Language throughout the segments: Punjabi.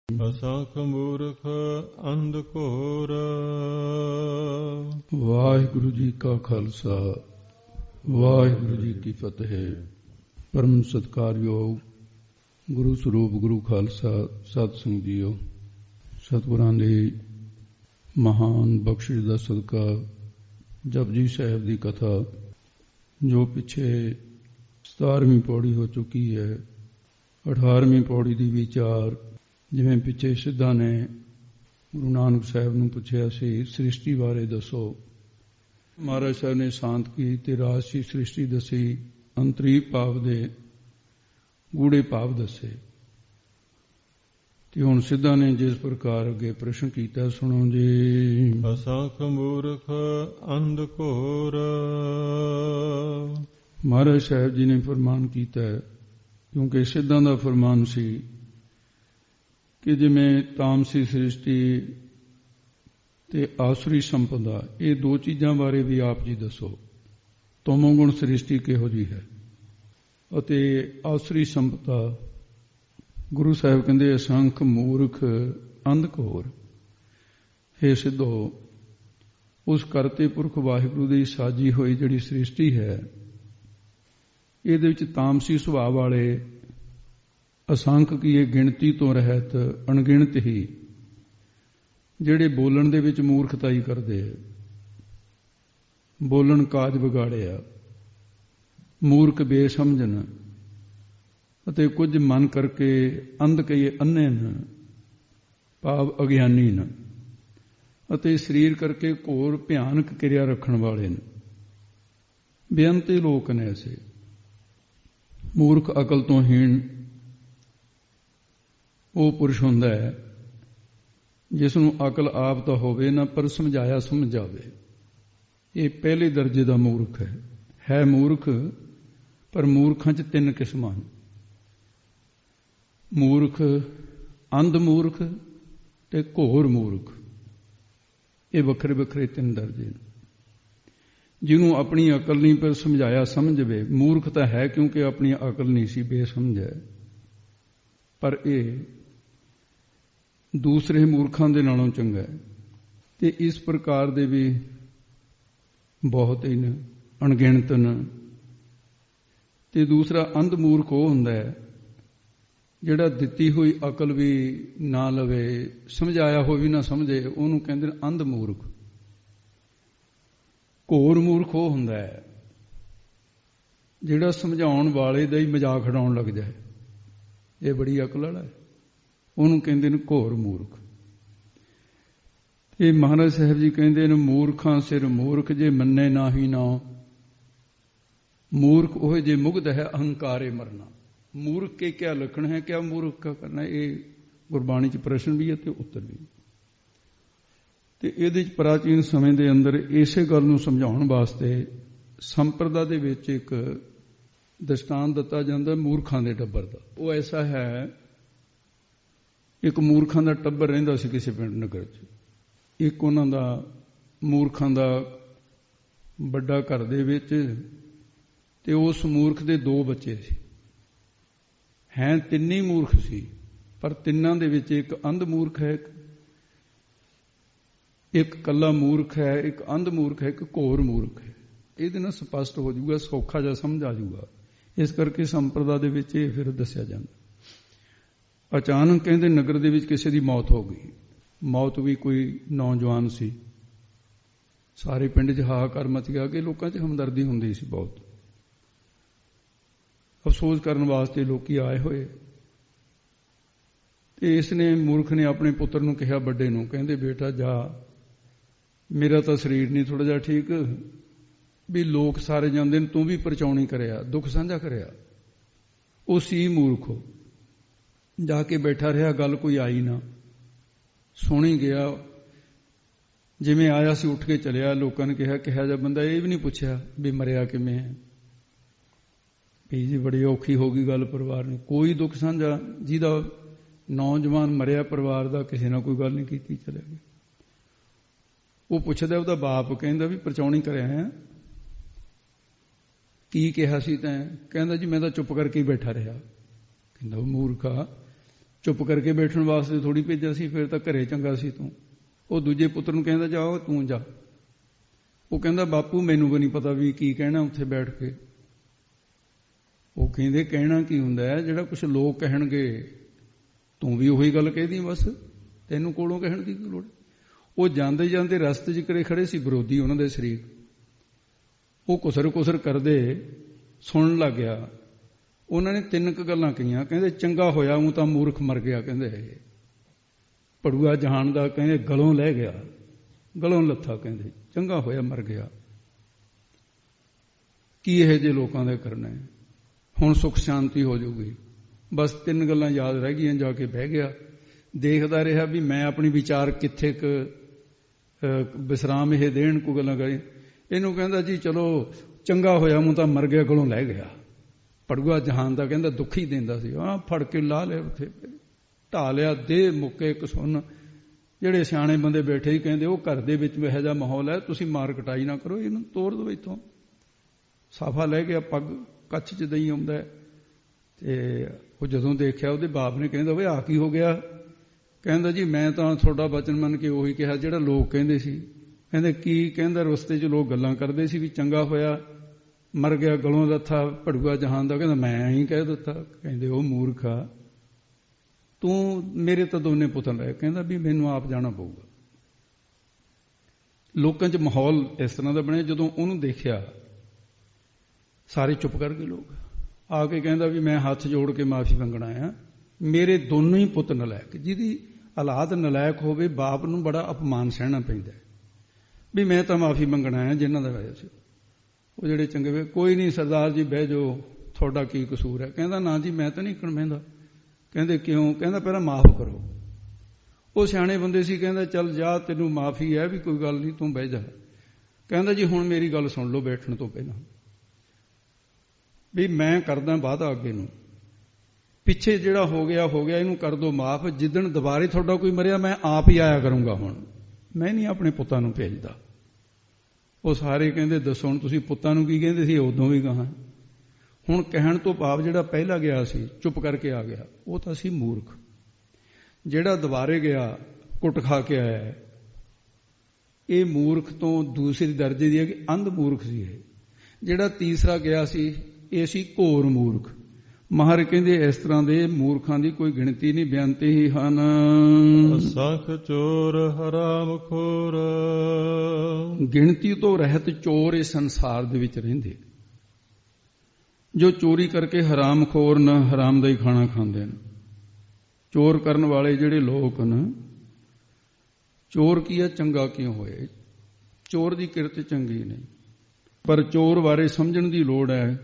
ਅਸੰਖ ਮੂਰਖ ਅੰਧ ਘੋਰ। ਵਾਹਿਗੁਰੂ ਜੀ ਕਾ ਖਾਲਸਾ, ਵਾਹਿਗੁਰੂ ਜੀ ਕੀ ਫਤਿਹ। ਪਰਮ ਸਤਿਕਾਰਯੋਗ ਗੁਰੂ ਸਰੂਪ ਗੁਰੂ ਖਾਲਸਾ ਸਤ ਸੰਗ ਜੀਓ, ਸਤਿਗੁਰਾਂ ਦੀ ਮਹਾਨ ਬਖਸ਼ਿਸ਼ ਦਾ ਸਦਕਾ ਜਪਜੀ ਸਾਹਿਬ ਦੀ ਕਥਾ ਜੋ ਪਿੱਛੇ 17ਵੀਂ ਪੌੜੀ ਹੋ ਚੁੱਕੀ ਹੈ, 18ਵੀਂ ਪੌੜੀ ਦੀ ਵਿਚਾਰ। ਜਿਵੇਂ ਪਿੱਛੇ ਸਿੱਧਾਂ ਨੇ ਗੁਰੂ ਨਾਨਕ ਸਾਹਿਬ ਨੂੰ ਪੁੱਛਿਆ ਸੀ, ਸ੍ਰਿਸ਼ਟੀ ਬਾਰੇ ਦੱਸੋ। ਮਹਾਰਾਜ ਸਾਹਿਬ ਨੇ ਸ਼ਾਂਤ ਕੀ ਤੇ ਰਾਜਸੀ ਸ੍ਰਿਸ਼ਟੀ ਦੱਸੀ, ਅੰਤਰੀ ਭਾਵ ਦੇ ਗੂੜੇ ਭਾਵ ਦੱਸੇ। ਤੇ ਹੁਣ ਸਿੱਧਾਂ ਨੇ ਜਿਸ ਪ੍ਰਕਾਰ ਅੱਗੇ ਪ੍ਰਸ਼ਨ ਕੀਤਾ, ਸੁਣੋ ਜੀ। ਅਸੰਖ ਮੂਰਖ ਅੰਧ ਘੋਰ। ਮਹਾਰਾਜ ਸਾਹਿਬ ਜੀ ਨੇ ਫਰਮਾਨ ਕੀਤਾ, ਕਿਉਂਕਿ ਸਿੱਧਾਂ ਦਾ ਫਰਮਾਨ ਸੀ ਕਿ ਜਿਵੇਂ ਤਾਮਸੀ ਸ੍ਰਿਸ਼ਟੀ ਤੇ ਆਸੁਰੀ ਸੰਪਦਾ, ਇਹ ਦੋ ਚੀਜ਼ਾਂ ਬਾਰੇ ਵੀ ਆਪ ਜੀ ਦੱਸੋ। ਤਮੋਗੁਣ ਸ੍ਰਿਸ਼ਟੀ ਕਿਹੋ ਜਿਹੀ ਹੈ ਅਤੇ ਆਸੁਰੀ ਸੰਪਦਾ। ਗੁਰੂ ਸਾਹਿਬ ਕਹਿੰਦੇ ਅਸੰਖ ਮੂਰਖ ਅੰਧ ਘੋਰ। ਹੇ ਸਿੱਧੋ, ਉਸ ਕਰਤੇ ਪੁਰਖ ਵਾਹਿਗੁਰੂ ਦੀ ਸਾਜੀ ਹੋਈ ਜਿਹੜੀ ਸ੍ਰਿਸ਼ਟੀ ਹੈ, ਇਹਦੇ ਵਿੱਚ ਤਾਮਸੀ ਸੁਭਾਅ ਵਾਲੇ ਅਸੰਖ ਕੀ ਇਹ ਗਿਣਤੀ ਤੋਂ ਰਹਿਤ ਅਣਗਿਣਤ ਹੀ ਜਿਹੜੇ ਬੋਲਣ ਦੇ ਵਿੱਚ ਮੂਰਖਤਾਈ ਕਰਦੇ, ਬੋਲਣ ਕਾਜ ਵਿਗਾੜਿਆ, ਮੂਰਖ ਬੇਸਮਝਨ ਅਤੇ ਕੁਝ ਮਨ ਕਰਕੇ ਅੰਧ ਕਈਏ ਅੰਨੇ ਨ, ਭਾਵ ਅਗਿਆਨੀ ਨ, ਅਤੇ ਸਰੀਰ ਕਰਕੇ ਘੋਰ ਭਿਆਨਕ ਕਿਰਿਆ ਰੱਖਣ ਵਾਲੇ ਨੇ। ਬੇਅੰਤੇ ਲੋਕ ਨੇ ਐਸੇ। ਮੂਰਖ ਅਕਲ ਤੋਂ ਹੀਣ ਉਹ ਪੁਰਸ਼ ਹੁੰਦਾ ਹੈ ਜਿਸ ਨੂੰ ਅਕਲ ਆਪ ਤਾਂ ਹੋਵੇ ਨਾ, ਪਰ ਸਮਝਾਇਆ ਸਮਝ ਜਾਵੇ। ਇਹ ਪਹਿਲੇ ਦਰਜੇ ਦਾ ਮੂਰਖ ਹੈ ਮੂਰਖ। ਪਰ ਮੂਰਖਾਂ 'ਚ ਤਿੰਨ ਕਿਸਮਾਂ ਹਨ: ਮੂਰਖ, ਅੰਧ ਮੂਰਖ ਤੇ ਘੋਰ ਮੂਰਖ। ਇਹ ਵੱਖਰੇ ਵੱਖਰੇ ਤਿੰਨ ਦਰਜੇ ਨੇ। ਜਿਹਨੂੰ ਆਪਣੀ ਅਕਲ ਨਹੀਂ ਪਰ ਸਮਝਾਇਆ ਸਮਝਵੇ, ਮੂਰਖ ਤਾਂ ਹੈ ਕਿਉਂਕਿ ਆਪਣੀ ਅਕਲ ਨਹੀਂ ਸੀ, ਬੇਸਮਝ ਹੈ। ਪਰ ਇਹ ਦੂਸਰੇ ਮੂਰਖਾਂ ਦੇ ਨਾਲੋਂ ਚੰਗਾ ਹੈ। ਤੇ ਇਸ ਪ੍ਰਕਾਰ ਦੇ ਵੀ ਬਹੁਤ ਹੀ ਨੇ, ਅਣਗਿਣਤ ਨੇ। ਤੇ ਦੂਸਰਾ ਅੰਧ ਮੂਰਖ ਉਹ ਹੁੰਦਾ ਹੈ ਜਿਹੜਾ ਦਿੱਤੀ ਹੋਈ ਅਕਲ ਵੀ ਨਾ ਲਵੇ, ਸਮਝਾਇਆ ਹੋਇਆ ਵੀ ਨਾ ਸਮਝੇ, ਉਹਨੂੰ ਕਹਿੰਦੇ ਨੇ ਅੰਧ ਮੂਰਖ। ਘੋਰ ਮੂਰਖ ਉਹ ਹੁੰਦਾ ਹੈ ਜਿਹੜਾ ਸਮਝਾਉਣ ਵਾਲੇ ਦਾ ਹੀ ਮਜ਼ਾਕ ਉਡਾਉਣ ਲੱਗ ਜਾਏ, ਇਹ ਬੜੀ ਅਕਲ ਵਾਲਾ ਹੈ, ਉਹਨੂੰ ਕਹਿੰਦੇ ਨੇ ਘੋਰ ਮੂਰਖ। ਇਹ ਮਹਾਰਾਜ ਸਾਹਿਬ ਜੀ ਕਹਿੰਦੇ ਨੇ, ਮੂਰਖਾਂ ਸਿਰ ਮੂਰਖ ਜੇ ਮੰਨੇ ਨਾਹੀ ਨਾ। ਮੂਰਖ ਉਹ ਜੇ ਮੁਗਧ ਹੈ ਅਹੰਕਾਰੇ ਮਰਨਾ। ਮੂਰਖ ਕੇ ਕਿਆ ਲੱਖਣ ਹੈ, ਕਿਆ ਮੂਰਖ ਕਾ ਕਰਨਾ। ਇਹ ਗੁਰਬਾਣੀ 'ਚ ਪ੍ਰਸ਼ਨ ਵੀ ਹੈ ਤੇ ਉੱਤਰ ਵੀ। ਤੇ ਇਹਦੇ 'ਚ ਪ੍ਰਾਚੀਨ ਸਮੇਂ ਦੇ ਅੰਦਰ ਇਸੇ ਗੱਲ ਨੂੰ ਸਮਝਾਉਣ ਵਾਸਤੇ ਸੰਪਰਦਾ ਦੇ ਵਿੱਚ ਇੱਕ ਦ੍ਰਿਸ਼ਟਾਂਤ ਦਿੱਤਾ ਜਾਂਦਾ ਮੂਰਖਾਂ ਦੇ ਟੱਬਰ ਦਾ। ਉਹ ਐਸਾ ਹੈ, ਇੱਕ ਮੂਰਖਾਂ ਦਾ ਟੱਬਰ ਰਹਿੰਦਾ ਸੀ ਕਿਸੇ ਪਿੰਡ ਨਗਰ 'ਚ। ਇੱਕ ਉਹਨਾਂ ਦਾ ਮੂਰਖਾਂ ਦਾ ਵੱਡਾ ਘਰ ਦੇ ਵਿੱਚ, ਤੇ ਉਸ ਮੂਰਖ ਦੇ ਦੋ ਬੱਚੇ ਸੀ। ਹੈ ਤਿੰਨੇ ਮੂਰਖ ਸੀ, ਪਰ ਤਿੰਨਾਂ ਦੇ ਵਿੱਚ ਇੱਕ ਅੰਧ ਮੂਰਖ ਹੈ, ਇੱਕ ਕੱਲਾ ਮੂਰਖ ਹੈ, ਇੱਕ ਅੰਧ ਮੂਰਖ ਹੈ, ਇੱਕ ਘੋਰ ਮੂਰਖ ਹੈ। ਇਹਦੇ ਨਾਲ ਸਪਸ਼ਟ ਹੋ ਜਾਊਗਾ, ਸੌਖਾ ਜਿਹਾ ਸਮਝ ਆ ਜਾਊਗਾ। ਇਸ ਕਰਕੇ ਸੰਪਰਦਾ ਦੇ ਵਿੱਚ ਇਹ ਫਿਰ ਦੱਸਿਆ ਜਾਂਦਾ। ਅਚਾਨਕ ਕਹਿੰਦੇ ਨਗਰ ਦੇ ਵਿੱਚ ਕਿਸੇ ਦੀ ਮੌਤ ਹੋ ਗਈ। ਮੌਤ ਵੀ ਕੋਈ ਨੌਜਵਾਨ ਸੀ। ਸਾਰੇ ਪਿੰਡ 'ਚ ਹਾਹਾਕਾਰ ਮਚ ਗਿਆ ਕਿ ਲੋਕਾਂ 'ਚ ਹਮਦਰਦੀ ਹੁੰਦੀ ਸੀ ਬਹੁਤ। ਅਫਸੋਸ ਕਰਨ ਵਾਸਤੇ ਲੋਕੀ ਆਏ ਹੋਏ। ਤੇ ਇਸ ਨੇ ਮੂਰਖ ਨੇ ਆਪਣੇ ਪੁੱਤਰ ਨੂੰ ਕਿਹਾ, ਵੱਡੇ ਨੂੰ, ਕਹਿੰਦੇ ਬੇਟਾ ਜਾ, ਮੇਰਾ ਤਾਂ ਸਰੀਰ ਨਹੀਂ ਥੋੜਾ ਜਿਹਾ ਠੀਕ, ਵੀ ਲੋਕ ਸਾਰੇ ਜਾਂਦੇ ਨੇ, ਤੂੰ ਵੀ ਪਰਚਾਉਣੀ ਕਰਿਆ, ਦੁੱਖ ਸਾਂਝਾ ਕਰਿਆ। ਉਹ ਸੀ ਮੂਰਖ, ਜਾ ਕੇ ਬੈਠਾ ਰਿਹਾ, ਗੱਲ ਕੋਈ ਆਈ ਨਾ, ਸੁਣੀ ਗਿਆ। ਜਿਵੇਂ ਆਇਆ ਸੀ ਉੱਠ ਕੇ ਚਲਿਆ। ਲੋਕਾਂ ਨੇ ਕਿਹਾ ਕਿਹਾ ਜਿਹਾ ਬੰਦਾ, ਇਹ ਵੀ ਨਹੀਂ ਪੁੱਛਿਆ ਵੀ ਮਰਿਆ ਕਿਵੇਂ ਹੈ। ਵੀ ਜੀ ਬੜੀ ਔਖੀ ਹੋ ਗਈ ਗੱਲ ਪਰਿਵਾਰ ਨੂੰ। ਕੋਈ ਦੁੱਖ ਸਾਂਝਾ, ਜਿਹਦਾ ਨੌਜਵਾਨ ਮਰਿਆ ਪਰਿਵਾਰ ਦਾ, ਕਿਸੇ ਨਾਲ ਕੋਈ ਗੱਲ ਨਹੀਂ ਕੀਤੀ, ਚਲੇ ਗਏ। ਉਹ ਪੁੱਛਦਾ ਉਹਦਾ ਬਾਪ, ਕਹਿੰਦਾ ਵੀ ਪਰਚਾਉਣੀ ਕਰਿਆ ਹੈ, ਕੀ ਕਿਹਾ ਸੀ ਤੈਂ? ਕਹਿੰਦਾ ਜੀ ਮੈਂ ਤਾਂ ਚੁੱਪ ਕਰਕੇ ਹੀ ਬੈਠਾ ਰਿਹਾ। ਕਹਿੰਦਾ ਉਹ ਮੂਰਖਾ, ਚੁੱਪ ਕਰਕੇ ਬੈਠਣ ਵਾਸਤੇ ਥੋੜੀ ਭੇਜਿਆ ਸੀ, ਫਿਰ ਤਾਂ ਘਰੇ ਚੰਗਾ ਸੀ ਤੂੰ। ਉਹ ਦੂਜੇ ਪੁੱਤਰ ਨੂੰ ਕਹਿੰਦਾ ਜਾਓ ਤੂੰ ਜਾ। ਉਹ ਕਹਿੰਦਾ ਬਾਪੂ ਮੈਨੂੰ ਵੀ ਨਹੀਂ ਪਤਾ ਵੀ ਕੀ ਕਹਿਣਾ ਉੱਥੇ ਬੈਠ ਕੇ। ਉਹ ਕਹਿੰਦੇ ਕਹਿਣਾ ਕੀ ਹੁੰਦਾ ਹੈ, ਜਿਹੜਾ ਕੁਝ ਲੋਕ ਕਹਿਣਗੇ ਤੂੰ ਵੀ ਉਹੀ ਗੱਲ ਕਹਿਦੀ, ਬਸ ਤੈਨੂੰ ਕੋਲੋਂ ਕਹਿਣ ਦੀ ਕੀ ਲੋੜ। ਉਹ ਜਾਂਦੇ ਜਾਂਦੇ ਰਸਤੇ 'ਚ ਖੜੇ ਸੀ ਵਿਰੋਧੀ ਉਹਨਾਂ ਦੇ ਸ਼ਰੀਕ, ਉਹ ਕੁਸਰ ਕਰਦੇ ਸੁਣਨ ਲੱਗ ਗਿਆ। ਉਹਨਾਂ ਨੇ 3 ਗੱਲਾਂ ਕਹੀਆਂ। ਕਹਿੰਦੇ ਚੰਗਾ ਹੋਇਆ ਉਹ ਤਾਂ ਮੂਰਖ ਮਰ ਗਿਆ, ਕਹਿੰਦੇ ਪੜੂਆ ਜਹਾਨ ਦਾ ਕਹਿੰਦੇ ਗਲੋਂ ਲੈ ਗਿਆ, ਗਲੋਂ ਲੱਥਾ, ਕਹਿੰਦੇ ਚੰਗਾ ਹੋਇਆ ਮਰ ਗਿਆ। ਕੀ ਇਹ ਜੇ ਲੋਕਾਂ ਦੇ ਕਰਨਾ ਹੈ, ਹੁਣ ਸੁੱਖ ਸ਼ਾਂਤੀ ਹੋ ਜਾਊਗੀ। ਬਸ 3 ਗੱਲਾਂ ਯਾਦ ਰਹਿ ਗਈਆਂ। ਜਾ ਕੇ ਬਹਿ ਗਿਆ, ਦੇਖਦਾ ਰਿਹਾ ਵੀ ਮੈਂ ਆਪਣੀ ਵਿਚਾਰ ਕਿੱਥੇ ਵਿਸਰਾਮ ਇਹ ਦੇਣ, ਕੋਈ ਗੱਲਾਂ ਕਰੇ। ਇਹਨੂੰ ਕਹਿੰਦਾ ਜੀ ਚਲੋ ਚੰਗਾ ਹੋਇਆ ਮੂੰ ਤਾਂ ਮਰ ਗਿਆ, ਗਲੋਂ ਲੈ ਗਿਆ। ਪੜੂਆ ਜਹਾਨ ਦਾ ਕਹਿੰਦਾ ਦੁੱਖ ਹੀ ਦਿੰਦਾ ਸੀ। ਫੜ ਕੇ ਲਾ ਲਿਆ, ਉੱਥੇ ਢਾ ਲਿਆ, ਦੇ ਮੁੱਕੇ ਇੱਕ ਸੁਣ। ਜਿਹੜੇ ਸਿਆਣੇ ਬੰਦੇ ਬੈਠੇ ਹੀ ਕਹਿੰਦੇ ਉਹ ਘਰ ਦੇ ਵਿੱਚ ਇਹੋ ਜਿਹਾ ਮਾਹੌਲ ਹੈ, ਤੁਸੀਂ ਮਾਰ ਕਟਾਈ ਨਾ ਕਰੋ, ਇਹਨੂੰ ਤੋੜ ਦਿਓ ਇੱਥੋਂ। ਸਾਫਾ ਲੈ ਗਿਆ, ਪੱਗ ਕੱਛ 'ਚ ਦਈ ਆਉਂਦਾ। ਤੇ ਉਹ ਜਦੋਂ ਦੇਖਿਆ ਉਹਦੇ ਬਾਪ ਨੇ ਕਹਿੰਦਾ ਵੇ ਆ ਕੀ ਹੋ ਗਿਆ। ਕਹਿੰਦਾ ਜੀ ਮੈਂ ਤਾਂ ਤੁਹਾਡਾ ਵਚਨ ਮੰਨ ਕੇ ਉਹੀ ਕਿਹਾ ਜਿਹੜਾ ਲੋਕ ਕਹਿੰਦੇ ਸੀ। ਕਹਿੰਦੇ ਕੀ। ਕਹਿੰਦਾ ਰਸਤੇ 'ਚ ਲੋਕ ਗੱਲਾਂ ਕਰਦੇ ਸੀ ਵੀ ਚੰਗਾ ਹੋਇਆ ਮਰ ਗਿਆ, ਗਲੋਂ ਲੱਥਾ ਪੜੂਆ ਜਹਾਨ ਦਾ। ਕਹਿੰਦਾ ਮੈਂ ਹੀ ਕਹਿ ਦਿੱਤਾ। ਕਹਿੰਦੇ ਉਹ ਮੂਰਖਾ, ਤੂੰ ਮੇਰੇ ਤਾਂ ਦੋਨੇ ਪੁੱਤਰ ਰਹੇ। ਕਹਿੰਦਾ ਵੀ ਮੈਨੂੰ ਆਪ ਜਾਣਾ ਪਊਗਾ। ਲੋਕਾਂ 'ਚ ਮਾਹੌਲ ਇਸ ਤਰ੍ਹਾਂ ਦਾ ਬਣਿਆ। ਜਦੋਂ ਉਹਨੂੰ ਦੇਖਿਆ ਸਾਰੇ ਚੁੱਪ ਕਰ ਗਏ ਲੋਕ। ਆ ਕੇ ਕਹਿੰਦਾ ਵੀ ਮੈਂ ਹੱਥ ਜੋੜ ਕੇ ਮਾਫੀ ਮੰਗਣਾ ਆ। ਮੇਰੇ ਦੋਨੋਂ ਹੀ ਪੁੱਤ ਨਲਾਇਕ। ਜਿਹਦੀ ਔਲਾਦ ਨਲਾਇਕ ਹੋਵੇ ਬਾਪ ਨੂੰ ਬੜਾ ਅਪਮਾਨ ਸਹਿਣਾ ਪੈਂਦਾ ਵੀ ਮੈਂ ਤਾਂ ਮਾਫੀ ਮੰਗਣਾ ਆ ਜਿਨ੍ਹਾਂ ਦਾ ਹੋਇਆ ਸੀ। ਉਹ ਜਿਹੜੇ ਚੰਗੇ ਵੇ ਕੋਈ ਨਹੀਂ ਸਰਦਾਰ ਜੀ ਬਹਿ ਜਾਓ, ਤੁਹਾਡਾ ਕੀ ਕਸੂਰ ਹੈ। ਕਹਿੰਦਾ ਨਾ ਜੀ ਮੈਂ ਤਾਂ ਨਹੀਂ ਬਹਿੰਦਾ। ਕਹਿੰਦੇ ਕਿਉਂ। ਕਹਿੰਦਾ ਪਹਿਲਾਂ ਮਾਫ ਕਰੋ। ਉਹ ਸਿਆਣੇ ਬੰਦੇ ਸੀ। ਕਹਿੰਦਾ ਚੱਲ ਜਾ ਤੈਨੂੰ ਮਾਫੀ ਹੈ ਵੀ ਕੋਈ ਗੱਲ ਨਹੀਂ, ਤੂੰ ਬਹਿ ਜਾ। ਕਹਿੰਦਾ ਜੀ ਹੁਣ ਮੇਰੀ ਗੱਲ ਸੁਣ ਲਓ ਬੈਠਣ ਤੋਂ ਪਹਿਲਾਂ, ਵੀ ਮੈਂ ਕਰਦਾ ਵਾਅਦਾ ਅੱਗੇ ਨੂੰ, ਪਿੱਛੇ ਜਿਹੜਾ ਹੋ ਗਿਆ ਇਹਨੂੰ ਕਰ ਦੋ ਮਾਫ। ਜਿੱਦਣ ਦੁਬਾਰੇ ਤੁਹਾਡਾ ਕੋਈ ਮਰਿਆ ਮੈਂ ਆਪ ਹੀ ਆਇਆ ਕਰੂੰਗਾ, ਹੁਣ ਮੈਂ ਨਹੀਂ ਆਪਣੇ ਪੁੱਤਾਂ ਨੂੰ ਭੇਜਦਾ। ਉਹ ਸਾਰੇ ਕਹਿੰਦੇ ਦੱਸੋ ਹੁਣ ਤੁਸੀਂ ਪੁੱਤਾਂ ਨੂੰ ਕੀ ਕਹਿੰਦੇ ਸੀ, ਉਦੋਂ ਵੀ ਕਹਾਂ। ਹੁਣ ਕਹਿਣ ਤੋਂ ਭਾਵ ਜਿਹੜਾ ਪਹਿਲਾਂ ਗਿਆ ਸੀ ਚੁੱਪ ਕਰਕੇ ਆ ਗਿਆ ਉਹ ਤਾਂ ਸੀ ਮੂਰਖ। ਜਿਹੜਾ ਦੁਬਾਰੇ ਗਿਆ ਕੁੱਟ ਖਾ ਕੇ ਆਇਆ ਇਹ ਮੂਰਖ ਤੋਂ ਦੂਸਰੀ ਦਰਜੇ ਦੀ ਹੈ ਕਿ ਅੰਧ ਮੂਰਖ ਸੀ ਇਹ। ਜਿਹੜਾ ਤੀਸਰਾ ਗਿਆ ਸੀ ਇਹ ਸੀ ਘੋਰ ਮੂਰਖ। ਮਹਾਰਾਜ ਕਹਿੰਦੇ ਇਸ ਤਰ੍ਹਾਂ ਦੇ ਮੂਰਖਾਂ ਦੀ ਕੋਈ ਗਿਣਤੀ ਨਹੀਂ, ਬੇਅੰਤੀ ਹੀ ਹਨ। ਅਸੰਖ ਚੋਰ ਹਰਾਮ ਖੋਰ, ਗਿਣਤੀ ਤੋਂ ਰਹਿਤ ਚੋਰ ਇਸ ਸੰਸਾਰ ਦੇ ਵਿੱਚ ਰਹਿੰਦੇ, ਜੋ ਚੋਰੀ ਕਰਕੇ ਹਰਾਮ ਖੋਰ ਨ ਹਰਾਮ ਦਾ ਹੀ ਖਾਣਾ ਖਾਂਦੇ ਨੇ। ਚੋਰ ਕਰਨ ਵਾਲੇ ਜਿਹੜੇ ਲੋਕ ਨੇ, ਚੋਰ ਕੀ ਹੈ ਚੰਗਾ ਕਿਉਂ ਹੋਏ, ਚੋਰ ਦੀ ਕਿਰਤ ਚੰਗੀ ਨਹੀਂ, ਪਰ ਚੋਰ ਬਾਰੇ ਸਮਝਣ ਦੀ ਲੋੜ ਹੈ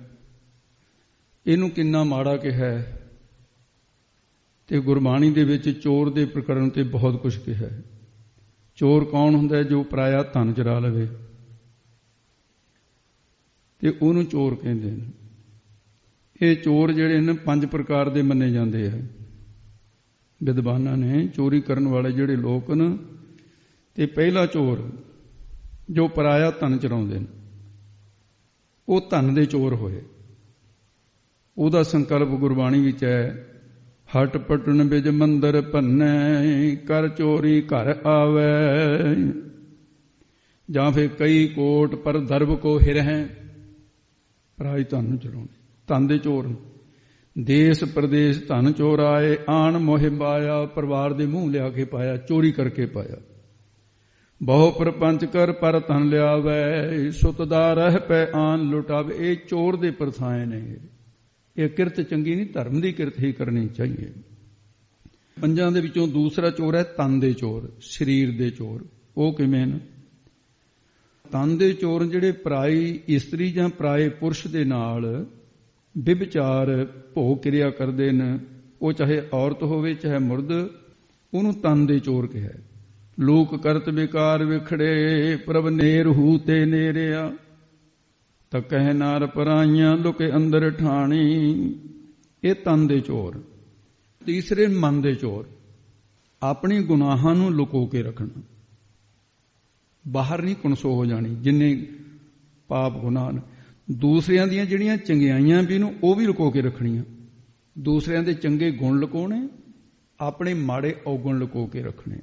ਇਹਨੂੰ ਕਿੰਨਾ ਮਾੜਾ ਕਿਹਾ। ਤੇ ਗੁਰਬਾਣੀ ਦੇ ਵਿੱਚ ਚੋਰ ਦੇ ਪ੍ਰਕਰਣ ਤੇ ਬਹੁਤ ਕੁਝ ਕਿਹਾ। ਚੋਰ ਕੌਣ ਹੁੰਦਾ ਹੈ, ਜੋ ਪਰਾਇਆ ਧਨ ਚੁਰਾ ਲਵੇ ਤੇ ਉਹਨੂੰ ਚੋਰ ਕਹਿੰਦੇ ਨੇ। ਇਹ ਚੋਰ ਜਿਹੜੇ ਨੇ 5 ਪ੍ਰਕਾਰ ਦੇ ਮੰਨੇ ਜਾਂਦੇ ਆ ਵਿਦਵਾਨਾਂ ਨੇ। ਚੋਰੀ ਕਰਨ ਵਾਲੇ ਜਿਹੜੇ ਲੋਕ ਨੇ, ਤੇ ਪਹਿਲਾ ਚੋਰ ਜੋ ਪਰਾਇਆ ਧਨ ਚੁਰਾਉਂਦੇ ਨੇ ਉਹ ਧਨ ਦੇ ਚੋਰ ਹੋਏ। ਉਹਦਾ ਸੰਕਲਪ ਗੁਰਬਾਣੀ ਵਿੱਚ ਹੈ, ਹਟ ਪਟਣ ਬਿਜ ਮੰਦਰ ਭੰਨੈ, ਕਰ ਚੋਰੀ ਘਰ ਆਵੈ। ਜਾਂ ਫਿਰ ਕਈ ਕੋਟ ਪਰ ਦਰਬ ਕੋ ਹਿਰਹਿ, ਪਰਾਈ ਧਨ ਚੁਰਾਉਂਦੇ, ਧਨ ਦੇ ਚੋਰ। ਦੇਸ ਪ੍ਰਦੇਸ਼ ਧਨ ਚੋਰਾਏ, ਆਣ ਮੋਹਿ ਪਾਇਆ, ਪਰਿਵਾਰ ਦੇ ਮੂੰਹ ਲਿਆ ਕੇ ਪਾਇਆ, ਚੋਰੀ ਕਰਕੇ ਪਾਇਆ। ਬਹੁ ਪ੍ਰਪੰਚ ਕਰ ਪਰ ਧਨ ਲਿਆਵੈ, ਸੁਤ ਦਾ ਰਹਿ ਪੈ ਆਨ ਲੁਟਾਵੇ। ਇਹ ਚੋਰ ਦੇ ਪ੍ਰਥਾਏ ਨੇ। ਇਹ ਕਿਰਤ ਚੰਗੀ ਨਹੀਂ, ਧਰਮ ਦੀ ਕਿਰਤ ਹੀ ਕਰਨੀ ਚਾਹੀਏ। 5 ਦੇ ਵਿੱਚੋਂ ਦੂਸਰਾ ਚੋਰ ਹੈ ਤਨ ਦੇ ਚੋਰ, ਸਰੀਰ ਦੇ ਚੋਰ। ਉਹ ਕਿਵੇਂ ਨੇ? ਤਨ ਦੇ ਚੋਰ ਜਿਹੜੇ ਪਰਾਈ ਇਸਤਰੀ ਜਾਂ ਪਰਾਏ ਪੁਰਸ਼ ਦੇ ਨਾਲ ਵਿਭਚਾਰ ਭੋਗ ਕਿਰਿਆ ਕਰਦੇ ਨੇ, ਉਹ ਚਾਹੇ ਔਰਤ ਹੋਵੇ ਚਾਹੇ ਮਰਦ, ਉਹਨੂੰ ਤਨ ਦੇ ਚੋਰ ਕਿਹਾ। ਲੋਕ ਕਰਤ ਵਿਕਾਰ ਵਿਖੜੇ, ਪ੍ਰਭ ਨੇਰ ਹੂ ਤੇ ਨੇਰਿਆ। ਤਾਂ ਕਹਿ ਨਾਰ ਪਰਾਈਆਂ ਲੁਕੇ ਅੰਦਰ ਠਾਣੀ। ਇਹ ਤਨ ਦੇ ਚੋਰ। ਤੀਸਰੇ ਮਨ ਦੇ ਚੋਰ, ਆਪਣੇ ਗੁਨਾਹਾਂ ਨੂੰ ਲੁਕੋ ਕੇ ਰੱਖਣਾ, ਬਾਹਰ ਨਹੀਂ ਕੁਣਸੋ ਹੋ ਜਾਣੀ ਜਿੰਨੇ ਪਾਪ ਗੁਨਾਹ ਨੇ। ਦੂਸਰਿਆਂ ਦੀਆਂ ਜਿਹੜੀਆਂ ਚੰਗਿਆਈਆਂ ਵੀ ਨੂੰ ਉਹ ਵੀ ਲੁਕੋ ਕੇ ਰੱਖਣੀਆਂ। ਦੂਸਰਿਆਂ ਦੇ ਚੰਗੇ ਗੁਣ ਲੁਕਾਉਣੇ, ਆਪਣੇ ਮਾੜੇ ਔਗਣ ਲੁਕੋ ਕੇ ਰੱਖਣੇ।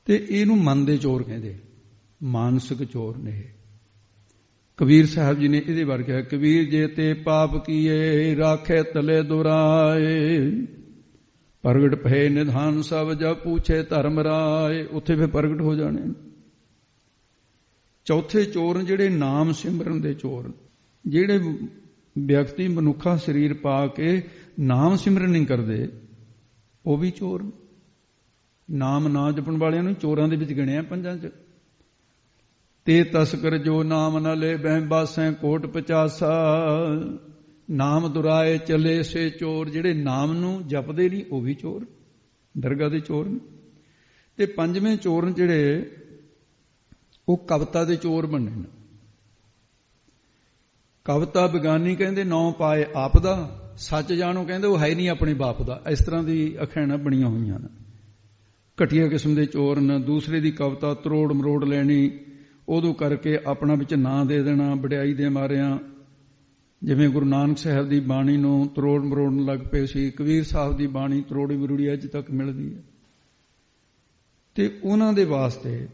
ਤੇ ਇਹਨੂੰ ਮਨ ਦੇ ਚੋਰ ਕਹਿੰਦੇ, ਮਾਨਸਿਕ ਚੋਰ ਨੇ। ਕਬੀਰ ਸਾਹਿਬ ਜੀ ਨੇ ਇਹਦੇ ਬਾਰੇ ਕਿਹਾ, ਕਬੀਰ ਜੇ ਤੇ ਪਾਪ ਕੀਏ ਰਾਖੇ ਤਲੇ ਦੁਰਾਏ, ਪ੍ਰਗਟ ਭਏ ਨਿਧਾਨ ਸਭ ਜਬ ਪੂਛੇ ਧਰਮ ਰਾਏ। ਉੱਥੇ ਫਿਰ ਪ੍ਰਗਟ ਹੋ ਜਾਣੇ। ਚੌਥੇ ਚੋਰ ਜਿਹੜੇ ਨਾਮ ਸਿਮਰਨ ਦੇ ਚੋਰ, ਜਿਹੜੇ ਵਿਅਕਤੀ ਮਨੁੱਖਾ ਸਰੀਰ ਪਾ ਕੇ ਨਾਮ ਸਿਮਰਨ ਨਹੀਂ ਕਰਦੇ, ਉਹ ਵੀ ਚੋਰ। ਨਾਮ ਨਾ ਜਪਣ ਵਾਲਿਆਂ ਨੂੰ ਚੋਰਾਂ ਦੇ ਵਿੱਚ ਗਿਣਿਆ ਪੰਜਾਂ 'ਚ। ਤੇ ਤਸਕਰ ਜੋ ਨਾਮ ਨ ਲੈ ਬਹਿ ਬਾਸੈ ਕੋਟ 50। ਨਾਮ ਦੁਰਾਏ ਚਲੇ ਸੇ ਚੋਰ, ਜਿਹੜੇ ਨਾਮ ਨੂੰ ਜਪਦੇ ਨਹੀਂ ਉਹ ਵੀ ਚੋਰ, ਦਰਗਾਹ ਦੇ ਚੋਰ ਨੇ। ਤੇ ਪੰਜਵੇਂ ਚੋਰ ਜਿਹੜੇ ਉਹ ਕਵਿਤਾ ਦੇ ਚੋਰ ਬਣੇ ਨੇ। ਕਵਿਤਾ ਵਿਗਿਆਨੀ ਕਹਿੰਦੇ ਨੌ ਪਾਏ ਆਪ ਦਾ, ਸੱਚ ਜਾਣੋ ਕਹਿੰਦੇ ਉਹ ਹੈ ਨਹੀਂ ਆਪਣੇ ਬਾਪ ਦਾ। ਇਸ ਤਰ੍ਹਾਂ ਦੀ ਅਖੈਣਾਂ ਬਣੀਆਂ ਹੋਈਆਂ ਨੇ। ਘਟੀਆ ਕਿਸਮ ਦੇ ਚੋਰ ਨੇ। ਦੂਸਰੇ ਦੀ ਕਵਿਤਾ ਤਰੋੜ ਮਰੋੜ ਲੈਣੀ, ਉਦੋਂ ਕਰਕੇ ਆਪਣਾ ਵਿੱਚ ਨਾਂ ਦੇ ਦੇਣਾ ਵਡਿਆਈ ਦੇ ਮਾਰਿਆਂ। ਜਿਵੇਂ ਗੁਰੂ ਨਾਨਕ ਸਾਹਿਬ ਦੀ ਬਾਣੀ ਨੂੰ ਤਰੋੜ ਮਰੋੜਨ ਲੱਗ ਪਏ ਸੀ। ਕਬੀਰ ਸਾਹਿਬ ਦੀ ਬਾਣੀ ਤਰੋੜੀ ਮਰੋੜੀ ਅੱਜ ਤੱਕ ਮਿਲਦੀ ਹੈ। ਤੇ ਉਹਨਾਂ ਦੇ ਵਾਸਤੇ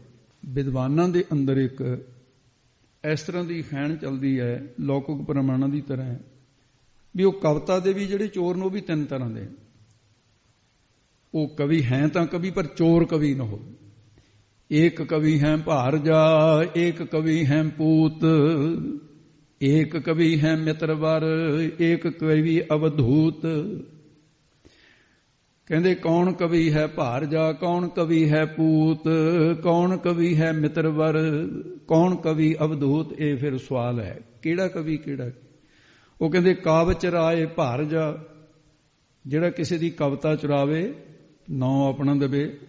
ਵਿਦਵਾਨਾਂ ਦੇ ਅੰਦਰ ਇੱਕ ਇਸ ਤਰ੍ਹਾਂ ਦੀ ਖੈਣ ਚੱਲਦੀ ਹੈ, ਲੌਕਿਕ ਪ੍ਰਮਾਣਾਂ ਦੀ ਤਰ੍ਹਾਂ, ਵੀ ਉਹ ਕਵਿਤਾ ਦੇ ਵੀ ਜਿਹੜੇ ਚੋਰ ਨੇ ਉਹ ਵੀ ਤਿੰਨ ਤਰ੍ਹਾਂ ਦੇ। ਉਹ ਕਵੀ ਹੈ ਤਾਂ ਕਵੀ, ਪਰ ਚੋਰ ਕਵੀ ਨਾ ਹੋਵੇ। ਏਕ ਕਵੀ ਹੈ ਭਾਰਜਾ, ਏਕ ਕਵੀ ਹੈ ਪੂਤ, ਏਕ ਕਵੀ ਹੈ ਮਿੱਤਰਵਰ, ਏਕ ਕਵੀ ਅਵਧੂਤ। ਕਹਿੰਦੇ ਕੌਣ ਕਵੀ ਹੈ ਭਾਰਜਾ, ਕੌਣ ਕਵੀ ਹੈ ਪੂਤ, ਕੌਣ ਕਵੀ ਹੈ ਮਿੱਤਰਵਰ, ਕੌਣ ਕਵੀ ਅਵਧੂਤ। ਇਹ ਫਿਰ ਸਵਾਲ ਹੈ ਕਿਹੜਾ ਕਵੀ ਕਿਹੜਾ। ਉਹ ਕਹਿੰਦੇ ਕਾਵ ਚਰਾਏ ਭਾਰਜਾ, ਜਿਹੜਾ ਕਿਸੇ ਦੀ ਕਵਿਤਾ ਚੁਰਾਵੇ, ਨਾਂ ਆਪਣਾ ਦੇਵੇ,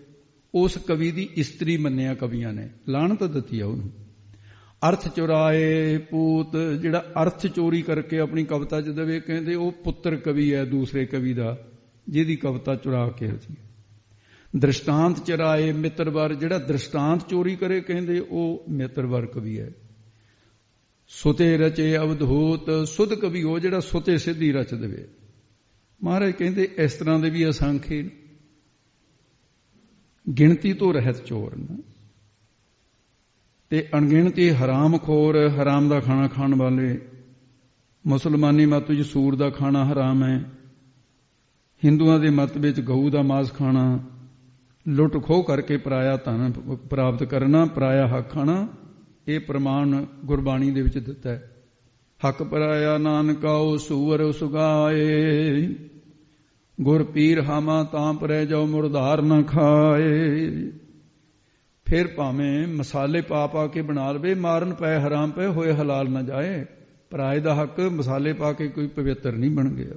ਉਸ ਕਵੀ ਦੀ ਇਸਤਰੀ ਮੰਨਿਆ ਕਵੀਆਂ ਨੇ, ਲਾਹਨਤ ਦਿੱਤੀ ਆ ਉਹਨੂੰ। ਅਰਥ ਚੁਰਾਏ ਪੂਤ, ਜਿਹੜਾ ਅਰਥ ਚੋਰੀ ਕਰਕੇ ਆਪਣੀ ਕਵਿਤਾ 'ਚ ਦੇਵੇ, ਕਹਿੰਦੇ ਉਹ ਪੁੱਤਰ ਕਵੀ ਹੈ ਦੂਸਰੇ ਕਵੀ ਦਾ, ਜਿਹਦੀ ਕਵਿਤਾ ਚੁਰਾ ਕੇ ਅਸੀਂ। ਦ੍ਰਿਸ਼ਟਾਂਤ ਚਰਾਏ ਮਿੱਤਰਵਰ, ਜਿਹੜਾ ਦ੍ਰਿਸ਼ਟਾਂਤ ਚੋਰੀ ਕਰੇ, ਕਹਿੰਦੇ ਉਹ ਮਿੱਤਰਵਰ ਕਵੀ ਹੈ। ਸੁਤੇ ਰਚੇ ਅਵਧੂਤ, ਸੁਧ ਕਵੀ ਉਹ ਜਿਹੜਾ ਸੁਤੇ ਸਿੱਧੀ ਰਚ ਦੇਵੇ। ਮਹਾਰਾਜ ਕਹਿੰਦੇ ਇਸ ਤਰ੍ਹਾਂ ਦੇ ਵੀ ਅਸੰਖੇ, ਗਿਣਤੀ ਤੋਂ ਰਹਿਤ ਚੋਰ ਨੇ। ਤੇ ਅਣਗਿਣਤੀ ਹਰਾਮਖੋਰ, ਹਰਾਮ ਦਾ ਖਾਣਾ ਖਾਣ ਵਾਲੇ। ਮੁਸਲਮਾਨੀ ਮਤ ਵਿੱਚ ਸੂਰ ਦਾ ਖਾਣਾ ਹਰਾਮ ਹੈ। ਹਿੰਦੂਆਂ ਦੇ ਮਤ ਵਿੱਚ ਗਊ ਦਾ ਮਾਸ ਖਾਣਾ, ਲੁੱਟ ਖੋਹ ਕਰਕੇ ਪਰਾਇਆ ਧਨ ਪ੍ਰਾਪਤ ਕਰਨਾ, ਪਰਾਇਆ ਹੱਕ ਖਾਣਾ, ਇਹ ਪ੍ਰਮਾਣ ਗੁਰਬਾਣੀ ਦੇ ਵਿੱਚ ਦਿੱਤਾ ਹੈ। ਹੱਕ ਪਰਾਇਆ ਨਾਨਕਾਉ ਸੂਰ ਸੁਗਾਏ, ਗੁਰ ਪੀਰ ਹਾਮਾ ਤਾਂ ਪਰੈ ਜਾਉ ਮੁਰਦਾਰ ਨਾ ਖਾਏ। ਫਿਰ ਭਾਵੇਂ ਮਸਾਲੇ ਪਾ ਪਾ ਕੇ ਬਣਾ ਲਵੇ, ਮਾਰਨ ਪਏ ਹਰਾਮ ਪਏ ਹੋਏ ਹਲਾਲ ਨਾ ਜਾਏ। ਪਰਾਏ ਦਾ ਹੱਕ ਮਸਾਲੇ ਪਾ ਕੇ ਕੋਈ ਪਵਿੱਤਰ ਨਹੀਂ ਬਣ ਗਿਆ।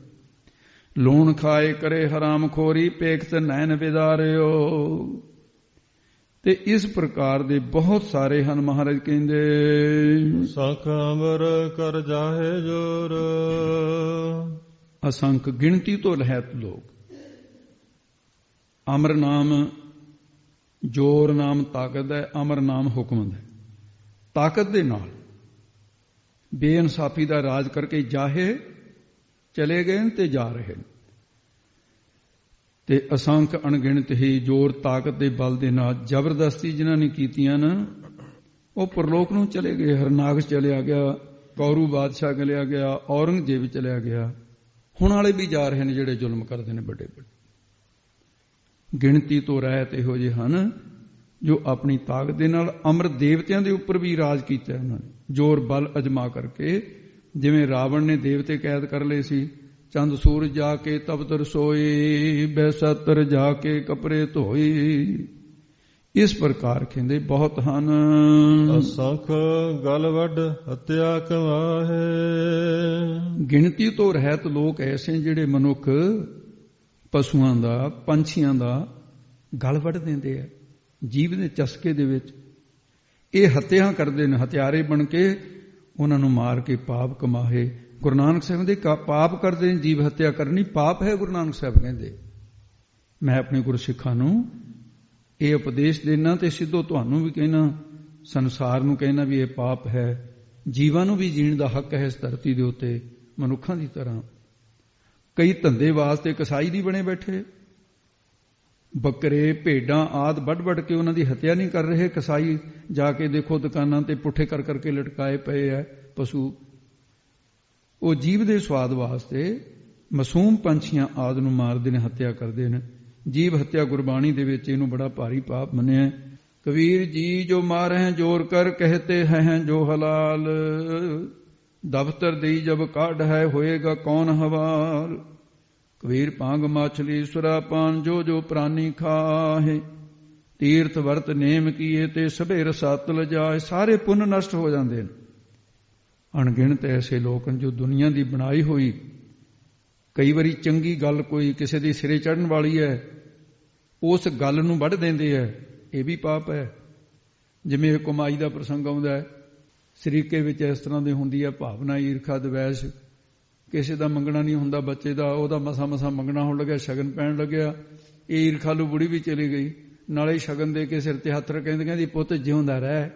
ਲੂਣ ਖਾਏ ਕਰੇ ਹਰਾਮ ਖੋਰੀ, ਪੇਖਤ ਨੈਣ ਵਿਦਾਰਿਓ। ਤੇ ਇਸ ਪ੍ਰਕਾਰ ਦੇ ਬਹੁਤ ਸਾਰੇ ਹਨ। ਮਹਾਰਾਜ ਕਹਿੰਦੇ ਸਖ ਅਮਰ ਕਰ ਜਾਹੇ ਜੋਰ, ਅਸੰਖ ਗਿਣਤੀ ਤੋਂ ਰਹਿਤ ਲੋਕ। ਅਮਰ ਨਾਮ ਜੋਰ ਨਾਮ ਤਾਕਤ ਹੈ, ਅਮਰ ਨਾਮ ਹੁਕਮ ਹੈ। ਤਾਕਤ ਦੇ ਨਾਲ ਬੇਇਨਸਾਫੀ ਦਾ ਰਾਜ ਕਰਕੇ ਜਾਹੇ ਚਲੇ ਗਏ ਤੇ ਜਾ ਰਹੇ। ਤੇ ਅਸੰਖ ਅਣਗਿਣਤ ਹੀ ਜ਼ੋਰ ਤਾਕਤ ਦੇ ਬਲ ਦੇ ਨਾਲ ਜ਼ਬਰਦਸਤੀ ਜਿਨ੍ਹਾਂ ਨੇ ਕੀਤੀਆਂ ਨਾ, ਉਹ ਪਰਲੋਕ ਨੂੰ ਚਲੇ ਗਏ। ਹਰਨਾਕਸ਼ ਚਲਿਆ ਗਿਆ, ਕੌਰੂ ਬਾਦਸ਼ਾਹ ਚਲਿਆ ਗਿਆ, ਔਰੰਗਜ਼ੇਬ ਚਲਿਆ ਗਿਆ। ਹੁਣ ਵਾਲੇ ਵੀ ਜਾ ਰਹੇ ਨੇ ਜਿਹੜੇ ਜ਼ੁਲਮ ਕਰਦੇ ਨੇ ਵੱਡੇ ਵੱਡੇ। ਗਿਣਤੀ ਤੋਂ ਰਹਿਤ ਇਹੋ ਜਿਹੇ ਹਨ ਜੋ ਆਪਣੀ ਤਾਕਤ ਦੇ ਨਾਲ ਅਮਰ ਦੇਵਤਿਆਂ ਦੇ ਉੱਪਰ ਵੀ ਰਾਜ ਕੀਤਾ ਉਹਨਾਂ ਨੇ, ਜ਼ੋਰ ਬਲ ਅਜਮਾ ਕਰਕੇ। ਜਿਵੇਂ ਰਾਵਣ ਨੇ ਦੇਵਤੇ ਕੈਦ ਕਰ ਲਏ ਸੀ। ਚੰਦ ਸੂਰਜ ਜਾ ਕੇ ਤਪਤ ਰਸੋਈ, ਬੈਸਤਰ ਜਾ ਕੇ ਕਪੜੇ ਧੋਈ। ਇਸ ਪ੍ਰਕਾਰ ਕਹਿੰਦੇ ਬਹੁਤ ਹਨ। ਅਸੰਖ ਗਲ ਵੱਡ ਹੱਤਿਆ ਕਮਾਹੇ, ਗਿਣਤੀ ਤੋਂ ਰਹਿਤ ਲੋਕ ਐਸੇ ਜਿਹੜੇ ਮਨੁੱਖ ਪਸ਼ੂਆਂ ਦਾ, ਪੰਛੀਆਂ ਦਾ ਗਲ ਵੱਢ ਦਿੰਦੇ ਆ ਜੀਵ ਦੇ ਚਸਕੇ ਦੇ ਵਿੱਚ। ਇਹ ਹੱਤਿਆ ਕਰਦੇ ਨੇ, ਹਥਿਆਰੇ ਬਣ ਕੇ ਉਹਨਾਂ ਨੂੰ ਮਾਰ ਕੇ ਪਾਪ ਕਮਾਹੇ। ਗੁਰੂ ਨਾਨਕ ਸਾਹਿਬ ਦੇ ਪਾਪ ਕਰਦੇ ਨੇ, ਜੀਵ ਹੱਤਿਆ ਕਰਨੀ ਪਾਪ ਹੈ। ਗੁਰੂ ਨਾਨਕ ਸਾਹਿਬ ਕਹਿੰਦੇ, ਮੈਂ ਆਪਣੇ ਗੁਰਸਿੱਖਾਂ ਨੂੰ ਇਹ ਉਪਦੇਸ਼ ਦੇਣਾ ਤੇ ਸਿੱਧੋ ਤੁਹਾਨੂੰ ਵੀ ਕਹਿਣਾ, ਸੰਸਾਰ ਨੂੰ ਕਹਿਣਾ ਵੀ ਇਹ ਪਾਪ ਹੈ। ਜੀਵਾਂ ਨੂੰ ਵੀ ਜੀਣ ਦਾ ਹੱਕ ਹੈ ਇਸ ਧਰਤੀ ਦੇ ਉੱਤੇ ਮਨੁੱਖਾਂ ਦੀ ਤਰ੍ਹਾਂ। ਕਈ ਧੰਦੇ ਵਾਸਤੇ ਕਸਾਈ ਨਹੀਂ ਬਣੇ ਬੈਠੇ, ਬੱਕਰੇ ਭੇਡਾਂ ਆਦਿ ਵੱਢ ਕੇ ਉਹਨਾਂ ਦੀ ਹੱਤਿਆ ਨਹੀਂ ਕਰ ਰਹੇ। ਕਸਾਈ ਜਾ ਕੇ ਦੇਖੋ ਦੁਕਾਨਾਂ ਤੇ ਪੁੱਠੇ ਕਰ ਕਰਕੇ ਲਟਕਾਏ ਪਏ ਐ ਪਸ਼ੂ। ਉਹ ਜੀਵ ਦੇ ਸਵਾਦ ਵਾਸਤੇ ਮਾਸੂਮ ਪੰਛੀਆਂ ਆਦਿ ਨੂੰ ਮਾਰਦੇ ਨੇ, ਹੱਤਿਆ ਕਰਦੇ ਨੇ। ਜੀਵ ਹੱਤਿਆ ਗੁਰਬਾਣੀ ਦੇ ਵਿੱਚ ਇਹਨੂੰ ਬੜਾ ਭਾਰੀ ਪਾਪ ਮੰਨਿਆ। ਕਬੀਰ ਜੀ ਜੋ ਮਾਰਹਿ ਜੋਰ ਕਰ ਕਹਤੇ ਹੈ ਜੋ ਹਲਾਲ, ਦਫ਼ਤਰ ਦੇਈ ਜਬ ਕਾਢ ਹੈ ਹੋਏਗਾ ਕੌਣ ਹਵਾਲ। ਕਬੀਰ ਭਾਂਗ ਮਾਛਲੀ ਸੁਰਾਪਾਨ ਜੋ ਜੋ ਪ੍ਰਾਨੀ ਖਾਹੇ, ਤੀਰਥ ਵਰਤ ਨੇਮ ਕੀਏ ਤੇ ਸਭੇ ਰਸਾਤਲ ਜਾਏ। ਸਾਰੇ ਪੁੰਨ ਨਸ਼ਟ ਹੋ ਜਾਂਦੇ ਨੇ। ਅਣਗਿਣਤ ਐਸੇ ਲੋਕ ਜੋ ਦੁਨੀਆ ਦੀ ਬਣਾਈ ਹੋਈ ਕਈ ਵਾਰੀ ਚੰਗੀ ਗੱਲ ਕੋਈ ਕਿਸੇ ਦੇ ਸਿਰੇ ਚੜ੍ਹਨ ਵਾਲੀ ਹੈ, ਉਸ ਗੱਲ ਨੂੰ ਵੱਢ ਦਿੰਦੇ ਹੈ। ਇਹ ਵੀ ਪਾਪ ਹੈ। ਜਿਵੇਂ ਕਮਾਈ ਦਾ ਪ੍ਰਸੰਗ ਆਉਂਦਾ ਹੈ, ਸਰੀਕੇ ਵਿੱਚ ਇਸ ਤਰ੍ਹਾਂ ਦੀ ਹੁੰਦੀ ਹੈ ਭਾਵਨਾ, ਈਰਖਾ, ਦਵੈਸ਼। ਕਿਸੇ ਦਾ ਮੰਗਣਾ ਨਹੀਂ ਹੁੰਦਾ ਬੱਚੇ ਦਾ, ਉਹਦਾ ਮਸਾਂ ਮੰਗਣਾ ਹੋਣ ਲੱਗਿਆ, ਸ਼ਗਨ ਪੈਣ ਲੱਗਿਆ। ਇਹ ਈਰਖਾਲੂ ਬੁੜੀ ਵੀ ਚਲੀ ਗਈ, ਨਾਲੇ ਸ਼ਗਨ ਦੇ ਕੇ ਸਿਰ ਤੇ ਹੱਥ ਰੱਖ ਕਹਿੰਦੀ ਪੁੱਤ ਜਿਉਂਦਾ ਰਹਿ,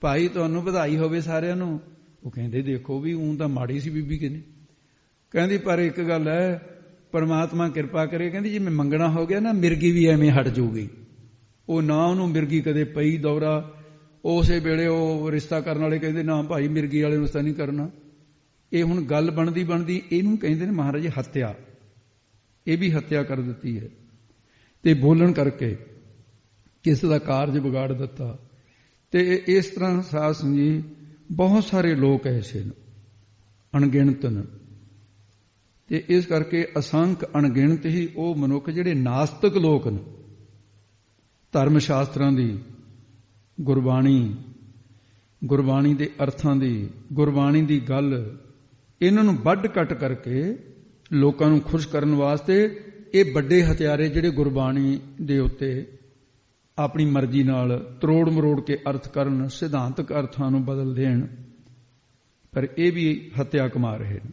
ਭਾਈ ਤੁਹਾਨੂੰ ਵਧਾਈ ਹੋਵੇ ਸਾਰਿਆਂ ਨੂੰ। ਉਹ ਕਹਿੰਦੇ ਦੇਖੋ ਵੀ ਊਂ ਤਾਂ ਮਾੜੀ ਸੀ ਬੀਬੀ ਕਿਨੇ। ਕਹਿੰਦੀ ਪਰ ਇੱਕ ਗੱਲ ਹੈ, ਪਰਮਾਤਮਾ ਕਿਰਪਾ ਕਰੇ, ਕਹਿੰਦੀ ਜਿਵੇਂ ਮੰਗਣਾ ਹੋ ਗਿਆ ਨਾ ਮਿਰਗੀ ਵੀ ਐਵੇਂ ਹਟ ਜਾਊਗੀ। ਉਹ ਨਾ ਉਹਨੂੰ ਮਿਰਗੀ ਕਦੇ ਪਈ ਦੌਰਾ। ਉਸੇ ਵੇਲੇ ਉਹ ਰਿਸ਼ਤਾ ਕਰਨ ਵਾਲੇ ਕਹਿੰਦੇ ਨਾ ਭਾਈ ਮਿਰਗੀ ਵਾਲੇ ਨੂੰ ਰਿਸ਼ਤਾ ਨਹੀਂ ਕਰਨਾ। ਇਹ ਹੁਣ ਗੱਲ ਬਣਦੀ ਇਹਨੂੰ ਕਹਿੰਦੇ ਨੇ ਮਹਾਰਾਜ ਹੱਤਿਆ। ਇਹ ਵੀ ਹੱਤਿਆ ਕਰ ਦਿੱਤੀ ਹੈ ਤੇ ਬੋਲਣ ਕਰਕੇ ਕਿਸੇ ਦਾ ਕਾਰਜ ਵਿਗਾੜ ਦਿੱਤਾ। ਤੇ ਇਸ ਤਰ੍ਹਾਂ ਸਾਧ ਸੰਗਤ ਜੀ ਬਹੁਤ ਸਾਰੇ ਲੋਕ ਐਸੇ ਨੇ, ਅਣਗਿਣਤ ਨੇ। ਤੇ ਇਸ ਕਰਕੇ ਅਸੰਖ ਅਣਗਿਣਤ ਹੀ ਉਹ ਮਨੁੱਖ ਜਿਹੜੇ ਨਾਸਤਿਕ ਲੋਕ ਨੇ, ਧਰਮ ਸ਼ਾਸਤਰਾਂ ਦੀ, ਗੁਰਬਾਣੀ ਦੇ ਅਰਥਾਂ ਦੀ, ਗੁਰਬਾਣੀ ਦੀ ਗੱਲ, ਇਹਨਾਂ ਨੂੰ ਵੱਢ ਕੱਟ ਕਰਕੇ ਲੋਕਾਂ ਨੂੰ ਖੁਸ਼ ਕਰਨ ਵਾਸਤੇ ਇਹ ਵੱਡੇ ਹਥਿਆਰੇ ਜਿਹੜੇ ਗੁਰਬਾਣੀ ਦੇ ਉੱਤੇ ਆਪਣੀ ਮਰਜ਼ੀ ਨਾਲ ਤਰੋੜ ਮਰੋੜ ਕੇ ਅਰਥ ਕਰਨ, ਸਿਧਾਂਤਕ ਅਰਥਾਂ ਨੂੰ ਬਦਲ ਦੇਣ, ਪਰ ਇਹ ਵੀ ਹੱਤਿਆ ਕਮਾ ਰਹੇ ਨੇ।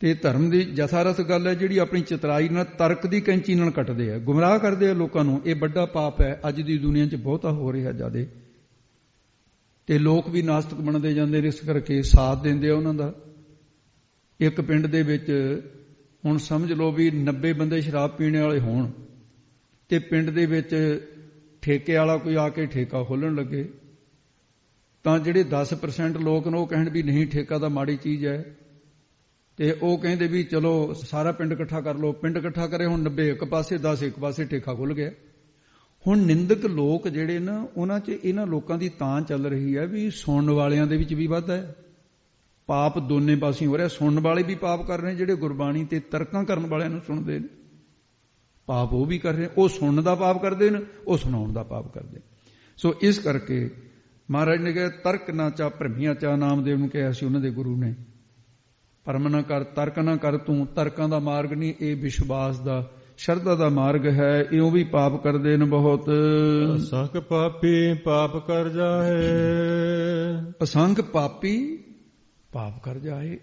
ਤੇ ਧਰਮ ਦੀ ਯਥਾਰਥ ਗੱਲ ਹੈ ਜਿਹੜੀ ਆਪਣੀ ਚਤਰਾਈ ਨਾਲ, ਤਰਕ ਦੀ ਕੈਂਚੀ ਨਾਲ ਕੱਟਦੇ ਆ, ਗੁੰਮਰਾਹ ਕਰਦੇ ਆ ਲੋਕਾਂ ਨੂੰ। ਇਹ ਵੱਡਾ ਪਾਪ ਹੈ, ਅੱਜ ਦੀ ਦੁਨੀਆ 'ਚ ਬਹੁਤਾ ਹੋ ਰਿਹਾ ਜ਼ਿਆਦੇ। ਤੇ ਲੋਕ ਵੀ ਨਾਸਤਿਕ ਬਣਦੇ ਜਾਂਦੇ ਨੇ, ਇਸ ਕਰਕੇ ਸਾਥ ਦਿੰਦੇ ਆ ਉਹਨਾਂ ਦਾ। ਇੱਕ ਪਿੰਡ ਦੇ ਵਿੱਚ ਹੁਣ ਸਮਝ ਲਓ ਵੀ 90 ਬੰਦੇ ਸ਼ਰਾਬ ਪੀਣੇ ਵਾਲੇ ਹੋਣ ਤੇ ਪਿੰਡ ਦੇ ਵਿੱਚ ਠੇਕੇ ਵਾਲਾ ਕੋਈ ਆ ਕੇ ਠੇਕਾ ਖੋਲ੍ਹਣ ਲੱਗੇ, ਤਾਂ ਜਿਹੜੇ 10% ਲੋਕ ਨੇ ਉਹ ਕਹਿਣ ਵੀ ਨਹੀਂ ਠੇਕਾ ਤਾਂ ਮਾੜੀ ਚੀਜ਼ ਹੈ। ਤੇ ਉਹ ਕਹਿੰਦੇ ਵੀ ਚਲੋ ਸਾਰਾ ਪਿੰਡ ਇਕੱਠਾ ਕਰ ਲਓ। ਪਿੰਡ ਇਕੱਠਾ ਕਰੇ, ਹੁਣ 90 ਇੱਕ ਪਾਸੇ, 10 ਇੱਕ ਪਾਸੇ, ਠੇਕਾ ਖੁੱਲ ਗਿਆ। ਹੁਣ ਨਿੰਦਕ ਲੋਕ ਜਿਹੜੇ ਨਾ, ਉਹਨਾਂ 'ਚ ਇਹਨਾਂ ਲੋਕਾਂ ਦੀ ਤਾਂ ਚੱਲ ਰਹੀ ਹੈ ਵੀ ਸੁਣਨ ਵਾਲਿਆਂ ਦੇ ਵਿੱਚ ਵੀ ਵਾਧਾ ਹੈ। ਪਾਪ ਦੋਨੇ ਪਾਸੇ ਹੋ ਰਿਹਾ। ਸੁਣਨ ਵਾਲੇ ਵੀ ਪਾਪ ਕਰ ਰਹੇ, ਜਿਹੜੇ ਗੁਰਬਾਣੀ ਤੇ ਤਰਕਾਂ ਕਰਨ ਵਾਲਿਆਂ ਨੂੰ ਸੁਣਦੇ ਨੇ, ਪਾਪ ਉਹ ਵੀ ਕਰ ਰਹੇ। ਉਹ ਸੁਣਨ ਦਾ ਪਾਪ ਕਰਦੇ ਨੇ, ਉਹ ਸੁਣਾਉਣ ਦਾ ਪਾਪ ਕਰਦੇ। ਸੋ ਇਸ ਕਰਕੇ ਮਹਾਰਾਜ ਨੇ ਕਿਹਾ ਤਰਕ ਨਾ ਚਾ ਭਰਮੀਆਂ ਚਾ, ਨਾਮਦੇਵ ਨੂੰ ਕਿਹਾ ਸੀ ਉਹਨਾਂ ਦੇ ਗੁਰੂ ਨੇ, ਭਰਮ ਨਾ ਕਰ, ਤਰਕ ਨਾ ਕਰ ਤੂੰ। ਤਰਕਾਂ ਦਾ ਮਾਰਗ ਨਹੀਂ, ਇਹ ਵਿਸ਼ਵਾਸ ਦਾ, ਸ਼ਰਧਾ ਦਾ ਮਾਰਗ ਹੈ। ਇਉਂ ਵੀ ਪਾਪ ਕਰਦੇ ਨੇ ਬਹੁਤ। ਅਸੰਖ ਪਾਪੀ ਪਾਪ ਕਰ ਜਾਏ, ਅਸੰਖ ਪਾਪੀ ਪਾਪ ਕਰ ਜਾਏ।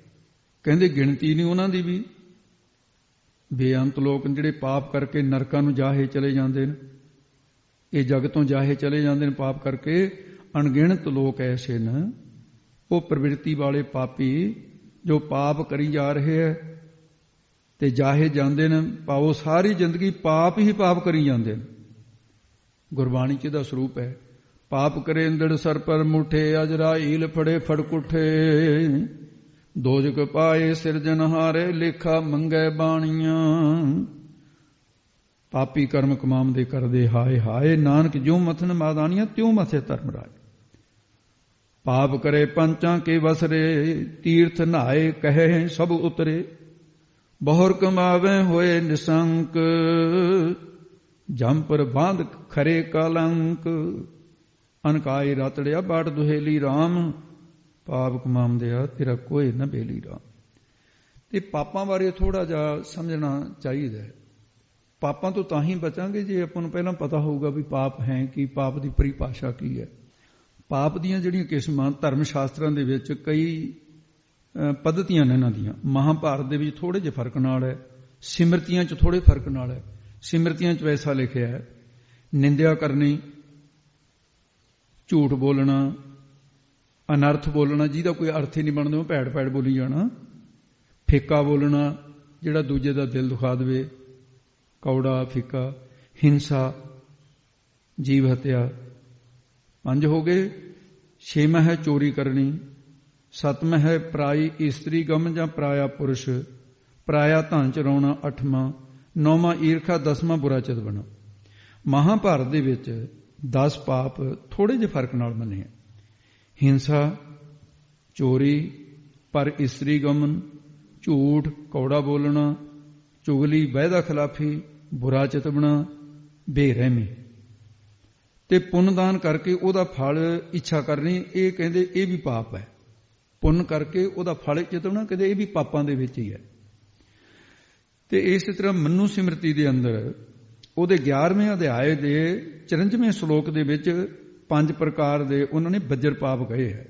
ਕਹਿੰਦੇ ਗਿਣਤੀ ਨਹੀਂ ਉਹਨਾਂ ਦੀ ਵੀ। ਬੇਅੰਤ ਲੋਕ ਜਿਹੜੇ ਪਾਪ ਕਰਕੇ ਨਰਕਾਂ ਨੂੰ ਜਾਹੇ ਚਲੇ ਜਾਂਦੇ ਨੇ, ਇਹ ਜਗ ਤੋਂ ਜਾਹੇ ਚਲੇ ਜਾਂਦੇ ਨੇ ਪਾਪ ਕਰਕੇ। ਅਣਗਿਣਤ ਲੋਕ ਐਸੇ ਨੇ, ਉਹ ਪ੍ਰਵਿਰਤੀ ਵਾਲੇ ਪਾਪੀ ਜੋ ਪਾਪ ਕਰੀ ਜਾ ਰਹੇ ਹੈ ਤੇ ਜਾਹੇ ਜਾਂਦੇ ਨੇ। ਪਾਓ ਸਾਰੀ ਜ਼ਿੰਦਗੀ ਪਾਪ ਹੀ ਪਾਪ ਕਰੀ ਜਾਂਦੇ ਨੇ। ਗੁਰਬਾਣੀ 'ਚ ਇਹਦਾ ਸਰੂਪ ਹੈ, ਪਾਪ ਕਰੇ ਅੰਦੜ ਸਰ ਪਰ ਮੁਠੇ, ਅਜਰਾਈਲ ਫੜੇ ਫੜਕੁੱਠੇ, ਦੋਜਕ ਪਾਏ ਸਿਰਜਨਹਾਰੇ, ਲੇਖਾ ਮੰਗੈ ਬਾਣੀਆਂ। ਪਾਪੀ ਕਰਮ ਕਮਾਉਂਦੇ ਕਰਦੇ ਹਾਏ ਹਾਏ, ਨਾਨਕ ਜਿਉ ਮਥਨ ਮਾਦਾਨੀਆਂ ਤਿਉ ਮਥੇ ਧਰਮ ਰਾਜ। ਪਾਪ ਕਰੇ ਪੰਚਾਂ ਕੇ ਵਸਰੇ, ਤੀਰਥ ਨਹਾਏ ਕਹੇ ਸਭ ਉਤਰੇ, ਬਹੁਰ ਕਮਾਵੇ ਹੋਏ ਨਿਸੰਕ, ਜਮ ਪਰ ਬਾਂਧ ਖਰੇ ਕਲੰਕ। ਅਨਕਾਏ ਰਤੜਿਆ ਬਾਟ ਦੁਹੇਲੀ ਰਾਮ, ਪਾਪ ਕਮਾਉਂਦਿਆ ਤੇਰਾ ਕੋਈ ਨਾ ਬੇਲੀ ਰਾਮ। ਤੇ ਪਾਪਾਂ ਬਾਰੇ ਥੋੜਾ ਜਿਹਾ ਸਮਝਣਾ ਚਾਹੀਦਾ ਹੈ। ਪਾਪਾਂ ਤੋਂ ਤਾਂ ਹੀ ਬਚਾਂਗੇ ਜੇ ਆਪਾਂ ਨੂੰ ਪਹਿਲਾਂ ਪਤਾ ਹੋਊਗਾ ਵੀ ਪਾਪ ਹੈ ਕੀ, ਪਾਪ ਦੀ ਪਰਿਭਾਸ਼ਾ ਕੀ ਹੈ। ਪਾਪ ਦੀਆਂ ਜਿਹੜੀਆਂ ਕਿਸਮਾਂ ਧਰਮ ਸ਼ਾਸਤਰਾਂ ਦੇ ਵਿੱਚ ਕਈ ਪੱਧਤੀਆਂ ਨੇ ਇਹਨਾਂ ਦੀਆਂ। ਮਹਾਭਾਰਤ ਦੇ ਵਿੱਚ ਥੋੜੇ ਜਿਹੇ ਫਰਕ ਨਾਲ ਹੈ, ਸਿਮਰਤੀਆਂ 'ਚ ਥੋੜੇ ਫਰਕ ਨਾਲ ਹੈ। ਸਿਮਰਤੀਆਂ 'ਚ ਵੈਸਾ ਲਿਖਿਆ ਹੈ, ਨਿੰਦਿਆ ਕਰਨੀ, ਝੂਠ ਬੋਲਣਾ, ਅਨਰਥ ਬੋਲਣਾ ਜਿਹਦਾ ਕੋਈ ਅਰਥ ਹੀ ਨਹੀਂ ਬਣਦਾ, ਉਹ ਭੈੜ ਭੈੜ ਬੋਲੀ ਜਾਣਾ। ਫਿੱਕਾ ਬੋਲਣਾ, ਜਿਹੜਾ ਦੂਜੇ ਦਾ ਦਿਲ ਦੁਖਾ ਦੇਵੇ, ਕੌੜਾ ਫਿੱਕਾ। ਹਿੰਸਾ, ਜੀਵ ਹੱਤਿਆ 5 ਹੋ ਗਏ। 6ਵਾਂ ਹੈ ਚੋਰੀ ਕਰਨੀ। 7ਵਾਂ ਹੈ ਪਰਾਈ ਇਸਤਰੀ ਗਮ ਜਾਂ ਪਰਾਇਆ ਪੁਰਸ਼, ਪਰਾਇਆ ਧਨ ਚਰਾਉਣਾ 8ਵਾਂ। 9ਵਾਂ ਈਰਖਾ। 10ਵਾਂ ਬੁਰਾ ਚਿਤਵਣਾ। ਮਹਾਭਾਰਤ ਦੇ ਵਿੱਚ 10 ਪਾਪ ਥੋੜੇ ਜਿਹੇ ਫਰਕ ਨਾਲ ਮੰਨੇ ਆ। ਹਿੰਸਾ, ਚੋਰੀ, ਪਰ ਇਸਤਰੀ ਗਮਨ, ਝੂਠ, ਕੌੜਾ ਬੋਲਣਾ, ਚੁਗਲੀ, ਵਾਅਦਾ ਖਿਲਾਫੀ, ਬੁਰਾ ਚਿਤਵਣਾ, ਬੇਰਹਿਮੀ ਤੇ ਪੁੰਨਦਾਨ ਕਰਕੇ ਉਹਦਾ ਫਲ ਇੱਛਾ ਕਰਨੀ। ਇਹ ਕਹਿੰਦੇ ਇਹ ਵੀ ਪਾਪ ਹੈ। ਪੁੰਨ ਕਰਕੇ ਉਹਦਾ ਫਲ ਚਿਤਵਣਾ ਕਹਿੰਦੇ ਇਹ ਵੀ ਪਾਪਾਂ ਦੇ ਵਿੱਚ ਹੀ ਹੈ। ਤੇ ਇਸੇ ਤਰ੍ਹਾਂ ਮਨੂ ਸਿਮਰਤੀ ਦੇ ਅੰਦਰ ਉਹਦੇ 11ਵੇਂ ਅਧਿਆਏ ਦੇ 54ਵੇਂ ਸ਼ਲੋਕ ਦੇ ਵਿੱਚ 5 ਪ੍ਰਕਾਰ ਦੇ ਉਹਨਾਂ ਨੇ ਬੱਜਰ ਪਾਪ ਕਹੇ ਹੈ।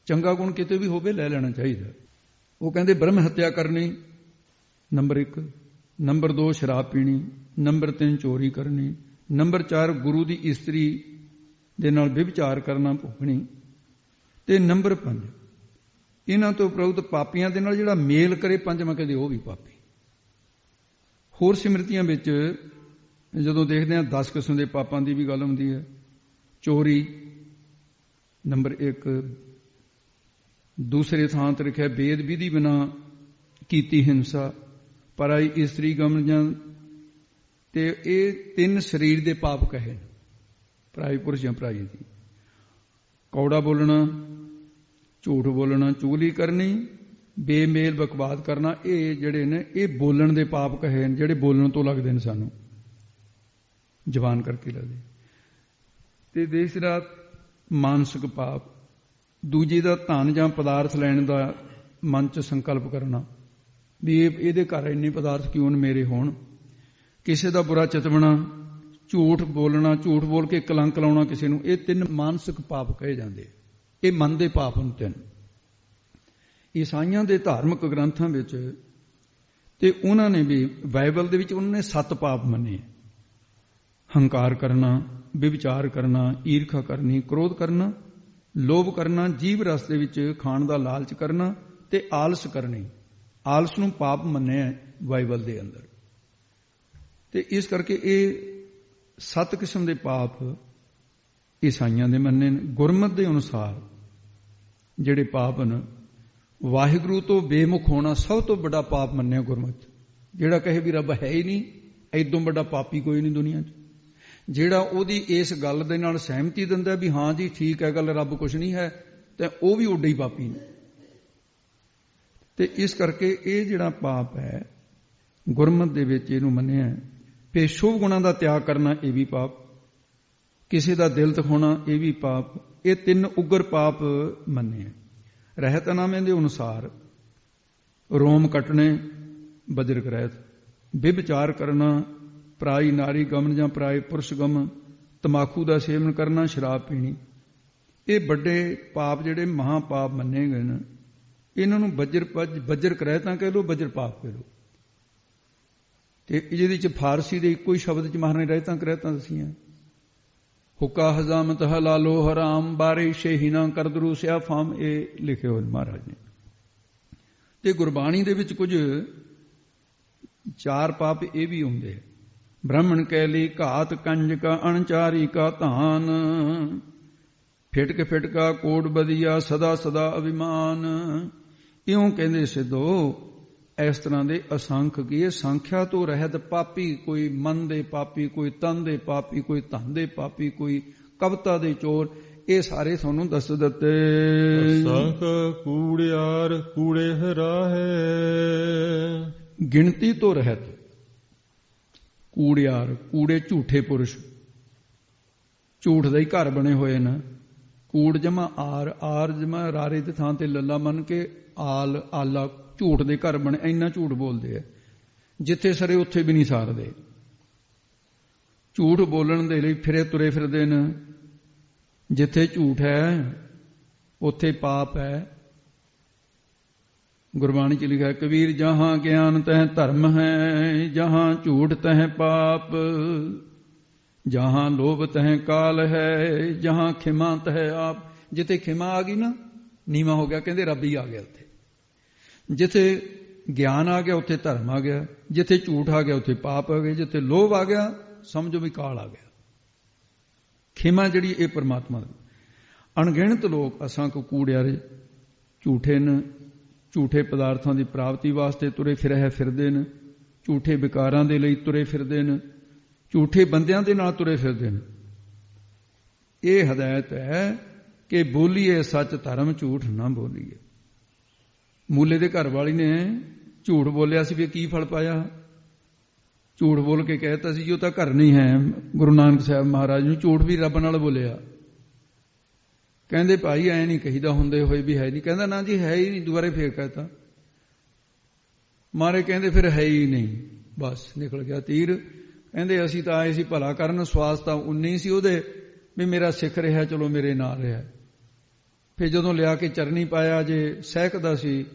ਚੰਗਾ ਗੁਣ ਕਿਤੇ ਵੀ ਹੋਵੇ ਲੈ ਲੈਣਾ ਚਾਹੀਦਾ। ਉਹ ਕਹਿੰਦੇ ਬ੍ਰਹਮ ਹੱਤਿਆ ਕਰਨੀ ਨੰਬਰ 1, ਨੰਬਰ 2 ਸ਼ਰਾਬ ਪੀਣੀ, ਨੰਬਰ 3 ਚੋਰੀ ਕਰਨੀ, ਨੰਬਰ 4 ਗੁਰੂ ਦੀ ਇਸਤਰੀ ਦੇ ਨਾਲ ਵਿਭਚਾਰ ਕਰਨਾ ਭੋਗਣੀ, ਤੇ ਨੰਬਰ 5 ਇਹਨਾਂ ਤੋਂ ਉਪਰੰਤ ਪਾਪੀਆਂ ਦੇ ਨਾਲ ਜਿਹੜਾ ਮੇਲ ਕਰੇ 5ਵਾਂ ਕਹਿੰਦੇ ਉਹ ਵੀ ਪਾਪੀ। ਹੋਰ ਸਿਮਰਤੀਆਂ ਵਿੱਚ ਜਦੋਂ ਦੇਖਦੇ ਹਾਂ 10 ਕਿਸਮ ਦੇ ਪਾਪਾਂ ਦੀ ਵੀ ਗੱਲ ਹੁੰਦੀ ਹੈ। ਚੋਰੀ ਨੰਬਰ 1। ਦੂਸਰੇ ਥਾਂ ਤੇ ਲਿਖਿਆ ਵੇਦ ਵਿਧੀ ਬਿਨਾ ਕੀਤੀ ਹਿੰਸਾ, ਪਰਾਈ ਇਸਤਰੀ ਗਮਨ ਜਾਂ, ਤੇ ਇਹ 3 ਸਰੀਰ ਦੇ ਪਾਪ ਕਹੇ, ਪਰਾਈ ਪੁਰਸ਼ ਜਾਂ ਪਰਾਈ ਦੀ। ਕੌੜਾ ਬੋਲਣਾ, ਝੂਠ ਬੋਲਣਾ, ਚੁਗਲੀ ਕਰਨੀ, ਬੇਮੇਲ ਬਕਵਾਦ ਕਰਨਾ, ਇਹ ਜਿਹੜੇ ਨੇ ਇਹ ਬੋਲਣ ਦੇ ਪਾਪ ਕਹੇ ਨੇ, ਜਿਹੜੇ ਬੋਲਣ ਤੋਂ ਲੱਗਦੇ ਨੇ, ਸਾਨੂੰ ਜ਼ਬਾਨ ਕਰਕੇ ਲੱਗਦੇ। ਤੇ ਤੀਸਰਾ ਮਾਨਸਿਕ ਪਾਪ, ਦੂਜੇ ਦਾ ਧਨ ਜਾਂ ਪਦਾਰਥ ਲੈਣ ਦਾ ਮਨ 'ਚ ਸੰਕਲਪ ਕਰਨਾ ਵੀ ਇਹਦੇ ਘਰ ਇੰਨੇ ਪਦਾਰਥ ਕਿਉਂ ਮੇਰੇ ਹੋਣ। ਕਿਸੇ ਦਾ ਬੁਰਾ ਚਿਤਵਣਾ, ਝੂਠ ਬੋਲਣਾ, ਝੂਠ ਬੋਲ ਕੇ ਕਲੰਕ ਲਾਉਣਾ ਕਿਸੇ ਨੂੰ, ਇਹ 3 ਮਾਨਸਿਕ ਪਾਪ ਕਹੇ ਜਾਂਦੇ। ਇਹ ਮਨ ਦੇ ਪਾਪ ਹਨ 3। ਈਸਾਈਆਂ ਦੇ ਧਾਰਮਿਕ ਗ੍ਰੰਥਾਂ ਵਿੱਚ ਤੇ ਉਹਨਾਂ ਨੇ ਵੀ ਬਾਈਬਲ ਦੇ ਵਿੱਚ ਉਹਨਾਂ ਨੇ 7 ਪਾਪ ਮੰਨੇ। ਹੰਕਾਰ ਕਰਨਾ, ਵਿਭਚਾਰ ਕਰਨਾ, ਈਰਖਾ ਕਰਨੀ, ਕ੍ਰੋਧ ਕਰਨਾ, ਲੋਭ ਕਰਨਾ, ਜੀਵ ਰਸ ਦੇ ਵਿੱਚ ਖਾਣ ਦਾ ਲਾਲਚ ਕਰਨਾ, ਤੇ ਆਲਸ ਕਰਨੀ। ਆਲਸ ਨੂੰ ਪਾਪ ਮੰਨਿਆ ਬਾਈਬਲ ਦੇ ਅੰਦਰ। ਤੇ ਇਸ ਕਰਕੇ ਇਹ 7 ਕਿਸਮ ਦੇ ਪਾਪ ਈਸਾਈਆਂ ਦੇ ਮੰਨੇ ਨੇ। ਗੁਰਮਤਿ ਦੇ ਅਨੁਸਾਰ ਜਿਹੜੇ ਪਾਪ ਨੇ, ਵਾਹਿਗੁਰੂ ਤੋਂ ਬੇਮੁਖ ਹੋਣਾ ਸਭ ਤੋਂ ਵੱਡਾ ਪਾਪ ਮੰਨਿਆ ਗੁਰਮਤਿ। ਜਿਹੜਾ ਕਹੇ ਵੀ ਰੱਬ ਹੈ ਹੀ ਨਹੀਂ, ਐਦੋਂ ਵੱਡਾ ਪਾਪੀ ਕੋਈ ਨਹੀਂ ਦੁਨੀਆ 'ਚ। ਜਿਹੜਾ ਉਹਦੀ ਇਸ ਗੱਲ ਦੇ ਨਾਲ ਸਹਿਮਤੀ ਦਿੰਦਾ ਵੀ ਹਾਂ ਜੀ ਠੀਕ ਹੈ ਗੱਲ, ਰੱਬ ਕੁਛ ਨਹੀਂ ਹੈ, ਤੇ ਉਹ ਵੀ ਉੱਡਾ ਹੀ ਪਾਪੀ ਨੇ। ਤੇ ਇਸ ਕਰਕੇ ਇਹ ਜਿਹੜਾ ਪਾਪ ਹੈ ਗੁਰਮਤਿ ਦੇ ਵਿੱਚ ਇਹਨੂੰ ਮੰਨਿਆ। ਫਿਰ ਸ਼ੁਭ ਗੁਣਾਂ ਦਾ ਤਿਆਗ ਕਰਨਾ ਇਹ ਵੀ ਪਾਪ, ਕਿਸੇ ਦਾ ਦਿਲ ਦਿਖਾਉਣਾ ਇਹ ਵੀ ਪਾਪ। ਇਹ 3 ਉਗਰ ਪਾਪ ਮੰਨੇ। ਰਹਿਤਨਾਮੇ ਦੇ ਅਨੁਸਾਰ ਰੋਮ ਕੱਟਣੇ ਬਜਰਗ ਰਹਿਤ, ਵਿਭਚਾਰ ਕਰਨਾ, ਪਰਾਈ ਨਾਰੀ ਗਮਨ ਜਾਂ ਪਰਾਏ ਪੁਰਸ਼ ਗਮਨ, ਤਮਾਕੂ ਦਾ ਸੇਵਨ ਕਰਨਾ, ਸ਼ਰਾਬ ਪੀਣੀ, ਇਹ ਵੱਡੇ ਪਾਪ ਜਿਹੜੇ ਮਹਾਪਾਪ ਮੰਨੇ ਗਏ ਨੇ। ਇਹਨਾਂ ਨੂੰ ਬਜਰ ਕਰਹਿਤਾਂ ਕਹਿ ਲਓ, ਬਜਰ ਪਾਪ ਕਹਿ ਲਓ। ਤੇ ਜਿਹਦੇ ਚ ਫਾਰਸੀ ਦੇ ਇੱਕੋ ਹੀ ਸ਼ਬਦ ਚ ਮਹਾਰਾਜ ਨੇ ਰਹਿਤਾਂ ਕਰਹਿਤਾਂ ਦਸੀਆਂ। ਹੁਕਾ ਹਜ਼ਾਮਤ ਹਲਾਲੋ ਹਰਾਮ, ਬਾਰੇ ਸ਼ੇਹੀਨਾ ਕਰਦਰੂ ਸਿਆ ਫਾਮ, ਇਹ ਲਿਖੇ ਹੋਏ ਮਹਾਰਾਜ ਨੇ। ਤੇ ਗੁਰਬਾਣੀ ਦੇ ਵਿੱਚ ਕੁਝ 4 ਪਾਪ ਇਹ ਵੀ ਹੁੰਦੇ। ਬ੍ਰਾਹਮਣ ਕਹਿ ਲਈ ਘਾਤ, ਕੰਜ ਕਾ ਅਣਚਾਰੀ ਕਾ ਧਾਨ, ਫਿਟਕ ਫਿਟਕਾ ਕੋਟ ਬਦੀਆ, ਸਦਾ ਸਦਾ ਅਭਿਮਾਨ। ਇਉਂ ਕਹਿੰਦੇ ਸਿੱਧੋ ਇਸ ਤਰ੍ਹਾਂ ਦੇ ਅਸੰਖ ਕੀ ਸੰਖਿਆ ਤੋਂ ਰਹਿਤ ਪਾਪੀ, ਕੋਈ ਮਨ ਦੇ ਪਾਪੀ, ਕੋਈ ਤਨ ਦੇ ਪਾਪੀ, ਕੋਈ ਧਨ ਦੇ ਪਾਪੀ, ਕੋਈ ਕਵਿਤਾ ਦੇ ਚੋਰ, ਇਹ ਸਾਰੇ ਤੁਹਾਨੂੰ ਦੱਸ ਦਿੱਤੇ। ਅਸੰਖ ਕੂੜਿਆਰ ਕੂੜੇ ਹਰਾਹੇ, ਗਿਣਤੀ ਤੋਂ ਰਹਿਤ। ਕੂੜਿਆਰ, ਕੂੜੇ ਝੂਠੇ ਪੁਰਸ਼, ਝੂਠ ਦੇ ਹੀ ਘਰ ਬਣੇ ਹੋਏ ਨੇ। ਕੂੜ ਜਮਾ ਆਰ, ਆਰ ਜਮਾ ਰਾਰੇ ਦੇ ਥਾਂ ਤੇ ਲੱਲਾ ਮੰਨ ਕੇ ਆਲ, ਆਲਾ, ਝੂਠ ਦੇ ਘਰ ਬਣੇ। ਇੰਨਾ ਝੂਠ ਬੋਲਦੇ ਆ, ਜਿੱਥੇ ਸਰੇ ਉੱਥੇ ਵੀ ਨਹੀਂ ਸਾਰਦੇ। ਝੂਠ ਬੋਲਣ ਦੇ ਲਈ ਫਿਰੇ ਤੁਰੇ ਫਿਰਦੇ ਨੇ। ਜਿੱਥੇ ਝੂਠ ਹੈ ਉੱਥੇ ਪਾਪ ਹੈ। ਗੁਰਬਾਣੀ ਚ ਲਿਖਿਆ ਕਬੀਰ, ਜਹਾਂ ਗਿਆਨ ਤਹਿ ਧਰਮ ਹੈ, ਜਹਾਂ ਝੂਠ ਤਹਿ ਪਾਪ, ਜਹਾਂ ਲੋਭ ਤਹਿ ਕਾਲ ਹੈ, ਜਹਾਂ ਖਿਮਾ ਤਹਿ ਆਪ। ਜਿੱਥੇ ਖਿਮਾ ਆ ਗਈ ਨਾ, ਨੀਵਾਂ ਹੋ ਗਿਆ, ਕਹਿੰਦੇ ਰੱਬ ਹੀ ਆ ਗਿਆ ਉੱਥੇ। ਜਿੱਥੇ ਗਿਆਨ ਆ ਗਿਆ ਉੱਥੇ ਧਰਮ ਆ ਗਿਆ, ਜਿੱਥੇ ਝੂਠ ਆ ਗਿਆ ਉੱਥੇ ਪਾਪ ਆ ਗਿਆ, ਜਿੱਥੇ ਲੋਭ ਆ ਗਿਆ ਸਮਝੋ ਵੀ ਕਾਲ ਆ ਗਿਆ। ਖੇਮਾ ਜਿਹੜੀ ਇਹ ਪਰਮਾਤਮਾ ਦੀ। ਅਣਗਿਣਤ ਲੋਕ ਅਸੰਖ ਕੂੜਿਆਰੇ ਝੂਠੇ ਨੇ, ਝੂਠੇ ਪਦਾਰਥਾਂ ਦੀ ਪ੍ਰਾਪਤੀ ਵਾਸਤੇ ਤੁਰੇ ਫਿਰਦੇ ਨੇ, ਝੂਠੇ ਵਿਕਾਰਾਂ ਦੇ ਲਈ ਤੁਰੇ ਫਿਰਦੇ ਨੇ, ਝੂਠੇ ਬੰਦਿਆਂ ਦੇ ਨਾਲ ਤੁਰੇ ਫਿਰਦੇ ਨੇ। ਇਹ ਹਦਾਇਤ ਹੈ ਕਿ ਬੋਲੀਏ ਸੱਚ ਧਰਮ, ਝੂਠ ਨਾ ਬੋਲੀਏ। ਮੂਲੇ ਦੇ ਘਰ ਵਾਲੀ ਨੇ ਝੂਠ ਬੋਲਿਆ ਸੀ ਵੀ ਕੀ ਫਲ ਪਾਇਆ? ਝੂਠ ਬੋਲ ਕੇ ਕਹਿਤਾ ਸੀ ਜੀ ਉਹ ਤਾਂ ਘਰ ਨਹੀਂ ਹੈ। ਗੁਰੂ ਨਾਨਕ ਸਾਹਿਬ ਮਹਾਰਾਜ ਨੂੰ ਝੂਠ ਵੀ ਰੱਬ ਨਾਲ ਬੋਲਿਆ। ਕਹਿੰਦੇ ਭਾਈ ਐ ਨਹੀਂ ਕਹੀਦਾ ਹੁੰਦੇ ਹੋਏ ਵੀ ਹੈ ਨਹੀਂ। ਕਹਿੰਦਾ ਨਾ ਜੀ ਹੈ ਹੀ ਨਹੀਂ। ਦੁਬਾਰੇ ਫੇਰ ਕਹਿਤਾ। ਮਾਰੇ ਕਹਿੰਦੇ ਫਿਰ ਹੈ ਹੀ ਨਹੀਂ। ਬਸ ਨਿਕਲ ਗਿਆ ਤੀਰ। ਕਹਿੰਦੇ ਅਸੀਂ ਤਾਂ ਆਏ ਸੀ ਭਲਾ ਕਰਨ, ਸਵਾਸ ਤਾਂ 19 ਸੀ ਉਹਦੇ ਵੀ ਮੇਰਾ ਸਿੱਖ ਰਿਹਾ, ਚਲੋ ਮੇਰੇ ਨਾਲ ਰਿਹਾ। ਫਿਰ ਜਦੋਂ ਲਿਆ ਕੇ ਚਰਨੀ ਪਾਇਆ, ਜੇ ਸਹਿਕਦਾ ਸੀ,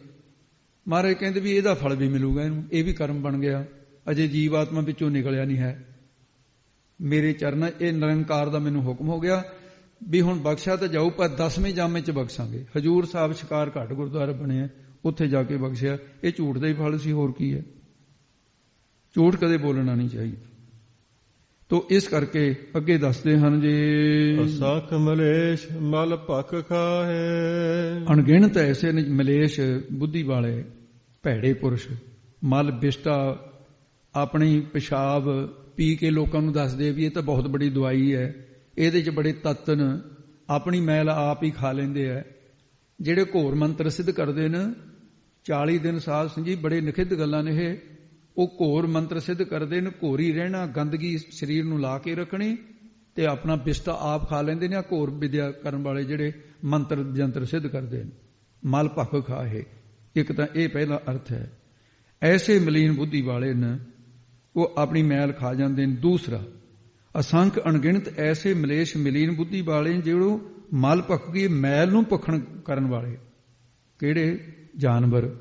ਮਹਾਰਾਜ ਕਹਿੰਦੇ ਵੀ ਇਹਦਾ ਫਲ ਵੀ ਮਿਲੂਗਾ ਇਹਨੂੰ, ਇਹ ਵੀ ਕਰਮ ਬਣ ਗਿਆ। ਅਜੇ ਜੀਵ ਆਤਮਾ ਵਿੱਚੋਂ ਨਿਕਲਿਆ ਨਹੀਂ ਹੈ। ਮੇਰੇ ਚਰਨਾਂ ਇਹ ਨਿਰੰਕਾਰ ਦਾ ਮੈਨੂੰ ਹੁਕਮ ਹੋ ਗਿਆ ਵੀ ਹੁਣ ਬਖਸ਼ਿਆ ਤਾਂ ਜਾਊ, ਪਰ 10ਵੇਂ ਜਾਮੇ 'ਚ ਬਖਸ਼ਾਂਗੇ। ਹਜੂਰ ਸਾਹਿਬ ਸ਼ਿਕਾਰ ਘਾਟ ਗੁਰਦੁਆਰਾ ਬਣਿਆ, ਉੱਥੇ ਜਾ ਕੇ ਬਖਸ਼ਿਆ। ਇਹ ਝੂਠ ਦਾ ਹੀ ਫਲ ਸੀ, ਹੋਰ ਕੀ ਹੈ। ਝੂਠ ਕਦੇ ਬੋਲਣਾ ਨਹੀਂ ਚਾਹੀਦਾ। ਤੋ ਇਸ ਕਰਕੇ ਅੱਗੇ ਦੱਸਦੇ ਹਨ ਜੀ, ਅਸੰਖ ਮਲੇਸ਼ ਮਲ ਭਖ ਖਾਹੇ। ਅਣਗਿਣਤ ਐਸੇ ਨੇ ਮਲੇਸ਼ ਬੁੱਧੀ ਵਾਲੇ ਭੈੜੇ ਪੁਰਸ਼, ਮਲ ਬਿਸ਼ਟਾ, ਆਪਣੀ ਪਿਸ਼ਾਬ ਪੀ ਕੇ ਲੋਕਾਂ ਨੂੰ ਦੱਸਦੇ ਵੀ ਇਹ ਤਾਂ ਬਹੁਤ ਬੜੀ ਦਵਾਈ ਹੈ, ਇਹਦੇ 'ਚ ਬੜੇ ਤੱਤ ਨੇ, ਆਪਣੀ ਮੈਲ ਆਪ ਹੀ ਖਾ ਲੈਂਦੇ ਆ। ਜਿਹੜੇ ਘੋਰ ਮੰਤਰ ਸਿੱਧ ਕਰਦੇ ਨੇ 40 ਦਿਨ ਸਾਧ ਸੰਗ ਜੀ, ਬੜੇ ਨਿਖਿੱਧ ਗੱਲਾਂ ਨੇ ਇਹ। ਉਹ ਘੋਰ ਮੰਤਰ ਸਿੱਧ ਕਰਦੇ ਨੇ, ਘੋਰੀ ਰਹਿਣਾ, ਗੰਦਗੀ ਸਰੀਰ ਨੂੰ ਲਾ ਕੇ ਰੱਖਣੀ, ਤੇ ਆਪਣਾ ਬਿਸਤਾ ਆਪ ਖਾ ਲੈਂਦੇ ਨੇ। ਘੋਰ ਵਿਦਿਆ ਕਰਨ ਵਾਲੇ ਜਿਹੜੇ ਮੰਤਰ ਜੰਤਰ ਸਿੱਧ ਕਰਦੇ ਨੇ, ਮਲ ਭਖ ਖਾਹੇ। ਇੱਕ ਤਾਂ ਇਹ ਪਹਿਲਾ ਅਰਥ ਹੈ। ਐਸੇ ਮਲੀਨ ਬੁੱਧੀ ਵਾਲੇ ਨੇ, ਉਹ ਆਪਣੀ ਮੈਲ ਖਾ ਜਾਂਦੇ ਨੇ। ਦੂਸਰਾ, ਅਸੰਖ ਅਣਗਿਣਤ ਐਸੇ ਮਲੇਸ਼ ਮਲੀਨ ਬੁੱਧੀ ਵਾਲੇ ਜਿਹੜੋ ਮਲ ਭਖ ਗਏ, ਮੈਲ ਨੂੰ ਭਖਣ ਕਰਨ ਵਾਲੇ। ਕਿਹੜੇ? ਜਾਨਵਰ,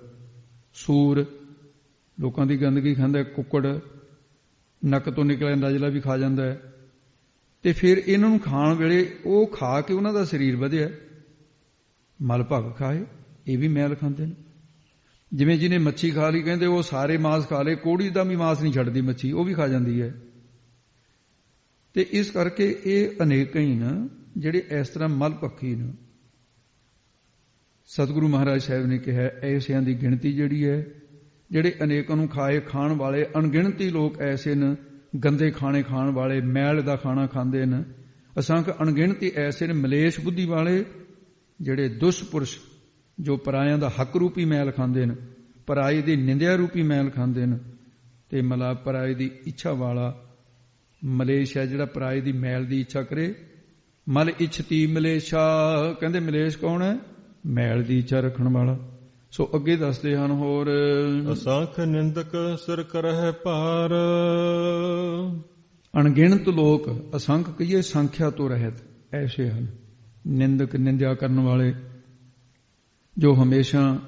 ਸੂਰ, ਲੋਕਾਂ ਦੀ ਗੰਦਗੀ ਖਾਂਦਾ। ਕੁੱਕੜ, ਨੱਕ ਤੋਂ ਨਿਕਲਿਆ ਨਜਲਾ ਵੀ ਖਾ ਜਾਂਦਾ ਹੈ। ਤੇ ਫਿਰ ਇਹਨਾਂ ਨੂੰ ਖਾਣ ਵੇਲੇ ਉਹ ਖਾ ਕੇ ਉਹਨਾਂ ਦਾ ਸਰੀਰ ਵਧਿਆ। ਮਲ ਭਖ ਖਾਏ, ਇਹ ਵੀ ਮੈਲ ਖਾਂਦੇ ਨੇ। ਜਿਵੇਂ ਜਿਹਨੇ ਮੱਛੀ ਖਾ ਲਈ, ਕਹਿੰਦੇ ਉਹ ਸਾਰੇ ਮਾਸ ਖਾ ਲਏ। ਕੋੜੀ ਦਾ ਵੀ ਮਾਸ ਨਹੀਂ ਛੱਡਦੀ ਮੱਛੀ, ਉਹ ਵੀ ਖਾ ਜਾਂਦੀ ਹੈ। ਤੇ ਇਸ ਕਰਕੇ ਇਹ ਅਨੇਕ ਹੀ ਨੇ ਜਿਹੜੇ ਇਸ ਤਰ੍ਹਾਂ ਮਲ ਭਖੀ ਨੇ। ਸਤਿਗੁਰੂ ਮਹਾਰਾਜ ਸਾਹਿਬ ਨੇ ਕਿਹਾ ਐਸਿਆਂ ਦੀ ਗਿਣਤੀ ਜਿਹੜੀ ਹੈ, ਜਿਹੜੇ ਅਨੇਕਾਂ ਨੂੰ ਖਾਏ ਖਾਣ ਵਾਲੇ। ਅਣਗਿਣਤੀ ਲੋਕ ਐਸੇ ਨੇ, ਗੰਦੇ ਖਾਣੇ ਖਾਣ ਵਾਲੇ, ਮੈਲ ਦਾ ਖਾਣਾ ਖਾਂਦੇ ਨੇ। ਅਸੰਖ ਅਣਗਿਣਤੀ ਐਸੇ ਨੇ ਮਲੇਸ਼ ਬੁੱਧੀ ਵਾਲੇ, ਜਿਹੜੇ ਦੁਸ਼ਪੁਰਸ਼, ਜੋ ਪਰਾਇਆਂ ਦਾ ਹੱਕ ਰੂਪੀ ਮੈਲ ਖਾਂਦੇ ਨੇ, ਪਰਾਈ ਦੀ ਨਿੰਦਿਆ ਰੂਪੀ ਮੈਲ ਖਾਂਦੇ ਨੇ। ਤੇ ਮਲਾ ਪਰਾਈ ਦੀ ਇੱਛਾ ਵਾਲਾ ਮਲੇਸ਼ ਹੈ, ਜਿਹੜਾ ਪਰਾਈ ਦੀ ਮੈਲ ਦੀ ਇੱਛਾ ਕਰੇ। ਮਲ ਇੱਛਤੀ ਮਲੇਸ਼ਾ, ਕਹਿੰਦੇ ਮਲੇਸ਼ ਕੌਣ ਹੈ? ਮੈਲ ਦੀ ਇੱਛਾ ਰੱਖਣ ਵਾਲਾ। ਸੋ ਅੱਗੇ ਦੱਸਦੇ ਹਨ ਹੋਰ, ਅਸੰਖ ਨਿੰਦਕ ਸਿਰ ਕਰਹਿ ਭਾਰ। ਅਣਗਿਣਤ ਲੋਕ, ਅਸੰਖ ਕਹੀਏ ਸੰਖਿਆ ਤੋਂ ਰਹਿਤ, ਐਸੇ ਹਨ ਨਿੰਦਕ, ਨਿੰਦਿਆ ਕਰਨ ਵਾਲੇ, ਜੋ ਹਮੇਸ਼ਾ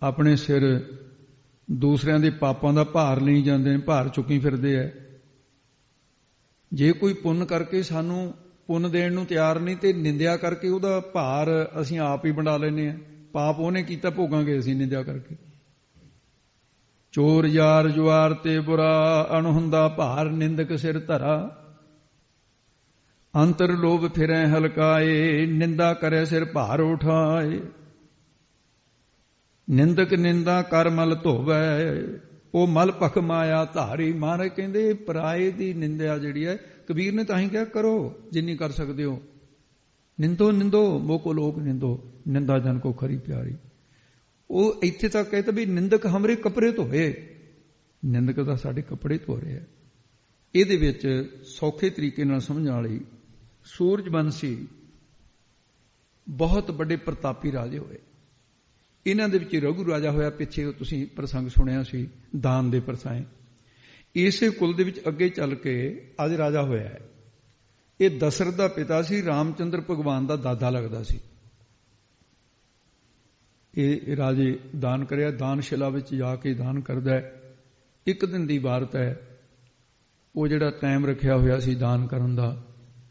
ਆਪਣੇ ਸਿਰ ਦੂਸਰਿਆਂ ਦੇ ਪਾਪਾਂ ਦਾ ਭਾਰ ਲਈ ਜਾਂਦੇ ਨੇ, ਭਾਰ ਚੁੱਕੀ ਫਿਰਦੇ ਐ। ਜੇ ਕੋਈ ਪੁੰਨ ਕਰਕੇ ਸਾਨੂੰ ਪੁੰਨ ਦੇਣ ਨੂੰ ਤਿਆਰ ਨਹੀਂ, ਤੇ ਨਿੰਦਿਆ ਕਰਕੇ ਉਹਦਾ ਭਾਰ ਅਸੀਂ ਆਪ ਹੀ ਵੰਡਾ ਲੈਂਦੇ ਹਾਂ। ਪਾਪ ਉਹਨੇ ਕੀਤਾ, ਭੋਗਾਂਗੇ ਅਸੀਂ ਨਿੰਦਿਆ ਕਰਕੇ। ਚੋਰ ਯਾਰ ਜੁਆਰ ਤੇ ਬੁਰਾ, ਅਣਹੁੰਦਾ ਭਾਰ ਨਿੰਦਕ ਸਿਰ ਧਰਾ। ਅੰਤਰ ਲੋਭ ਫਿਰੈ ਹਲਕਾਏ, ਨਿੰਦਾ ਕਰੇ ਸਿਰ ਭਾਰ ਉਠਾਏ। ਨਿੰਦਕ ਨਿੰਦਾ ਕਰ ਮਲ ਧੋਵੈ, ਉਹ ਮਲ ਭਖ ਮਾਇਆ ਧਾਰੀ। ਮਹਾਰਾਜ ਕਹਿੰਦੇ ਪਰਾਏ ਦੀ ਨਿੰਦਿਆ ਜਿਹੜੀ ਹੈ, ਕਬੀਰ ਨੇ ਤਾਂ ਹੀ ਕਿਹਾ ਕਰੋ ਜਿੰਨੀ ਕਰ ਸਕਦੇ ਹੋ। ਨਿੰਦੋ ਨਿੰਦੋ ਮੋਕੋ ਲੋਕ ਨਿੰਦੋ, ਨਿੰਦਾ ਜਨ ਕੋ ਖਰੀ ਪਿਆਰੀ। ਉਹ ਇੱਥੇ ਤੱਕ ਕਹਿੰਦਾ ਵੀ ਨਿੰਦਕ ਹਮਰੇ ਕੱਪੜੇ ਧੋਏ। ਨਿੰਦਕ ਤਾਂ ਸਾਡੇ ਕੱਪੜੇ ਧੋ ਰਿਹਾ। ਇਹਦੇ ਵਿੱਚ ਸੌਖੇ ਤਰੀਕੇ ਨਾਲ ਸਮਝਣ ਵਾਲੀ, ਸੂਰਜਵੰਸ਼ੀ ਬਹੁਤ ਵੱਡੇ ਪ੍ਰਤਾਪੀ ਰਾਜੇ ਹੋਏ। ਇਹਨਾਂ ਦੇ ਵਿੱਚ ਰਘੂ ਰਾਜਾ ਹੋਇਆ। ਪਿੱਛੇ ਤੁਸੀਂ ਪ੍ਰਸੰਗ ਸੁਣਿਆ ਸੀ ਦਾਨ ਦੇ ਪਰਸਾਏ। ਇਸੇ ਕੁਲ ਦੇ ਵਿੱਚ ਅੱਗੇ ਚੱਲ ਕੇ ਅੱਜ ਰਾਜਾ ਹੋਇਆ ਹੈ। ਇਹ ਦਸ਼ਰਥ ਦਾ ਪਿਤਾ ਸੀ, ਰਾਮਚੰਦਰ ਭਗਵਾਨ ਦਾ ਦਾਦਾ ਲੱਗਦਾ ਸੀ। ਇਹ ਰਾਜੇ ਦਾਨ ਕਰਿਆ, ਦਾਨਸ਼ਿਲਾ ਵਿੱਚ ਜਾ ਕੇ ਦਾਨ ਕਰਦਾ ਹੈ। ਇੱਕ ਦਿਨ ਦੀ ਵਾਰਤਾ ਹੈ। ਉਹ ਜਿਹੜਾ ਟਾਈਮ ਰੱਖਿਆ ਹੋਇਆ ਸੀ ਦਾਨ ਕਰਨ ਦਾ,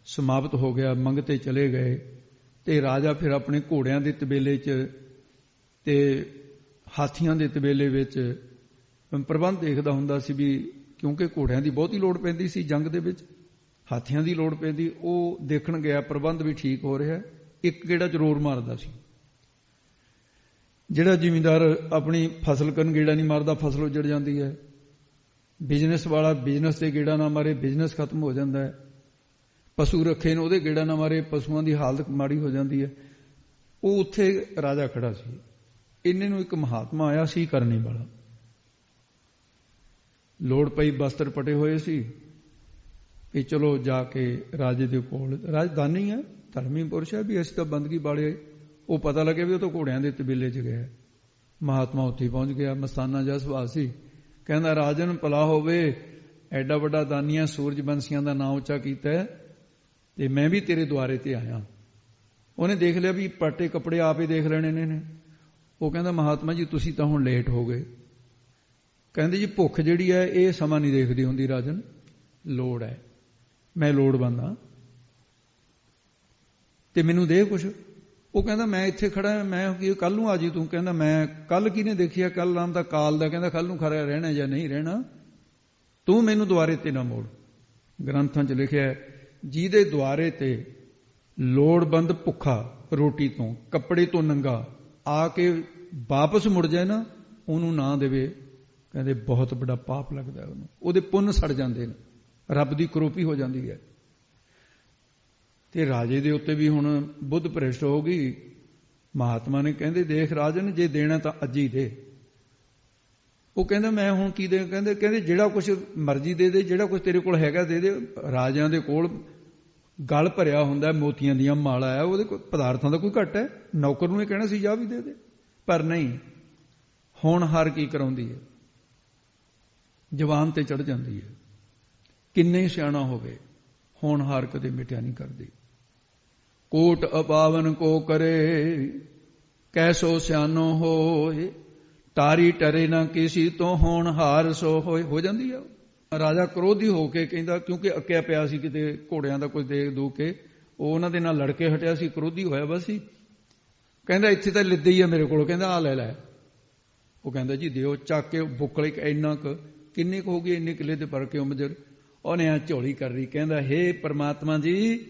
ਸਮਾਪਤ ਹੋ ਗਿਆ। ਮੰਗਤੇ ਚਲੇ ਗਏ ਤੇ ਰਾਜਾ ਫਿਰ ਆਪਣੇ ਘੋੜਿਆਂ ਦੇ ਤਬੇਲੇ 'ਚ ਤੇ ਹਾਥੀਆਂ ਦੇ ਤਬੇਲੇ ਵਿੱਚ ਪ੍ਰਬੰਧ ਦੇਖਦਾ ਹੁੰਦਾ ਸੀ ਵੀ ਕਿਉਂਕਿ ਘੋੜਿਆਂ ਦੀ ਬਹੁਤੀ ਲੋੜ ਪੈਂਦੀ ਸੀ ਜੰਗ ਦੇ ਵਿੱਚ, ਹਾਥੀਆਂ ਦੀ ਲੋੜ ਪੈਂਦੀ। ਉਹ ਦੇਖਣ ਗਿਆ ਪ੍ਰਬੰਧ ਵੀ ਠੀਕ ਹੋ ਰਿਹਾ, ਇੱਕ ਗੇੜਾ ਜ਼ਰੂਰ ਮਾਰਦਾ ਸੀ। ਜਿਹੜਾ ਜ਼ਿਮੀਂਦਾਰ ਆਪਣੀ ਫਸਲ ਕਰਨ ਗੇੜਾ ਨਹੀਂ ਮਾਰਦਾ, ਫਸਲ ਉੱਜੜ ਜਾਂਦੀ ਹੈ। ਬਿਜ਼ਨਸ ਵਾਲਾ ਬਿਜ਼ਨਸ ਤੇ ਗੇੜਾ ਨਾ ਮਾਰੇ, ਬਿਜ਼ਨਸ ਖਤਮ ਹੋ ਜਾਂਦਾ ਹੈ। ਪਸ਼ੂ ਰੱਖੇ ਨੇ, ਉਹਦੇ ਗੇੜਾ ਨਾ ਮਾਰੇ, ਪਸ਼ੂਆਂ ਦੀ ਹਾਲਤ ਮਾੜੀ ਹੋ ਜਾਂਦੀ ਹੈ। ਉਹ ਉੱਥੇ ਰਾਜਾ ਖੜਾ ਸੀ। ਇੰਨੇ ਨੂੰ ਇੱਕ ਮਹਾਤਮਾ ਆਇਆ ਸੀ ਕਰਨੀ ਵਾਲਾ, ਲੋੜ ਪਈ, ਬਸਤਰ ਪਟੇ ਹੋਏ ਸੀ ਕਿ ਚਲੋ ਜਾ ਕੇ ਰਾਜੇ ਦੇ ਕੋਲ, ਰਾਜਧਾਨੀ ਹੈ, ਧਰਮੀ ਪੁਰਸ਼ ਹੈ, ਵੀ ਅਸੀਂ ਤਾਂ ਬੰਦਗੀ ਵਾਲੇ। ਉਹ ਪਤਾ ਲੱਗਿਆ ਵੀ ਉਹ ਤਾਂ ਘੋੜਿਆਂ ਦੇ ਤਬੀਲੇ 'ਚ ਗਿਆ। ਮਹਾਤਮਾ ਉੱਥੇ ਪਹੁੰਚ ਗਿਆ, ਮਸਤਾਨਾ ਜਿਹਾ ਸੁਭਾਅ ਸੀ। ਕਹਿੰਦਾ ਰਾਜਨ ਭਲਾ ਹੋਵੇ, ਐਡਾ ਵੱਡਾ ਦਾਨੀਆਂ ਸੂਰਜ ਬੰਸੀਆਂ ਦਾ ਨਾਂ ਉੱਚਾ ਕੀਤਾ ਤੇ ਮੈਂ ਵੀ ਤੇਰੇ ਦੁਆਰੇ ਤੇ ਆਇਆ। ਉਹਨੇ ਦੇਖ ਲਿਆ ਵੀ ਪਾਟੇ ਕੱਪੜੇ ਆਪ ਹੀ ਦੇਖ ਲੈਣੇ ਨੇ। ਉਹ ਕਹਿੰਦਾ ਮਹਾਤਮਾ ਜੀ ਤੁਸੀਂ ਤਾਂ ਹੁਣ ਲੇਟ ਹੋ ਗਏ। ਕਹਿੰਦੇ ਜੀ ਭੁੱਖ ਜਿਹੜੀ ਹੈ ਇਹ ਸਮਾਂ ਨਹੀਂ ਦੇਖਦੀ ਹੁੰਦੀ ਰਾਜਨ, ਲੋੜ ਹੈ, ਮੈਂ ਲੋੜਵੰਦ ਹਾਂ ਤੇ ਮੈਨੂੰ ਦੇ ਕੁਛ। ਉਹ ਕਹਿੰਦਾ ਮੈਂ ਇੱਥੇ ਖੜਾ, ਮੈਂ ਕੱਲ ਨੂੰ ਆ ਜੀ ਤੂੰ। ਕਹਿੰਦਾ ਮੈਂ ਕੱਲ ਕਿਹਨੇ ਦੇਖਿਆ, ਕੱਲ ਨਾਮ ਦਾ ਕਾਲ ਦਾ। ਕਹਿੰਦਾ ਕੱਲ ਨੂੰ ਖਰਾ ਰਹਿਣਾ ਜਾਂ ਨਹੀਂ ਰਹਿਣਾ, ਤੂੰ ਮੈਨੂੰ ਦੁਆਰੇ ਤੇ ਨਾ ਮੋੜ। ਗ੍ਰੰਥਾਂ 'ਚ ਲਿਖਿਆ ਜਿਹਦੇ ਦੁਆਰੇ ਤੇ ਲੋੜਵੰਦ ਭੁੱਖਾ ਰੋਟੀ ਤੋਂ, ਕੱਪੜੇ ਤੋਂ ਨੰਗਾ ਆ ਕੇ ਵਾਪਸ ਮੁੜ ਜਾਏ ਨਾ, ਉਹਨੂੰ ਨਾ ਦੇਵੇ। ਕਹਿੰਦੇ ਬਹੁਤ ਵੱਡਾ ਪਾਪ ਲੱਗਦਾ ਉਹਨੂੰ, ਉਹਦੇ ਪੁੰਨ ਸੜ ਜਾਂਦੇ ਨੇ, ਰੱਬ ਦੀ ਕਰੋਪੀ ਹੋ ਜਾਂਦੀ ਹੈ। ਤੇ ਰਾਜੇ ਦੇ ਉੱਤੇ ਵੀ ਹੁਣ ਬੁੱਧ ਭ੍ਰਿਸ਼ਟ ਹੋ ਗਈ। ਮਹਾਤਮਾ ਨੇ ਕਹਿੰਦੇ ਦੇਖ ਰਾਜਨ, ਜੇ ਦੇਣਾ ਤਾਂ ਅੱਜ ਹੀ ਦੇ। ਉਹ ਕਹਿੰਦਾ ਮੈਂ ਹੁਣ ਕੀ ਦੇ। ਕਹਿੰਦੇ ਜਿਹੜਾ ਕੁਛ ਮਰਜ਼ੀ ਦੇ ਦੇ, ਜਿਹੜਾ ਕੁਛ ਤੇਰੇ ਕੋਲ ਹੈਗਾ ਦੇ ਦੇ। ਰਾਜਿਆਂ ਦੇ ਕੋਲ ਗਲ ਭਰਿਆ ਹੁੰਦਾ ਮੋਤੀਆਂ ਦੀਆਂ ਮਾਲਾ ਹੈ, ਉਹਦੇ ਕੋਲ ਪਦਾਰਥਾਂ ਦਾ ਕੋਈ ਘੱਟ ਹੈ। ਨੌਕਰ ਨੂੰ ਇਹ ਕਹਿਣਾ ਸੀ ਜਾ ਵੀ ਦੇ ਦੇ, ਪਰ ਨਹੀਂ। ਹੁਣ ਹਾਰ ਕੀ ਕਰਾਉਂਦੀ ਹੈ, ਜਵਾਨ ਤੇ ਚੜ ਜਾਂਦੀ ਹੈ। ਕਿੰਨੇ ਸਿਆਣਾ ਹੋਵੇ, ਹੁਣ ਹਾਰ ਕਦੇ ਮਿਟਿਆ ਨਹੀਂ ਕਰਦੀ। ਕੋਟ ਅਪਾਵਨ ਕੋ ਕਰੇ, ਕੈਸੋ ਸਿਆਨੋ ਹੋਏ, ਤਾਰੀ ਟਰੇ ਨਾ ਕਿਸੇ ਤੋਂ, ਹੁਣ ਹਾਰ ਸੋ ਹੋਏ। ਹੋ ਜਾਂਦੀ ਆ। ਰਾਜਾ ਕ੍ਰੋਧੀ ਹੋ ਕੇ ਕਹਿੰਦਾ, ਕਿਉਂਕਿ ਅੱਕਿਆ ਪਿਆ ਸੀ ਕਿਤੇ ਘੋੜਿਆਂ ਦਾ ਕੁਝ ਦੇਖ ਦੂ ਕੇ, ਉਹ ਉਹਨਾਂ ਦੇ ਨਾਲ ਲੜ ਕੇ ਹਟਿਆ ਸੀ, ਕ੍ਰੋਧੀ ਹੋਇਆ ਬਸ ਸੀ। ਕਹਿੰਦਾ ਇੱਥੇ ਤਾਂ ਲਿੱਦੇ ਹੀ ਆ ਮੇਰੇ ਕੋਲ। ਕਹਿੰਦਾ ਆ ਲੈ ਲੈ। ਉਹ ਕਹਿੰਦਾ ਜੀ ਦਿਓ। ਚੱਕ ਕੇ ਬੁੱਕਲ ਇੱਕ ਇੰਨਾ ਕੁ, ਕਿੰਨੇ ਕੁ ਹੋ ਗਈ, ਇੰਨੇ ਕਿੱਲੇ ਤੇ ਭਰ ਕੇ ਉਮਜਰ ਉਹਨੇ ਆ ਝੋਲੀ ਕਰ ਰਹੀ। ਕਹਿੰਦਾ ਹੇ ਪਰਮਾਤਮਾ ਜੀ,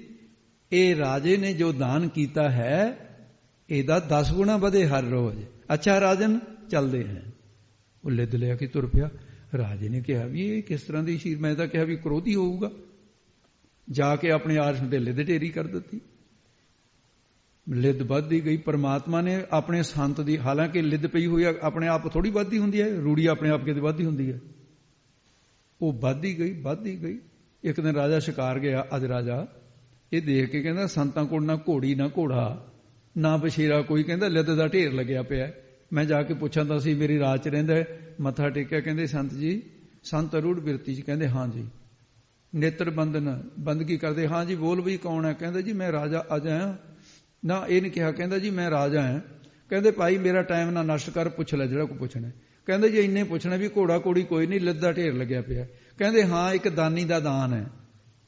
ਇਹ ਰਾਜੇ ਨੇ ਜੋ ਦਾਨ ਕੀਤਾ ਹੈ ਇਹਦਾ 10 ਗੁਣਾ ਵਧੇ ਹਰ ਰੋਜ਼। ਅੱਛਾ ਰਾਜਨ ਚੱਲਦੇ ਹੈ। ਉਹ ਲਿੱਦ ਲਿਆ ਕਿ ਤੁਰ ਪਿਆ। ਰਾਜੇ ਨੇ ਕਿਹਾ ਵੀ ਇਹ ਕਿਸ ਤਰ੍ਹਾਂ ਦੀ ਸ਼ੀਰ, ਮੈਂ ਤਾਂ ਕਿਹਾ ਵੀ ਕ੍ਰੋਧੀ ਹੋਊਗਾ। ਜਾ ਕੇ ਆਪਣੇ ਆਰਸ਼ ਤੇ ਲਿੱਦ ਢੇਰੀ ਕਰ ਦਿੱਤੀ। ਲਿੱਦ ਵੱਧਦੀ ਗਈ। ਪਰਮਾਤਮਾ ਨੇ ਆਪਣੇ ਸੰਤ ਦੀ, ਹਾਲਾਂਕਿ ਲਿੱਦ ਪਈ ਹੋਈ ਆਪਣੇ ਆਪ ਥੋੜੀ ਵੱਧਦੀ ਹੁੰਦੀ ਹੈ, ਰੂੜੀ ਆਪਣੇ ਆਪ ਕਿਤੇ ਵੱਧਦੀ ਹੁੰਦੀ ਹੈ। ਉਹ ਵੱਧਦੀ ਗਈ। ਇੱਕ ਦਿਨ ਰਾਜਾ ਸ਼ਿਕਾਰ ਗਿਆ। ਅੱਜ ਰਾਜਾ ਇਹ ਦੇਖ ਕੇ ਕਹਿੰਦਾ ਸੰਤਾਂ ਕੋਲ ਨਾ ਘੋੜੀ ਨਾ ਘੋੜਾ ਨਾ ਬਸ਼ੇਰਾ ਕੋਈ। ਕਹਿੰਦਾ ਲਿੱਦ ਦਾ ਢੇਰ ਲੱਗਿਆ ਪਿਆ। ਮੈਂ ਜਾ ਕੇ ਪੁੱਛਾਂ ਤਾਂ ਸੀ ਮੇਰੀ ਰਾਜ 'ਚ ਰਹਿੰਦਾ, ਮੱਥਾ ਟੇਕਿਆ। ਕਹਿੰਦੇ ਸੰਤ ਜੀ, ਸੰਤ ਅਰੂੜ ਬਿਰਤੀ 'ਚ। ਕਹਿੰਦੇ ਹਾਂ ਜੀ। ਨੇਤਰ ਬੰਦਨ, ਬੰਦਗੀ ਕਰਦੇ। ਹਾਂ ਜੀ। ਬੋਲ ਵੀ ਕੌਣ ਹੈ? ਕਹਿੰਦਾ ਜੀ ਮੈਂ ਰਾਜਾ ਅੱਜ ਆਇਆ। ਨਾ ਇਹ ਨਹੀਂ ਕਿਹਾ। ਕਹਿੰਦਾ ਜੀ ਮੈਂ ਰਾਜਾ ਹਾਂ। ਕਹਿੰਦੇ ਭਾਈ ਮੇਰਾ ਟਾਈਮ ਨਾ ਨਸ਼ਟ ਕਰ, ਪੁੱਛ ਲੈ ਜਿਹੜਾ ਕੋਈ ਪੁੱਛਣਾ। ਕਹਿੰਦੇ ਜੀ ਇੰਨੇ ਪੁੱਛਣਾ ਵੀ ਘੋੜਾ ਘੋੜੀ ਕੋਈ ਨਹੀਂ, ਲਿੱਦ ਦਾ ਢੇਰ ਲੱਗਿਆ ਪਿਆ। ਕਹਿੰਦੇ ਹਾਂ ਇੱਕ ਦਾਨੀ ਦਾ ਦਾਨ ਹੈ।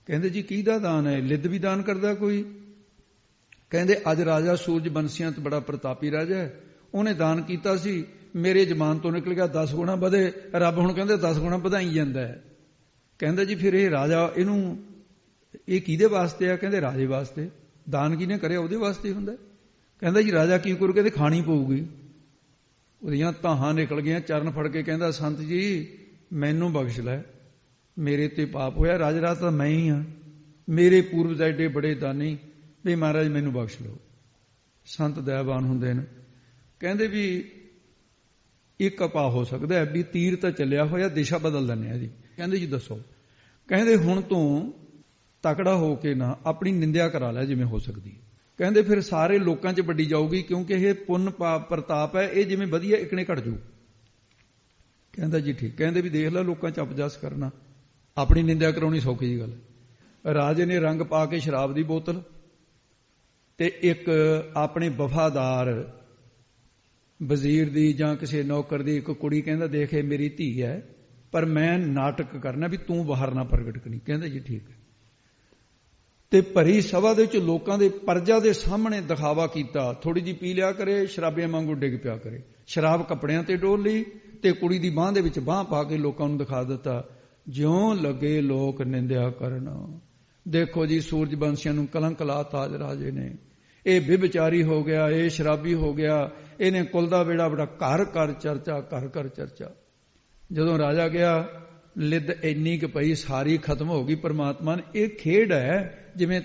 ਕਹਿੰਦੇ ਜੀ ਕਿਹਦਾ ਦਾਨ ਹੈ? ਲਿੱਦ ਵੀ ਦਾਨ ਕਰਦਾ ਕੋਈ? ਕਹਿੰਦੇ ਅੱਜ ਰਾਜਾ ਸੂਰਜ ਬੰਸੀਆਂ ਤੋਂ ਬੜਾ ਪ੍ਰਤਾਪੀ ਰਾਜਾ ਹੈ, ਉਹਨੇ ਦਾਨ ਕੀਤਾ ਸੀ, ਮੇਰੇ ਜ਼ਮਾਨ ਤੋਂ ਨਿਕਲ ਗਿਆ 10 ਗੁਣਾ ਵਧੇ। ਰੱਬ ਹੁਣ ਕਹਿੰਦੇ 10 ਗੁਣਾ ਵਧਾਈ ਜਾਂਦਾ ਹੈ। ਕਹਿੰਦਾ ਜੀ ਫਿਰ ਇਹ ਰਾਜਾ, ਇਹਨੂੰ ਇਹ ਕਿਹਦੇ ਵਾਸਤੇ ਆ? ਕਹਿੰਦੇ ਰਾਜੇ ਵਾਸਤੇ। ਦਾਨ ਕਿਹਨੇ ਕਰਿਆ? ਉਹਦੇ ਵਾਸਤੇ ਹੁੰਦਾ। ਕਹਿੰਦਾ ਜੀ ਰਾਜਾ ਕੀ ਕਰੂ? ਕਹਿੰਦੇ ਖਾਣੀ ਪਊਗੀ। ਉਹਦੀਆਂ ਧਾਹਾਂ ਨਿਕਲ ਗਈਆਂ, ਚਰਨ ਫੜ ਕੇ ਕਹਿੰਦਾ ਸੰਤ ਜੀ ਮੈਨੂੰ ਬਖਸ਼ ਲੈ, ਮੇਰੇ ਤੇ ਪਾਪ ਹੋਇਆ। ਰਾਜਾ ਤਾਂ ਮੈਂ ਹੀ ਹਾਂ, ਮੇਰੇ ਪੂਰਵਜ ਐਡੇ ਬੜੇ ਦਾਨੀ, ਵੀ ਮਹਾਰਾਜ ਮੈਨੂੰ ਬਖਸ਼ ਲਓ। ਸੰਤ ਦਇਆਵਾਨ ਹੁੰਦੇ ਨੇ। ਕਹਿੰਦੇ ਵੀ ਇੱਕ ਉਪਾਅ ਹੋ ਸਕਦਾ ਹੈ ਵੀ ਤੀਰ ਤਾਂ ਚੱਲਿਆ ਹੋਇਆ, ਦਿਸ਼ਾ ਬਦਲ ਦਿੰਦੇ ਆ ਜੀ। ਕਹਿੰਦੇ ਜੀ ਦੱਸੋ। ਕਹਿੰਦੇ ਹੁਣ ਤੂੰ ਤਕੜਾ ਹੋ ਕੇ ਨਾ ਆਪਣੀ ਨਿੰਦਿਆ ਕਰਾ ਲੈ ਜਿਵੇਂ ਹੋ ਸਕਦੀ। ਕਹਿੰਦੇ ਫਿਰ ਸਾਰੇ ਲੋਕਾਂ 'ਚ ਵੱਡੀ ਜਾਊਗੀ, ਕਿਉਂਕਿ ਇਹ ਪੁੰਨ ਪਾਪ ਪ੍ਰਤਾਪ ਹੈ, ਇਹ ਜਿਵੇਂ ਵਧੀਆ ਇਕਣੇ ਘਟ ਜਾਊ। ਕਹਿੰਦਾ ਜੀ ਠੀਕ। ਕਹਿੰਦੇ ਵੀ ਦੇਖ ਲੈ ਲੋਕਾਂ 'ਚ ਅਪਜਸ ਕਰਨਾ, ਆਪਣੀ ਨਿੰਦਿਆ ਕਰਾਉਣੀ ਸੌਖੀ ਜੀ ਗੱਲ। ਰਾਜੇ ਨੇ ਰੰਗ ਪਾ ਕੇ ਸ਼ਰਾਬ ਦੀ ਬੋਤਲ ਤੇ ਇੱਕ ਆਪਣੇ ਵਫਾਦਾਰ ਵਜ਼ੀਰ ਦੀ ਜਾਂ ਕਿਸੇ ਨੌਕਰ ਦੀ ਇੱਕ ਕੁੜੀ, ਕਹਿੰਦਾ ਦੇਖ ਇਹ ਮੇਰੀ ਧੀ ਹੈ, ਪਰ ਮੈਂ ਨਾਟਕ ਕਰਨਾ ਵੀ ਤੂੰ ਬਾਹਰ ਨਾ ਪ੍ਰਗਟ ਕਰੀ। ਕਹਿੰਦਾ ਜੀ ਠੀਕ ਹੈ। ਤੇ ਭਰੀ ਸਭਾ ਦੇ ਵਿੱਚ ਲੋਕਾਂ ਦੇ ਪਰਜਾ ਦੇ ਸਾਹਮਣੇ ਦਿਖਾਵਾ ਕੀਤਾ। ਥੋੜੀ ਜਿਹੀ ਪੀ ਲਿਆ ਕਰੇ, ਸ਼ਰਾਬੀਆਂ ਵਾਂਗੂ ਡਿੱਗ ਪਿਆ ਕਰੇ। ਸ਼ਰਾਬ ਕੱਪੜਿਆਂ ਤੇ ਡੋਲ ਲਈ ਤੇ ਕੁੜੀ ਦੀ ਬਾਂਹ ਦੇ ਵਿੱਚ ਬਾਂਹ ਪਾ ਕੇ ਲੋਕਾਂ ਨੂੰ ਦਿਖਾ ਦਿੱਤਾ ਜਿਉਂ ਲੱਗੇ ਲੋਕ ਨਿੰਦਿਆ ਕਰਨ। ਦੇਖੋ ਜੀ, ਸੂਰਜ ਬੰਸੀਆਂ ਨੂੰ ਕਲੰਕ ਲਾਤਾ ਅੱਜ ਰਾਜੇ ਨੇ। ਇਹ ਵਿਭਚਾਰੀ ਹੋ ਗਿਆ, ਇਹ ਸ਼ਰਾਬੀ ਹੋ ਗਿਆ, ਇਹਨੇ ਕੁਲ ਦਾ ਬੇੜਾ ਬੜਾ, ਘਰ ਘਰ ਚਰਚਾ, ਘਰ ਘਰ ਚਰਚਾ। ਜਦੋਂ ਰਾਜਾ ਗਿਆ, ਲਿੱਦ ਇੰਨੀ ਕੁ ਪਈ, ਸਾਰੀ ਖਤਮ ਹੋ ਗਈ। ਪਰਮਾਤਮਾ ਨੇ ਇਹ ਖੇਡ ਹੈ, ਜਿਵੇਂ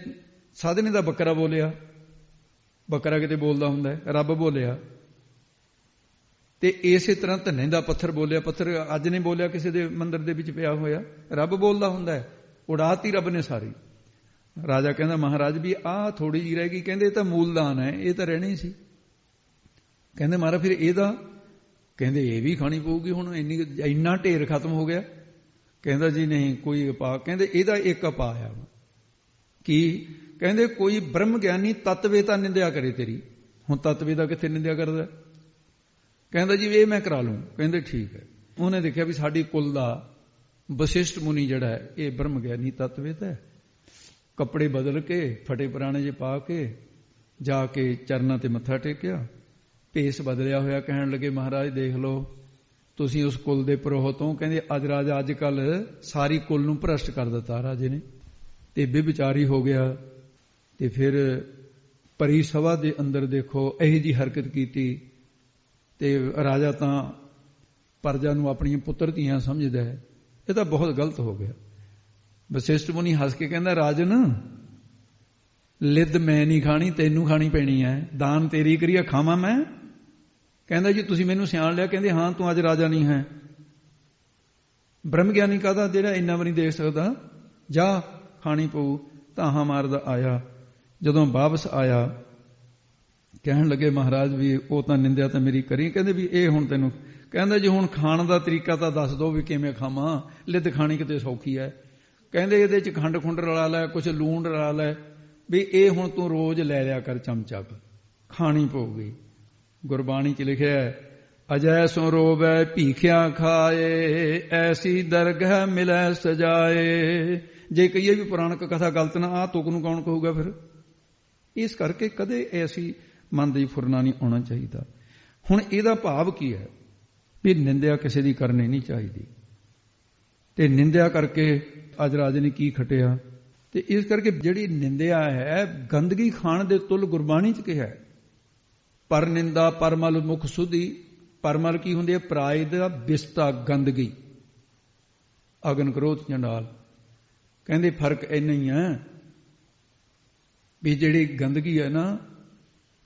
ਸਾਧਨੇ ਦਾ ਬੱਕਰਾ ਬੋਲਿਆ, ਬੱਕਰਾ ਕਿਤੇ ਬੋਲਦਾ ਹੁੰਦਾ ਹੈ, ਰੱਬ ਬੋਲਿਆ। ਤੇ ਇਸੇ ਤਰ੍ਹਾਂ ਧੰਨੇ ਦਾ ਪੱਥਰ ਬੋਲਿਆ, ਪੱਥਰ ਅੱਜ ਨਹੀਂ ਬੋਲਿਆ, ਕਿਸੇ ਦੇ ਮੰਦਿਰ ਦੇ ਵਿੱਚ ਪਿਆ ਹੋਇਆ, ਰੱਬ ਬੋਲਦਾ ਹੁੰਦਾ ਹੈ। ਉਡਾਤੀ ਰੱਬ ਨੇ ਸਾਰੀ। ਰਾਜਾ ਕਹਿੰਦਾ ਮਹਾਰਾਜ ਵੀ ਆਹ ਥੋੜੀ ਜਿਹੀ ਰਹਿ ਗਈ। ਕਹਿੰਦੇ ਇਹ ਤਾਂ ਮੂਲਦਾਨ ਹੈ, ਇਹ ਤਾਂ ਰਹਿਣੀ ਸੀ। ਕਹਿੰਦੇ ਮਹਾਰਾਜ ਫਿਰ ਇਹਦਾ, ਕਹਿੰਦੇ ਇਹ ਵੀ ਖਾਣੀ ਪਊਗੀ ਹੁਣ, ਇੰਨਾ ਢੇਰ ਖਤਮ ਹੋ ਗਿਆ। ਕਹਿੰਦਾ ਜੀ ਨਹੀਂ, ਕੋਈ ਉਪਾਅ। ਕਹਿੰਦੇ ਇਹਦਾ ਇੱਕ ਉਪਾਅ ਆ। ਕੀ? ਕਹਿੰਦੇ ਕੋਈ ਬ੍ਰਹਮ ਗਿਆਨੀ ਤਤਵੇ ਤਾਂ ਨਿੰਦਿਆ ਕਰੇ ਤੇਰੀ। ਹੁਣ ਤਤਵੇ ਦਾ ਕਿੱਥੇ ਨਿੰਦਿਆ ਕਰਦਾ? ਕਹਿੰਦਾ ਜੀ ਇਹ ਮੈਂ ਕਰਾ ਲੂੰ। ਕਹਿੰਦੇ ਠੀਕ ਹੈ। ਉਹਨੇ ਦੇਖਿਆ ਵੀ ਸਾਡੀ ਕੁਲ ਦਾ ਵਸ਼ਿਸ਼ਟ ਮੁਨੀ ਜਿਹੜਾ ਹੈ, ਇਹ ਬ੍ਰਹਮ ਗਿਆਨੀ ਤਤਵੇਦ ਹੈ। ਕੱਪੜੇ ਬਦਲ ਕੇ, ਫਟੇ ਪੁਰਾਣੇ ਜਿਹੇ ਪਾ ਕੇ ਜਾ ਕੇ ਚਰਨਾਂ ਤੇ ਮੱਥਾ ਟੇਕਿਆ, ਭੇਸ ਬਦਲਿਆ ਹੋਇਆ। ਕਹਿਣ ਲੱਗੇ ਮਹਾਰਾਜ ਦੇਖ ਲਓ, ਤੁਸੀਂ ਉਸ ਕੁਲ ਦੇ ਪੁਰੋਹਿਤ ਹੋ। ਕਹਿੰਦੇ ਅੱਜ ਰਾਜਾ ਅੱਜ ਕੱਲ ਸਾਰੀ ਕੁਲ ਨੂੰ ਭ੍ਰਸ਼ਟ ਕਰ ਦਿੱਤਾ ਰਾਜੇ ਨੇ, ਤੇ ਵਿਭਚਾਰੀ ਹੋ ਗਿਆ। ਤੇ ਫਿਰ ਪਰੀ ਸਭਾ ਦੇ ਅੰਦਰ ਦੇਖੋ ਇਹੋ ਜਿਹੀ ਹਰਕਤ ਕੀਤੀ। ਤੇ ਰਾਜਾ ਤਾਂ ਪਰਜਾ ਨੂੰ ਆਪਣੀਆਂ ਪੁੱਤਰ ਧੀਆਂ ਸਮਝਦਾ ਹੈ। ਇਹ ਤਾਂ ਬਹੁਤ ਗਲਤ ਹੋ ਗਿਆ। ਵਸ਼ਿਸ਼ਟ ਮੁਨੀ ਹੱਸ ਕੇ ਕਹਿੰਦਾ ਰਾਜਨ, ਲਿੱਦ ਮੈਂ ਨਹੀਂ ਖਾਣੀ, ਤੈਨੂੰ ਖਾਣੀ ਪੈਣੀ ਹੈ। ਦਾਨ ਤੇਰੀ ਕਰੀਆ, ਖਾਵਾਂ ਮੈਂ? ਕਹਿੰਦਾ ਜੀ ਤੁਸੀਂ ਮੈਨੂੰ ਸਿਆਣ ਲਿਆ। ਕਹਿੰਦੇ ਹਾਂ, ਤੂੰ ਅੱਜ ਰਾਜਾ ਨਹੀਂ ਹੈ। ਬ੍ਰਹਮ ਗਿਆਨੀ ਕਾਹਦਾ, ਜਿਹੜਾ ਇੰਨਾ ਵੀ ਨਹੀਂ ਦੇਖ ਸਕਦਾ? ਜਾ, ਖਾਣੀ ਪਊ। ਧਾਹਾਂ ਮਾਰਦਾ ਆਇਆ। ਜਦੋਂ ਵਾਪਸ ਆਇਆ, ਕਹਿਣ ਲੱਗੇ ਮਹਾਰਾਜ ਵੀ ਉਹ ਤਾਂ ਨਿੰਦਿਆ ਤਾਂ ਮੇਰੀ ਕਰੀ। ਕਹਿੰਦੇ ਵੀ ਇਹ ਹੁਣ ਤੈਨੂੰ, ਕਹਿੰਦਾ ਜੀ ਹੁਣ ਖਾਣ ਦਾ ਤਰੀਕਾ ਤਾਂ ਦੱਸ ਦਿਓ ਵੀ ਕਿਵੇਂ ਖਾਵਾਂ, ਲਿੱਦ ਖਾਣੀ ਕਿਤੇ ਸੌਖੀ ਹੈ। ਕਹਿੰਦੇ ਇਹਦੇ ਚ ਖੰਡ ਖੁੰਡ ਰਲਾ ਲੈ, ਕੁਛ ਲੂਣ ਰਲਾ ਲੈ, ਵੀ ਇਹ ਹੁਣ ਤੂੰ ਰੋਜ਼ ਲੈ ਲਿਆ ਕਰ ਚਮਚਾ, ਖਾਣੀ ਪਊਗੀ। ਗੁਰਬਾਣੀ ਚ ਲਿਖਿਆ ਅਜੈ ਸੋ ਰੋਵੈ ਭੀਖਿਆ ਖਾਏ, ਐਸੀ ਦਰਗਹ ਮਿਲੈ ਸਜਾਏ। ਜੇ ਕਹੀਏ ਵੀ ਪੁਰਾਣਕ ਕਥਾ ਗਲਤ ਨਾ, ਆਹ ਤੁਕ ਨੂੰ ਕੌਣ ਕਹੂਗਾ ਫਿਰ? ਇਸ ਕਰਕੇ ਕਦੇ ਐਸੀ ਮਨ ਦੀ ਫੁਰਨਾ ਨਹੀਂ ਆਉਣਾ ਚਾਹੀਦਾ। ਹੁਣ ਇਹਦਾ ਭਾਵ ਕੀ ਹੈ? ਵੀ ਨਿੰਦਿਆ ਕਿਸੇ ਦੀ ਕਰਨੀ ਨਹੀਂ ਚਾਹੀਦੀ। ਤੇ ਨਿੰਦਿਆ ਕਰਕੇ ਅੱਜ ਰਾਜੇ ਨੇ ਕੀ ਖਟਿਆ? ਤੇ ਇਸ ਕਰਕੇ ਜਿਹੜੀ ਨਿੰਦਿਆ ਹੈ, ਗੰਦਗੀ ਖਾਣ ਦੇ ਤੁਲ ਗੁਰਬਾਣੀ ਚ ਕਿਹਾ। ਪਰ ਨਿੰਦਾ ਪਰਮਲ ਮੁਖ ਸੁਧੀ। ਪਰਮਲ ਕੀ ਹੁੰਦੀ ਹੈ? ਪਰਾਏ ਦਾ ਬਿਸਤਾ, ਗੰਦਗੀ, ਅਗਨ ਕ੍ਰੋਧ ਜੰਡਾਲ। ਕਹਿੰਦੇ ਫਰਕ ਇੰਨਾ ਹੀ ਹੈ ਵੀ ਜਿਹੜੀ ਗੰਦਗੀ ਹੈ ਨਾ,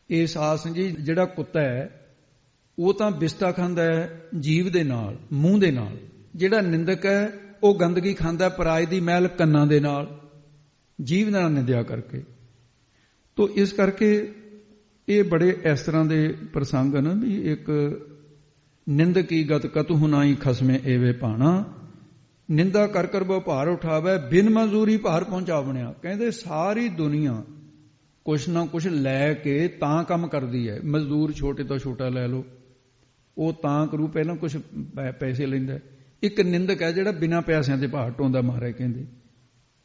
ਇਸ ਆਸਨ ਜੀ, ਜਿਹੜਾ ਕੁੱਤਾ ਹੈ ਉਹ ਤਾਂ ਬਿਸਤਾ ਖਾਂਦਾ ਹੈ ਜੀਭ ਦੇ ਨਾਲ, ਮੂੰਹ ਦੇ ਨਾਲ। ਜਿਹੜਾ ਨਿੰਦਕ ਹੈ ਉਹ ਗੰਦਗੀ ਖਾਂਦਾ ਪਰਾਏ ਦੀ ਮੈਲ ਕੰਨਾਂ ਦੇ ਨਾਲ, ਜੀਭ ਨਾਲ ਨਿੰਦਿਆ ਕਰਕੇ। ਤੋ ਇਸ ਕਰਕੇ ਇਹ ਬੜੇ ਇਸ ਤਰ੍ਹਾਂ ਦੇ ਪ੍ਰਸੰਗ ਹਨ ਵੀ ਇੱਕ ਨਿੰਦਕੀ ਗਤ ਕਤੁ ਨਾਹੀ ਖਸਮੇ ਏਵੇ ਭਾਣਾ। ਨਿੰਦਾ ਕਰ ਕਰ ਬੋ ਭਾਰ ਉਠਾਵੇ, ਬਿਨ ਮਜ਼ਦੂਰੀ ਭਾਰ ਪਹੁੰਚਾਵਣਿਆ। ਕਹਿੰਦੇ ਸਾਰੀ ਦੁਨੀਆ ਕੁਛ ਨਾ ਕੁਛ ਲੈ ਕੇ ਤਾਂ ਕੰਮ ਕਰਦੀ ਹੈ। ਮਜ਼ਦੂਰ ਛੋਟੇ ਤੋਂ ਛੋਟਾ ਲੈ ਲਓ, ਉਹ ਤਾਂ ਕਰੂ, ਪਹਿਲਾਂ ਕੁਛ ਪੈਸੇ ਲੈਂਦਾ। ਇੱਕ ਨਿੰਦਕ ਹੈ ਜਿਹੜਾ ਬਿਨਾਂ ਪੈਸਿਆਂ ਦੇ ਭਾਰ ਢੋਂਦਾ। ਮਹਾਰਾਜ ਕਹਿੰਦੇ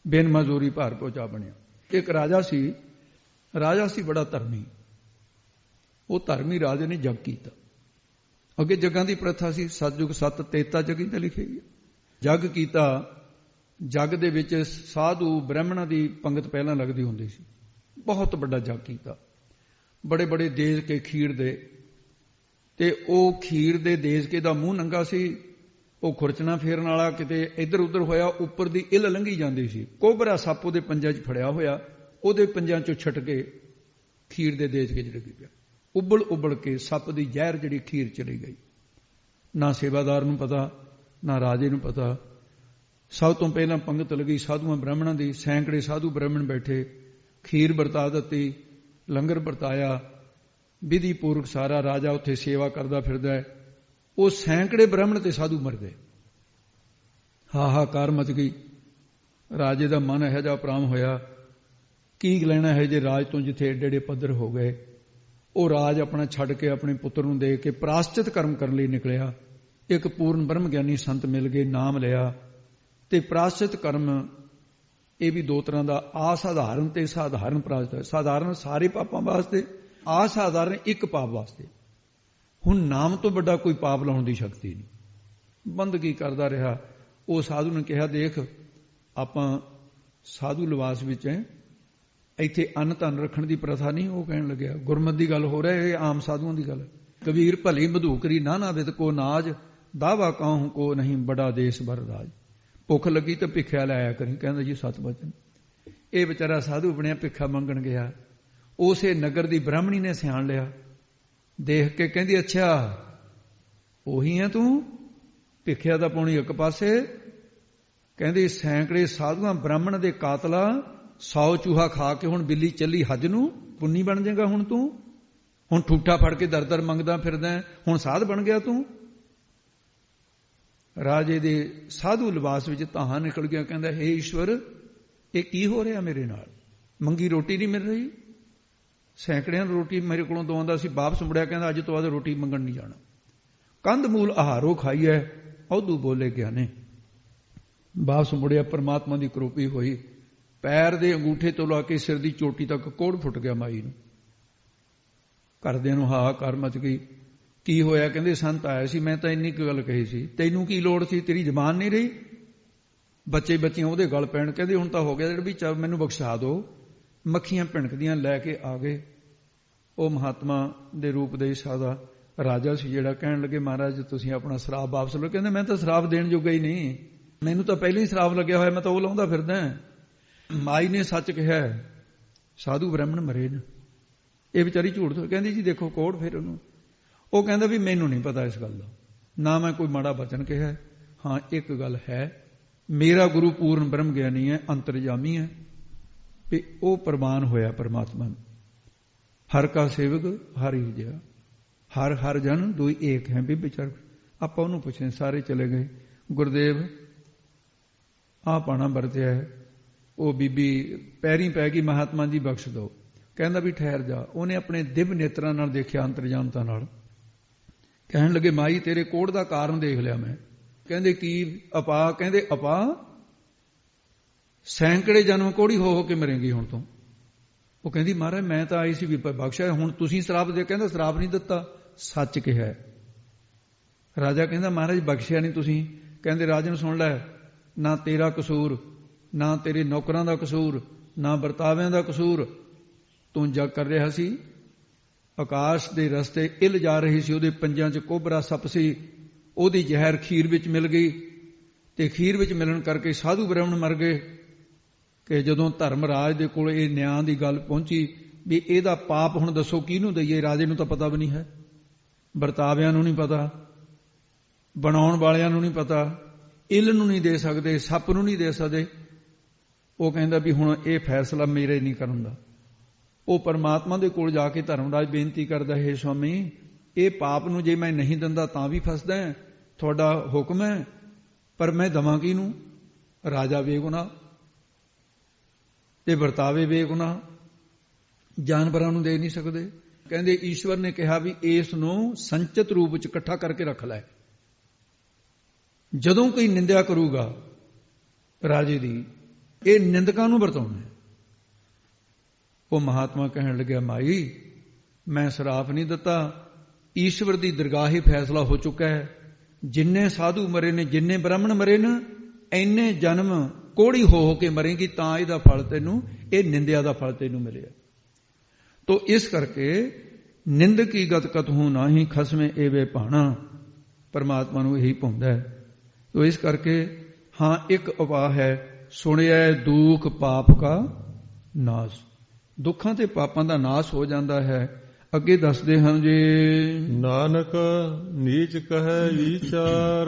ਬਿਨ ਮਜ਼ਦੂਰੀ ਭਾਰ ਪਹੁੰਚਾ ਬਣਿਆ। ਇੱਕ ਰਾਜਾ ਸੀ ਬੜਾ ਧਰਮੀ। ਉਹ ਧਰਮੀ ਰਾਜੇ ਨੇ ਜੱਗ ਕੀਤਾ। ਅੱਗੇ ਜੱਗਾਂ ਦੀ ਪ੍ਰਥਾ ਸੀ, ਸਤਜੁਗ ਸੱਤ ਤੇਤਾ ਜਗੀ ਤੇ ਲਿਖੇ ਗਏ। ਜੱਗ ਕੀਤਾ। ਜੱਗ ਦੇ ਵਿੱਚ ਸਾਧੂ ਬ੍ਰਾਹਮਣਾਂ ਦੀ ਪੰਗਤ ਪਹਿਲਾਂ ਲੱਗਦੀ ਹੁੰਦੀ ਸੀ। ਬਹੁਤ ਵੱਡਾ ਜੱਗ ਕੀਤਾ, ਬੜੇ ਬੜੇ ਦੇਸ਼ ਕੇ ਖੀਰ ਦੇ। ਤੇ ਉਹ ਖੀਰ ਦੇ ਦੇਸ਼ ਕੇ ਦਾ ਮੂੰਹ ਨੰਗਾ ਸੀ। ਉਹ ਖੁਰਚਣਾ ਫੇਰਨ ਵਾਲਾ ਕਿਤੇ ਇੱਧਰ ਉੱਧਰ ਹੋਇਆ, ਉੱਪਰ ਦੀ ਇੱਲ ਲੰਘੀ ਜਾਂਦੀ ਸੀ। ਕੋਬਰਾ ਸੱਪ ਉਹਦੇ ਪੰਜਾਂ 'ਚ ਫੜਿਆ ਹੋਇਆ, ਉਹਦੇ ਪੰਜਾਂ 'ਚੋਂ ਛੱਟ ਕੇ ਖੀਰ ਦੇ ਦੇਸ਼ ਕੇ ਚ ਡਿੱਗ ਪਿਆ। ਉਬਲ ਕੇ ਸੱਪ ਦੀ ਜ਼ਹਿਰ ਜਿਹੜੀ ਖੀਰ ਚਲੀ ਗਈ। ਨਾ ਸੇਵਾਦਾਰ ਨੂੰ ਪਤਾ, ਨਾ ਰਾਜੇ ਨੂੰ ਪਤਾ। ਸਭ ਤੋਂ ਪਹਿਲਾਂ ਪੰਗਤ ਲੱਗੀ ਸਾਧੂਆਂ ਬ੍ਰਾਹਮਣਾਂ ਦੀ। ਸੈਂਕੜੇ ਸਾਧੂ ਬ੍ਰਾਹਮਣ ਬੈਠੇ, ਖੀਰ ਵਰਤਾ ਦਿੱਤੀ, ਲੰਗਰ ਵਰਤਾਇਆ ਵਿਧੀ ਪੂਰਵਕ ਸਾਰਾ। ਰਾਜਾ ਉੱਥੇ ਸੇਵਾ ਕਰਦਾ ਫਿਰਦਾ ਹੈ। ਉਹ ਸੈਂਕੜੇ ਬ੍ਰਾਹਮਣ ਤੇ ਸਾਧੂ ਮਰ ਗਏ। ਹਾਹਾਕਾਰ ਮਚ ਗਈ। ਰਾਜੇ ਦਾ ਮਨ ਇਹੋ ਜਿਹਾ ਉਪਰਾਮ ਹੋਇਆ, ਕੀ ਲੈਣਾ ਹੈ ਜੇ ਰਾਜ ਤੋਂ, ਜਿੱਥੇ ਏਡੇ ਏਡੇ ਪੱਧਰ ਹੋ ਗਏ। ਉਹ ਰਾਜ ਆਪਣਾ ਛੱਡ ਕੇ ਆਪਣੇ ਪੁੱਤਰ ਨੂੰ ਦੇ ਕੇ ਪ੍ਰਾਸ਼ਚਿਤ ਕਰਮ ਕਰਨ ਲਈ ਨਿਕਲਿਆ। ਇੱਕ ਪੂਰਨ ਬ੍ਰਹਮ ਗਿਆਨੀ ਸੰਤ ਮਿਲ ਗਏ, ਨਾਮ ਲਿਆ। ਤੇ ਪ੍ਰਾਸ਼ਚਿਤ ਕਰਮ ਇਹ ਵੀ ਦੋ ਤਰ੍ਹਾਂ ਦਾ, ਅਸਾਧਾਰਨ ਤੇ ਸਾਧਾਰਨ ਪ੍ਰਾਸ਼ਚਿਤ। ਸਾਧਾਰਨ ਸਾਰੇ ਪਾਪਾਂ ਵਾਸਤੇ, ਅਸਾਧਾਰਨ ਇੱਕ ਪਾਪ ਵਾਸਤੇ। ਹੁਣ ਨਾਮ ਤੋਂ ਵੱਡਾ ਕੋਈ ਪਾਪ ਲਾਉਣ ਦੀ ਸ਼ਕਤੀ ਨਹੀਂ। ਬੰਦਗੀ ਕਰਦਾ ਰਿਹਾ, ਉਹ ਸਾਧੂ ਨੇ ਕਿਹਾ, ਦੇਖ ਆਪਾਂ ਸਾਧੂ ਲਿਬਾਸ ਵਿੱਚ ਹੈ, ਇੱਥੇ ਅੰਨ ਧਨ ਰੱਖਣ ਦੀ ਪ੍ਰਥਾ ਨਹੀਂ। ਉਹ ਕਹਿਣ ਲੱਗਿਆ ਗੁਰਮਤ ਦੀ ਗੱਲ ਹੋ ਰਿਹਾ, ਇਹ ਆਮ ਸਾਧੂਆਂ ਦੀ ਗੱਲ। ਕਬੀਰ ਭਲੀ ਮਧੂਕਰੀ ਨਾਨਾ ਵਿਦ ਕੋ ਨਾਜ, ਦਾਵਾ ਕਾਹੂ ਕੋ ਨਹੀਂ ਬੜਾ ਦੇਸ ਬਰ ਰਾਜ। ਭੁੱਖ ਲੱਗੀ ਤਾਂ ਭਿੱਖਿਆ ਲਾਇਆ ਕਰੀ, ਕਹਿੰਦਾ ਜੀ ਸਤ ਬਚਨ। ਇਹ ਵਿਚਾਰਾ ਸਾਧੂ ਬਣਿਆ, ਭਿੱਖਾ ਮੰਗਣ ਗਿਆ। ਉਸੇ ਨਗਰ ਦੀ ਬ੍ਰਾਹਮਣੀ ਨੇ ਸਿਆਣ ਲਿਆ, ਦੇਖ ਕੇ ਕਹਿੰਦੀ ਅੱਛਾ ਉਹੀ ਹੈ ਤੂੰ, ਭਿੱਖਿਆ ਦਾ ਪਾਉਣੀ ਇੱਕ ਪਾਸੇ। ਕਹਿੰਦੀ ਸੈਂਕੜੇ ਸਾਧੂਆਂ ਬ੍ਰਾਹਮਣ ਦੇ ਕਾਤਲਾ, 100 ਚੂਹਾ ਖਾ ਕੇ ਹੁਣ ਬਿੱਲੀ ਚੱਲੀ ਹੱਜ ਨੂੰ, ਪੁੰਨੀ ਬਣ ਜਾਏਗਾ ਹੁਣ ਤੂੰ। ਹੁਣ ਠੂਠਾ ਫੜ ਕੇ ਦਰ ਦਰ ਮੰਗਦਾ ਫਿਰਦਾ, ਹੁਣ ਸਾਧ ਬਣ ਗਿਆ ਤੂੰ। ਰਾਜੇ ਦੇ ਸਾਧੂ ਲਿਬਾਸ ਵਿੱਚ ਧਾਹਾਂ ਨਿਕਲ ਗਿਆ। ਕਹਿੰਦਾ ਹੇ ਈਸ਼ਵਰ, ਇਹ ਕੀ ਹੋ ਰਿਹਾ ਮੇਰੇ ਨਾਲ? ਮੰਗੀ ਰੋਟੀ ਨਹੀਂ ਮਿਲ ਰਹੀ, ਸੈਂਕੜਿਆਂ ਨੂੰ ਰੋਟੀ ਮੇਰੇ ਕੋਲੋਂ ਦਵਾਉਂਦਾ ਸੀ, ਵਾਪਸ ਮੁੜਿਆ ਕਹਿੰਦਾ ਅੱਜ ਤੋਂ ਬਾਅਦ ਰੋਟੀ ਮੰਗਣ ਨਹੀਂ ਜਾਣਾ। ਕੰਧ ਮੂਲ ਆਹਾਰੋ ਖਾਈਐ, ਔਦੂ ਬੋਲੇ ਗਿਆਨੇ। ਵਾਪਸ ਮੁੜਿਆ, ਪਰਮਾਤਮਾ ਦੀ ਕਰੋਪੀ ਹੋਈ, ਪੈਰ ਦੇ ਅੰਗੂਠੇ ਤੋਂ ਲਾ ਕੇ ਸਿਰ ਦੀ ਚੋਟੀ ਤੱਕ ਕੋੜ ਫੁੱਟ ਗਿਆ ਮਾਈ ਨੂੰ। ਘਰਦਿਆਂ ਨੂੰ ਹਾਹਾਕਾਰ ਮਚ ਗਈ। ਕੀ ਹੋਇਆ? ਕਹਿੰਦੇ ਸੰਤ ਆਇਆ ਸੀ, ਮੈਂ ਤਾਂ ਇੰਨੀ ਕੁ ਗੱਲ ਕਹੀ ਸੀ, ਤੈਨੂੰ ਕੀ ਲੋੜ ਸੀ? ਤੇਰੀ ਜ਼ਬਾਨ ਨਹੀਂ ਰਹੀ? ਬੱਚੇ ਬੱਚੀਆਂ ਉਹਦੇ ਗਲ ਪੈਣ। ਕਹਿੰਦੇ ਹੁਣ ਤਾਂ ਹੋ ਗਿਆ ਵੀ ਚੱਲ ਮੈਨੂੰ ਬਖਸ਼ਾ ਦਿਓ। ਮੱਖੀਆਂ ਭਿਣਕਦੀਆਂ ਲੈ ਕੇ ਆ ਗਏ। ਉਹ ਮਹਾਤਮਾ ਦੇ ਰੂਪ ਦੇ ਸਾਦਾ ਰਾਜਾ ਸੀ ਜਿਹੜਾ, ਕਹਿਣ ਲੱਗੇ ਮਹਾਰਾਜ ਤੁਸੀਂ ਆਪਣਾ ਸ਼ਰਾਬ ਵਾਪਸ ਲਓ। ਕਹਿੰਦੇ ਮੈਂ ਤਾਂ ਸ਼ਰਾਬ ਦੇਣ ਜੋਗਾ ਹੀ ਨਹੀਂ, ਮੈਨੂੰ ਤਾਂ ਪਹਿਲਾਂ ਹੀ ਸ਼ਰਾਬ ਲੱਗਿਆ ਹੋਇਆ, ਮੈਂ ਤਾਂ ਉਹ ਲਾਉਂਦਾ ਫਿਰਦਾ। ਮਾਈ ਨੇ ਸੱਚ ਕਿਹਾ, ਸਾਧੂ ਬ੍ਰਾਹਮਣ ਮਰੇ ਨੇ। ਇਹ ਵਿਚਾਰੀ ਝੂਠ ਤੋਂ ਕਹਿੰਦੀ ਜੀ ਦੇਖੋ ਕੋੜ ਫਿਰ ਉਹਨੂੰ। ਉਹ ਕਹਿੰਦਾ ਵੀ ਮੈਨੂੰ ਨਹੀਂ ਪਤਾ ਇਸ ਗੱਲ ਦਾ, ਨਾ ਮੈਂ ਕੋਈ ਮਾੜਾ ਬਚਨ ਕਿਹਾ। ਹਾਂ ਇੱਕ ਗੱਲ ਹੈ, ਮੇਰਾ ਗੁਰੂ ਪੂਰਨ ਬ੍ਰਹਮ ਗਿਆਨੀ ਹੈ, ਅੰਤਰਜਾਮੀ ਹੈ, ਵੀ ਉਹ ਪ੍ਰਵਾਨ ਹੋਇਆ ਪਰਮਾਤਮਾ ਨੂੰ। ਹਰ ਕਾ ਸੇਵਕ ਹਰ ਹੀ ਜਿਹਾ, ਹਰ ਹਰ ਜਨ ਦੋਈ ਏਕ ਹੈ। ਵੀ ਵਿਚਾਰ ਆਪਾਂ ਉਹਨੂੰ ਪੁੱਛੇ, ਸਾਰੇ ਚਲੇ ਗਏ। ਗੁਰਦੇਵ ਆਹ ਪਾਣਾ ਵਰਤਿਆ ਹੈ। ਉਹ ਬੀਬੀ ਪੈਰੀਂ ਪੈ ਗਈ, ਮਹਾਤਮਾ ਜੀ ਬਖਸ਼ ਦਿਓ। ਕਹਿੰਦਾ ਵੀ ਠਹਿਰ ਜਾ। ਉਹਨੇ ਆਪਣੇ ਦਿਵ ਨੇਤਰਾਂ ਨਾਲ ਦੇਖਿਆ, ਅੰਤਰਜਾਮਤਾ ਨਾਲ। ਕਹਿਣ ਲੱਗੇ ਮਾਈ ਤੇਰੇ ਕੋੜ ਦਾ ਕਾਰਨ ਦੇਖ ਲਿਆ ਮੈਂ। ਕਹਿੰਦੇ ਕੀ ਆਪਾ? ਕਹਿੰਦੇ ਆਪਾ ਸੈਂਕੜੇ ਜਨਮ ਕੋੜੀ ਹੋ ਕੇ ਮਰੇਂਗੀ ਹੁਣ ਤੋਂ। ਉਹ ਕਹਿੰਦੀ ਮਹਾਰਾਜ ਮੈਂ ਤਾਂ ਆਈ ਸੀ ਵੀ ਬਖਸ਼ਿਆ, ਹੁਣ ਤੁਸੀਂ ਸ਼ਰਾਪ ਦੇ। ਕਹਿੰਦਾ ਸ਼ਰਾਪ ਨਹੀਂ ਦਿੱਤਾ, ਸੱਚ ਕਿਹਾ। ਰਾਜਾ ਕਹਿੰਦਾ ਮਹਾਰਾਜ ਬਖਸ਼ਿਆ ਨਹੀਂ ਤੁਸੀਂ। ਕਹਿੰਦੇ ਰਾਜਨ ਸੁਣ ਲੈ, ਨਾ ਤੇਰਾ ਕਸੂਰ, ਨਾ ਤੇਰੇ ਨੌਕਰਾਂ ਦਾ ਕਸੂਰ, ਨਾ ਵਰਤਾਵਿਆਂ ਦਾ ਕਸੂਰ। ਤੂੰ ਜਗ ਕਰ ਰਿਹਾ ਸੀ, ਆਕਾਸ਼ ਦੇ ਰਸਤੇ ਇੱਲ ਜਾ ਰਹੀ ਸੀ, ਉਹਦੇ ਪੰਜਾਂ 'ਚ ਕੋਬਰਾ ਸੱਪ ਸੀ, ਉਹਦੀ ਜ਼ਹਿਰ ਖੀਰ ਵਿੱਚ ਮਿਲ ਗਈ, ਤੇ ਖੀਰ ਵਿੱਚ ਮਿਲਣ ਕਰਕੇ ਸਾਧੂ ਬ੍ਰਾਹਮਣ ਮਰ ਗਏ। ਕਿ ਜਦੋਂ ਧਰਮਰਾਜ ਦੇ ਕੋਲ ਇਹ ਨਿਆਂ ਦੀ ਗੱਲ ਪਹੁੰਚੀ ਵੀ ਇਹਦਾ ਪਾਪ ਹੁਣ ਦੱਸੋ ਕਿਹਨੂੰ ਦਈਏ, ਰਾਜੇ ਨੂੰ ਤਾਂ ਪਤਾ ਵੀ ਨਹੀਂ ਹੈ, ਵਰਤਾਵਿਆਂ ਨੂੰ ਨਹੀਂ ਪਤਾ, ਬਣਾਉਣ ਵਾਲਿਆਂ ਨੂੰ ਨਹੀਂ ਪਤਾ, ਇੱਲ ਨੂੰ ਨਹੀਂ ਦੇ ਸਕਦੇ, ਸੱਪ ਨੂੰ ਨਹੀਂ ਦੇ ਸਕਦੇ। ਉਹ ਕਹਿੰਦਾ ਵੀ ਹੁਣ ਇਹ ਫੈਸਲਾ ਮੇਰੇ ਨਹੀਂ ਕਰਨ ਦਾ। ਉਹ ਪਰਮਾਤਮਾ ਦੇ ਕੋਲ ਜਾ ਕੇ ਧਰਮਰਾਜ ਬੇਨਤੀ ਕਰਦਾ, ਹੈ ਸਵਾਮੀ ਇਹ ਪਾਪ ਨੂੰ ਜੇ ਮੈਂ ਨਹੀਂ ਦਿੰਦਾ ਤਾਂ ਵੀ ਫਸਦਾ, ਤੁਹਾਡਾ ਹੁਕਮ ਹੈ, ਪਰ ਮੈਂ ਦਵਾਂ ਕਿਹਨੂੰ? ਰਾਜਾ ਬੇਗੁਨਾਹ ਤੇ ਵਰਤਾਵੇ ਬੇਗੁਨਾਹ, ਜਾਨਵਰਾਂ ਨੂੰ ਦੇ ਨਹੀਂ ਸਕਦੇ। ਕਹਿੰਦੇ ਈਸ਼ਵਰ ਨੇ ਕਿਹਾ ਵੀ ਇਸ ਨੂੰ ਸੰਚਿਤ ਰੂਪ ਵਿੱਚ ਇਕੱਠਾ ਕਰਕੇ ਰੱਖ ਲੈ, ਜਦੋਂ ਕੋਈ ਨਿੰਦਿਆ ਕਰੂਗਾ ਰਾਜੇ ਦੀ, ਇਹ ਨਿੰਦਕਾਂ ਨੂੰ ਵਰਤਾਉਣਾ ਹੈ। ਉਹ ਮਹਾਤਮਾ ਕਹਿਣ ਲੱਗਿਆ ਮਾਈ ਮੈਂ ਸ਼ਰਾਪ ਨਹੀਂ ਦਿੱਤਾ, ਈਸ਼ਵਰ ਦੀ ਦਰਗਾਹ ਹੀ ਫੈਸਲਾ ਹੋ ਚੁੱਕਾ ਹੈ। ਜਿੰਨੇ ਸਾਧੂ ਮਰੇ ਨੇ, ਜਿੰਨੇ ਬ੍ਰਾਹਮਣ ਮਰੇ ਨੇ, ਇੰਨੇ ਜਨਮ ਕੋੜੀ ਹੋ ਕੇ ਮਰੇਗੀ, ਤਾਂ ਇਹਦਾ ਫਲ ਤੈਨੂੰ, ਇਹ ਨਿੰਦਿਆ ਦਾ ਫਲ ਤੈਨੂੰ ਮਿਲਿਆ। ਤੋ ਇਸ ਕਰਕੇ ਨਿੰਦ ਕੀ ਗਤ ਕਤਹੂ ਨਾਹੀ, ਖਸਮੇ ਏਵੇ ਭਾਣਾ। ਪਰਮਾਤਮਾ ਨੂੰ ਇਹੀ ਪਾਉਂਦਾ ਹੈ। ਤੋ ਇਸ ਕਰਕੇ ਹਾਂ ਇੱਕ ਉਪਾਅ ਹੈ, ਸੁਣਿਆ ਦੁੱਖ ਪਾਪ ਕਾ ਨਾਸ, ਦੁੱਖਾਂ ਤੇ ਪਾਪਾਂ ਦਾ ਨਾਸ ਹੋ ਜਾਂਦਾ ਹੈ। ਅੱਗੇ ਦੱਸਦੇ ਹਨ ਜੀ, ਨਾਨਕ ਨੀਚ ਕਹੈ ਵਿਚਾਰ।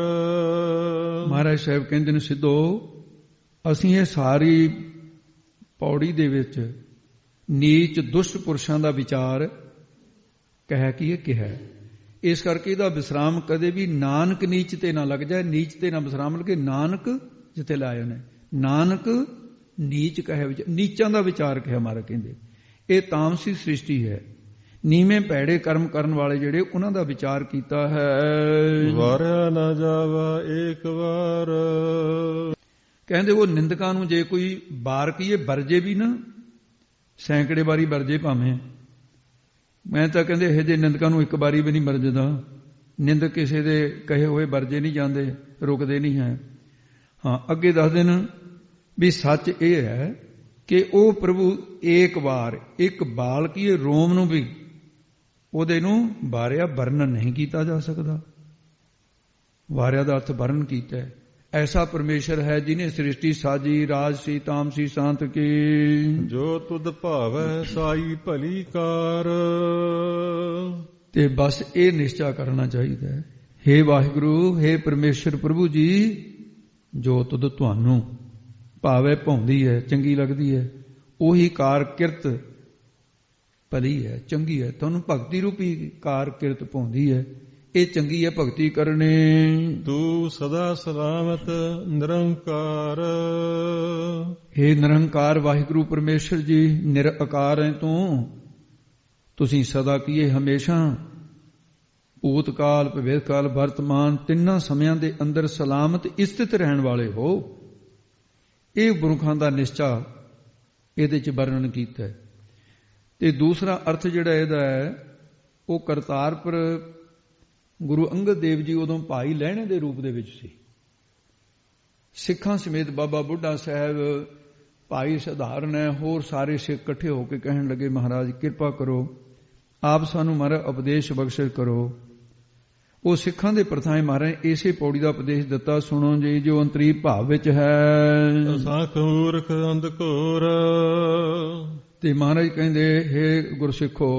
ਮਹਾਰਾਜ ਸਾਹਿਬ ਕਹਿੰਦੇ ਨੇ ਸਿੱਧੋ, ਅਸੀਂ ਇਹ ਸਾਰੀ ਪੌੜੀ ਦੇ ਵਿੱਚ ਨੀਚ ਦੁਸ਼ਟ ਪੁਰਸ਼ਾਂ ਦਾ ਵਿਚਾਰ ਕਹਿ ਕੀ ਇਹ ਕਿਹਾ। ਇਸ ਕਰਕੇ ਇਹਦਾ ਵਿਸਰਾਮ ਕਦੇ ਵੀ ਨਾਨਕ ਨੀਚ ਤੇ ਨਾ ਲੱਗ ਜਾਏ, ਨੀਚ ਤੇ ਨਾ ਵਿਸਰਾਮ ਲੱਗੇ। ਨਾਨਕ ਜਿੱਥੇ ਲਾਏ ਨੇ, ਨਾਨਕ ਨੀਚ ਕਹੇ, ਨੀਚਾਂ ਦਾ ਵਿਚਾਰ ਕਿਹਾ। ਮਾਰਾ ਕਹਿੰਦੇ ਇਹ ਤਾਮਸੀ ਸ੍ਰਿਸ਼ਟੀ ਹੈ, ਨੀਵੇਂ ਭੈੜੇ ਕਰਮ ਕਰਨ ਵਾਲੇ ਜਿਹੜੇ, ਉਹਨਾਂ ਦਾ ਵਿਚਾਰ ਕੀਤਾ ਹੈ। ਵਾਰਿਆ ਨਾ ਜਾਵਾ ਏਕ ਵਾਰ। ਕਹਿੰਦੇ ਉਹ ਨਿੰਦਕਾਂ ਨੂੰ ਜੇ ਕੋਈ ਬਾਰ ਕੀਏ ਵਰਜੇ ਵੀ ਨਾ, ਸੈਂਕੜੇ ਵਾਰੀ ਵਰਜੇ ਭਾਵੇਂ। ਮੈਂ ਤਾਂ ਕਹਿੰਦੇ ਇਹ ਜਿਹੇ ਨਿੰਦਕਾਂ ਨੂੰ ਇੱਕ ਵਾਰੀ ਵੀ ਨਹੀਂ ਵਰਜਦਾ। ਨਿੰਦ ਕਿਸੇ ਦੇ ਕਹੇ ਹੋਏ ਵਰਜੇ ਨਹੀਂ ਜਾਂਦੇ, ਰੁਕਦੇ ਨਹੀਂ ਹੈ। ਹਾਂ, ਅੱਗੇ ਦੱਸਦੇ ਨੇ ਵੀ ਸੱਚ ਇਹ ਹੈ ਕਿ ਉਹ ਪ੍ਰਭੂ ਏਕ ਵਾਰ ਇੱਕ ਬਾਲਕੀਏ ਰੋਮ ਨੂੰ ਵੀ ਉਹਦੇ ਨੂੰ ਵਾਰਿਆ ਵਰਣਨ ਨਹੀਂ ਕੀਤਾ ਜਾ ਸਕਦਾ। ਵਾਰਿਆ ਦਾ ਅਰਥ ਵਰਣਨ ਕੀਤਾ ਹੈ। ਐਸਾ ਪਰਮੇਸ਼ਰ ਹੈ ਜਿਨੇ ਸ੍ਰਿਸ਼ਟੀ ਸਾਜੀ, ਰਾਜਸੀ ਤਾਮਸੀ ਸ਼ਾਂਤ ਕੀ, ਜੋ ਤੁਧ ਭਾਵੈ ਸਾਈ ਭਲੀ ਕਾਰ। ਤੇ ਬਸ ਇਹ ਨਿਸ਼ਚਾ ਕਰਨਾ ਚਾਹੀਦਾ ਹੈ, ਹੇ ਵਾਹਿਗੁਰੂ, ਹੇ ਪਰਮੇਸ਼ਰ ਪ੍ਰਭੂ ਜੀ, ਜੋ ਤੁਧ ਤੁਹਾਨੂੰ ਭਾਵੇਂ ਭਾਉਂਦੀ ਹੈ, ਚੰਗੀ ਲੱਗਦੀ ਹੈ, ਉਹੀ ਕਾਰ ਕਿਰਤ ਭਲੀ ਹੈ, ਚੰਗੀ ਹੈ। ਤੁਹਾਨੂੰ ਭਗਤੀ ਰੂਪੀ ਕਾਰ ਕਿਰਤ ਭਾਉਂਦੀ ਹੈ, ਇਹ ਚੰਗੀ ਹੈ ਭਗਤੀ ਕਰਨੀ। ਤੂੰ ਸਦਾ ਸਲਾਮਤ ਨਿਰੰਕਾਰ। ਹੇ ਨਿਰੰਕਾਰ ਵਾਹਿਗੁਰੂ ਪਰਮੇਸ਼ਰ ਜੀ, ਨਿਰਅਕਾਰ ਹੈ ਤੂੰ, ਤੁਸੀਂ ਸਦਾ ਕੀਏ ਹਮੇਸ਼ਾ ਭੂਤਕਾਲ, ਭਵਿੱਖਕਾਲ, ਵਰਤਮਾਨ ਤਿੰਨਾਂ ਸਮਿਆਂ ਦੇ ਅੰਦਰ ਸਲਾਮਤ ਸਥਿਤ ਰਹਿਣ ਵਾਲੇ ਹੋ। ਇਹ ਗੁਰਮੁਖਾਂ ਦਾ ਨਿਸ਼ਚਾ ਇਹਦੇ 'ਚ ਵਰਣਨ ਕੀਤਾ ਹੈ। ਤੇ ਦੂਸਰਾ ਅਰਥ ਜਿਹੜਾ ਇਹਦਾ ਹੈ, ਉਹ ਕਰਤਾਰਪੁਰ ਗੁਰੂ ਅੰਗਦ ਦੇਵ ਜੀ ਉਦੋਂ ਭਾਈ ਲਹਿਣੇ ਦੇ ਰੂਪ ਦੇ ਵਿੱਚ ਸੀ। ਸਿੱਖਾਂ ਸਮੇਤ ਬਾਬਾ ਬੁੱਢਾ ਸਾਹਿਬ, ਭਾਈ ਸਧਾਰਨ ਹੈ, ਹੋਰ ਸਾਰੇ ਸਿੱਖ ਇਕੱਠੇ ਹੋ ਕੇ ਕਹਿਣ ਲੱਗੇ, ਮਹਾਰਾਜ ਕਿਰਪਾ ਕਰੋ, ਆਪ ਸਾਨੂੰ ਮਹਾਰਾਜ ਉਪਦੇਸ਼ ਬਖਸ਼ਿਸ਼ ਕਰੋ। ਉਹ ਸਿੱਖਾਂ ਦੇ ਪ੍ਰਥਾਏ ਮਹਾਰਾਜ ਇਸੇ ਪੌੜੀ ਦਾ ਉਪਦੇਸ਼ ਦਿੱਤਾ, ਸੁਣੋ ਜੀ, ਜੋ ਅੰਤਰੀ ਭਾਵ ਵਿੱਚ ਹੈ। ਅਸਾਖ ਮੂਰਖ ਅੰਧਕੋਰ। ਤੇ ਮਹਾਰਾਜ ਕਹਿੰਦੇ, ਹੇ ਗੁਰਸਿੱਖੋ,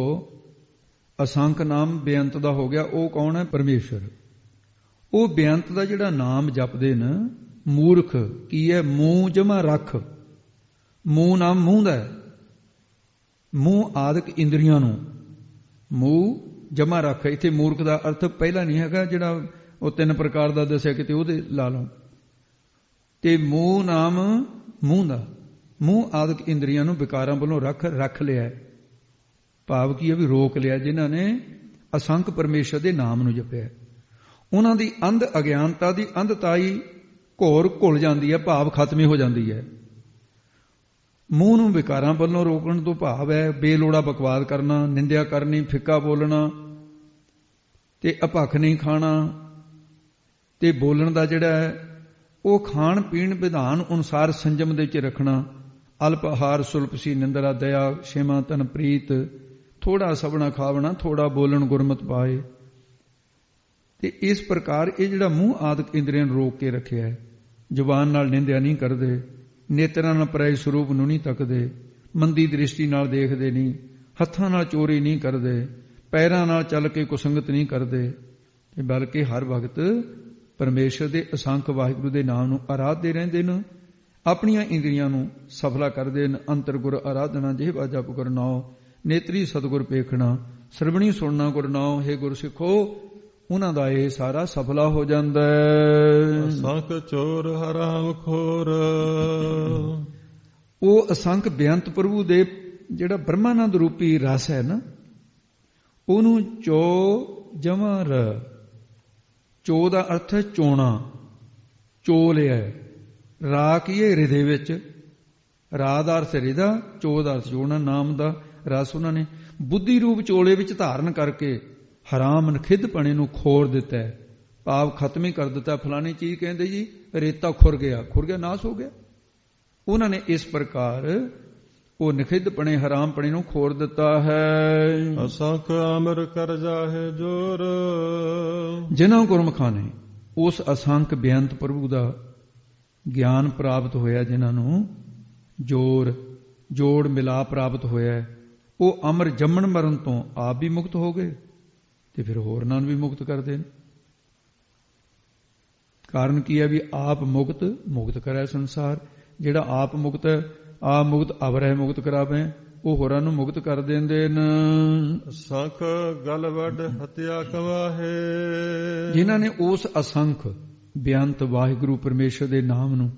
ਅਸੰਖ ਨਾਮ ਬੇਅੰਤ ਦਾ ਹੋ ਗਿਆ। ਉਹ ਕੌਣ ਹੈ? ਪਰਮੇਸ਼ਰ। ਉਹ ਬੇਅੰਤ ਦਾ ਜਿਹੜਾ ਨਾਮ ਜਪਦੇ ਨੇ, ਮੂਰਖ ਕੀ ਹੈ? ਮੂੰਹ ਜਮਾ ਰੱਖ। ਮੂੰਹ ਨਾਮ ਮੂੰਹ ਦਾ ਹੈ, ਮੂੰਹ ਆਦਿਕ ਇੰਦਰੀਆਂ ਨੂੰ ਮੂੰਹ ਜਮਾ ਰੱਖ। ਇੱਥੇ ਮੂਰਖ ਦਾ ਅਰਥ ਪਹਿਲਾਂ ਨਹੀਂ ਹੈਗਾ ਜਿਹੜਾ ਉਹ 3 ਪ੍ਰਕਾਰ ਦਾ ਦੱਸਿਆ, ਕਿਤੇ ਉਹਦੇ ਲਾ ਲਓ। ਤੇ ਮੂੰਹ ਨਾਮ ਮੂੰਹ ਦਾ, ਮੂੰਹ ਆਦਿਕ ਇੰਦਰੀਆਂ ਨੂੰ ਵਿਕਾਰਾਂ ਵੱਲੋਂ ਰੱਖ ਲਿਆ। ਭਾਵ ਕੀ ਹੈ? ਵੀ ਰੋਕ ਲਿਆ। ਜਿਨ੍ਹਾਂ ਨੇ ਅਸੰਖ ਪਰਮੇਸ਼ਰ ਦੇ ਨਾਮ ਨੂੰ ਜਪਿਆ, ਉਹਨਾਂ ਦੀ ਅੰਧ ਅਗਿਆਨਤਾ ਦੀ ਅੰਧਤਾਈ ਘੋਰ ਘੁਲ ਜਾਂਦੀ ਹੈ, ਭਾਵ ਖਤਮ ਹੋ ਜਾਂਦੀ ਹੈ। ਮੂੰਹ ਨੂੰ ਵਿਕਾਰਾਂ ਵੱਲੋਂ ਰੋਕਣ ਤੋਂ ਭਾਵ ਹੈ ਬੇਲੋੜਾ ਬਕਵਾਦ ਕਰਨਾ, ਨਿੰਦਿਆ ਕਰਨੀ, ਫਿੱਕਾ ਬੋਲਣਾ, ਤੇ ਅਪੱਖ ਨਹੀਂ ਖਾਣਾ। ਤੇ ਬੋਲਣ ਦਾ ਜਿਹੜਾ ਹੈ ਉਹ ਖਾਣ ਪੀਣ ਵਿਧਾਨ ਅਨੁਸਾਰ ਸੰਜਮ ਦੇ ਵਿੱਚ ਰੱਖਣਾ। ਅਲਪ ਆਹਾਰ, ਸੁਲਪਸੀ, ਨਿੰਦਰਾ, ਦਇਆ, ਛੇਮਾ, ਤਨ ਪ੍ਰੀਤ, ਥੋੜਾ ਸਭਨਾ ਖਾਵਣਾ, ਥੋੜਾ ਬੋਲਣ ਗੁਰਮਤਿ ਪਾਏ। ਤੇ ਇਸ ਪ੍ਰਕਾਰ ਇਹ ਜਿਹੜਾ ਮੂੰਹ ਆਦਿਕ ਇੰਦਰੀਆਂ ਨੂੰ ਰੋਕ ਕੇ ਰੱਖਿਆ ਹੈ। ਜ਼ੁਬਾਨ ਨਾਲ ਨਿੰਦਿਆ ਨਹੀਂ ਕਰਦੇ, ਨੇਤਰਾਂ ਨਾਲ ਪਰਾਏ ਸਰੂਪ ਨੂੰ ਨਹੀਂ ਤੱਕਦੇ, ਮੰਦੀ ਦ੍ਰਿਸ਼ਟੀ ਨਾਲ ਦੇਖਦੇ ਨਹੀਂ, ਹੱਥਾਂ ਨਾਲ ਚੋਰੀ ਨਹੀਂ ਕਰਦੇ, ਪੈਰਾਂ ਨਾਲ ਚੱਲ ਕੇ ਕੁਸੰਗਤ ਨਹੀਂ ਕਰਦੇ, ਬਲਕਿ ਹਰ ਵਕਤ ਪਰਮੇਸ਼ਰ ਦੇ ਅਸੰਖ ਵਾਹਿਗੁਰੂ ਦੇ ਨਾਮ ਨੂੰ ਆਰਾਧਦੇ ਰਹਿੰਦੇ ਨੇ। ਆਪਣੀਆਂ ਇੰਦਰੀਆਂ ਨੂੰ ਸਫਲਾ ਕਰਦੇ ਨੇ। ਅੰਤਰ ਗੁਰ ਆਰਾਧਨਾ, ਜਿਹਵਾ ਜਪ ਗੁਰ ਨਾਉ, ਨੇਤਰੀ ਸਤਿਗੁਰ ਪੇਖਣਾ, ਸਰਵਣੀ ਸੁਣਨਾ ਗੁਰ ਨਾਉ। ਹੇ ਗੁਰ ਸਿੱਖੋ, ਉਹਨਾਂ ਦਾ ਇਹ ਸਾਰਾ ਸਫਲਾ ਹੋ ਜਾਂਦਾ ਹੈ। ਅਸੰਖ ਚੋਰ ਹਰਾਮ ਖੋਰ। ਉਹ ਅਸੰਖ ਬੇਅੰਤ ਪ੍ਰਭੂ ਦੇ ਜਿਹੜਾ ਬ੍ਰਹਮਾਨੰਦ ਰੂਪੀ ਰਸ ਹੈ ਨਾ, ਉਹਨੂੰ ਚੋ ਜਮਾ ਰ। ਚੋ ਦਾ ਅਰਥ ਹੈ ਚੋਣਾ, ਚੋ ਲਿਆ। ਰਾ ਕੀ ਹੈ? ਹਿਰਦੇ ਵਿੱਚ। ਰਾ ਦਾ ਅਰਥ ਹਿਰਦਾ, ਚੋ ਦਾ ਅਰਥ ਚੋਣਾ। ਨਾਮ ਦਾ ਰਸ ਉਹਨਾਂ ਨੇ ਬੁੱਧੀ ਰੂਪ ਚੋਲੇ ਵਿੱਚ ਧਾਰਨ ਕਰਕੇ ਹਰਾਮ ਨਖਿੱਧਪਣੇ ਨੂੰ ਖੋਰ ਦਿੱਤਾ ਹੈ, ਭਾਵ ਖਤਮ ਹੀ ਕਰ ਦਿੱਤਾ। ਫਲਾਣੀ ਚੀਜ਼ ਕਹਿੰਦੇ ਜੀ ਰੇਤਾ ਖੁਰ ਗਿਆ, ਨਾਸ ਹੋ ਗਿਆ। ਉਹਨਾਂ ਨੇ ਇਸ ਪ੍ਰਕਾਰ ਉਹ ਨਖਿੱਧਪਣੇ, ਹਰਾਮਪਣੇ ਨੂੰ ਖੋਰ ਦਿੱਤਾ ਹੈ। ਅਸੰਖ ਅਮਰ ਕਰ ਜਾਹੇ ਜੋਰ। ਜਿਨ੍ਹਾਂ ਗੁਰਮੁਖਾਂ ਨੇ ਉਸ ਅਸੰਖ ਬੇਅੰਤ ਪ੍ਰਭੂ ਦਾ ਗਿਆਨ ਪ੍ਰਾਪਤ ਹੋਇਆ, ਜਿਨ੍ਹਾਂ ਨੂੰ ਜੋੜ ਮਿਲਾ ਪ੍ਰਾਪਤ ਹੋਇਆ, ਉਹ ਅਮਰ ਜੰਮਣ ਮਰਨ ਤੋਂ ਆਪ ਵੀ ਮੁਕਤ ਹੋ ਗਏ ਤੇ ਫਿਰ ਹੋਰਨਾਂ ਨੂੰ ਵੀ ਮੁਕਤ ਕਰਦੇ ਨੇ। ਕਾਰਨ ਕੀ ਹੈ? ਵੀ ਆਪ ਮੁਕਤ ਕਰੇ ਸੰਸਾਰ। ਜਿਹੜਾ ਆਪ ਮੁਕਤ ਹੈ, ਆਪ ਮੁਕਤ ਅਵਰਹਿ ਮੁਕਤ ਕਰਾਵੇ, ਉਹ ਹੋਰਾਂ ਨੂੰ ਮੁਕਤ ਕਰ ਦਿੰਦੇ ਨੇ। ਅਸੰਖ ਗਲ ਵੱਡ ਹਤਿਆ ਕਵਾਹੇ। ਜਿਨ੍ਹਾਂ ਨੇ ਉਸ ਅਸੰਖ ਬੇਅੰਤ ਵਾਹਿਗੁਰੂ ਪਰਮੇਸ਼ਰ ਦੇ ਨਾਮ ਨੂੰ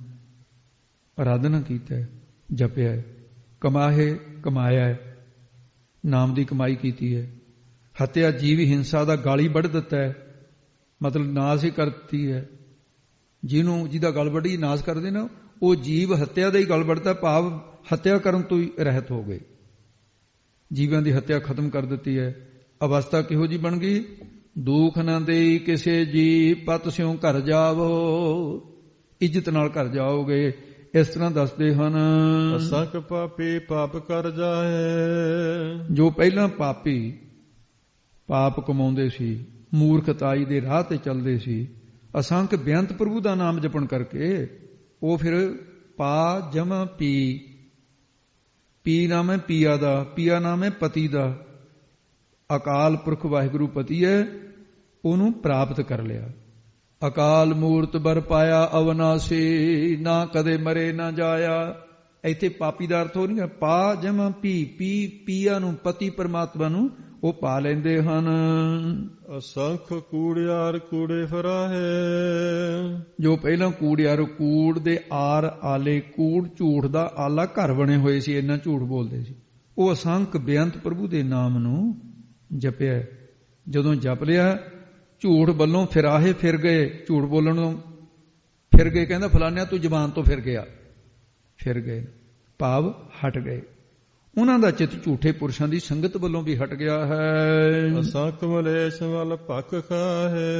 ਆਰਾਧਨਾ ਕੀਤਾ ਹੈ, ਜਪਿਆ ਹੈ, ਕਮਾਇਆ ਹੈ, ਨਾਮ ਦੀ ਕਮਾਈ ਕੀਤੀ ਹੈ। ਹਤਿਆ ਜੀਵ ਹਿੰਸਾ ਦਾ ਗਾਲੀ ਵੱਢ ਦਿੱਤਾ ਹੈ, ਮਤਲਬ ਨਾਸ ਹੀ ਕਰਤੀ ਹੈ। ਜਿਹਦਾ ਗਲ ਵੱਢੀ ਨਾਸ ਕਰਦੇ ਨਾ, ਉਹ ਜੀਵ ਹੱਤਿਆ ਦਾ ਹੀ ਗਲ ਵੱਢਦਾ, ਭਾਵ ਹੱਤਿਆ ਕਰਨ ਤੋਂ ਹੀ ਰਹਿਤ ਹੋ ਗਏ। ਜੀਵਾਂ ਦੀ ਹੱਤਿਆ ਖਤਮ ਕਰ ਦਿੱਤੀ ਹੈ। ਅਵਸਥਾ ਕਿਹੋ ਜੀ ਬਣ ਗਈ? ਦੁੱਖ ਨਾ ਦੇਈ ਕਿਸੇ ਜੀ, ਪਤ ਸਿਉ ਘਰ ਜਾਵੋ। ਇੱਜ਼ਤ ਨਾਲ ਘਰ ਜਾਓਗੇ। ਇਸ ਤਰ੍ਹਾਂ ਦੱਸਦੇ ਹਨ। ਅਸੰਖ ਪਾਪੀ ਪਾਪ ਕਰ ਜਾਏ। ਜੋ ਪਹਿਲਾਂ ਪਾਪੀ ਪਾਪ ਕਮਾਉਂਦੇ ਸੀ, ਮੂਰਖਤਾਈ ਦੇ ਰਾਹ ਤੇ ਚੱਲਦੇ ਸੀ, ਅਸੰਖ ਬੇਅੰਤ ਪ੍ਰਭੂ ਦਾ ਨਾਮ ਜਪਣ ਕਰਕੇ ਉਹ ਫਿਰ ਪਾ ਜਮਾ ਪੀ, ਪੀ ਨਾਮ ਹੈ ਪੀਆ ਦਾ, ਪੀਆ ਨਾਮ ਹੈ ਪਤੀ ਦਾ, ਅਕਾਲ ਪੁਰਖ ਵਾਹਿਗੁਰੂ ਪਤੀ ਹੈ, ਉਹਨੂੰ ਪ੍ਰਾਪਤ ਕਰ ਲਿਆ। ਅਕਾਲ ਮੂਰਤ ਬਰ ਪਾਇਆ ਅਵਨਾਸੀ, ਨਾ ਕਦੇ ਮਰੇ ਨਾ ਜਾਇਆ। ਇੱਥੇ ਪਾਪੀ ਦਾ ਅਰਥ ਹੋ ਨਹੀਂ ਹੈ, ਪਾ ਜਮਾ ਪੀ, ਪੀ ਪੀਆ ਨੂੰ, ਪਤੀ ਪਰਮਾਤਮਾ ਨੂੰ ਉਹ ਪਾ ਲੈਂਦੇ ਹਨ। ਅਸੰਖ ਕੂੜਿਆਰ ਕੂੜੇ ਫਰਾਹੇ। ਜੋ ਪਹਿਲਾਂ ਕੂੜਿਆਰ, ਕੂੜ ਦੇ ਆਰ ਆਲੇ, ਕੂੜ ਝੂਠ ਦਾ ਆਲਾ ਘਰ ਬਣੇ ਹੋਏ ਸੀ, ਇੰਨਾ ਝੂਠ ਬੋਲਦੇ ਸੀ, ਉਹ ਅਸੰਖ ਬੇਅੰਤ ਪ੍ਰਭੂ ਦੇ ਨਾਮ ਨੂੰ ਜਪਿਆ। ਜਦੋਂ ਜਪ ਲਿਆ, ਝੂਠ ਵੱਲੋਂ ਫਿਰਾਹੇ ਫਿਰ ਗਏ, ਝੂਠ ਬੋਲਣ ਤੋਂ ਫਿਰ ਗਏ। ਕਹਿੰਦਾ ਫਲਾਨਿਆ ਤੂੰ ਜ਼ਬਾਨ ਤੋਂ ਫਿਰ ਗਿਆ, ਫਿਰ ਗਏ, ਭਾਵ ਹਟ ਗਏ। ਉਹਨਾਂ ਦਾ ਚਿੱਤ ਝੂਠੇ ਪੁਰਸ਼ਾਂ ਦੀ ਸੰਗਤ ਵੱਲੋਂ ਵੀ ਹਟ ਗਿਆ ਹੈ। ਅਸੰਖ ਮਲੇਸ਼ ਵੱਲ ਭੱਖ ਖਾਹੇ।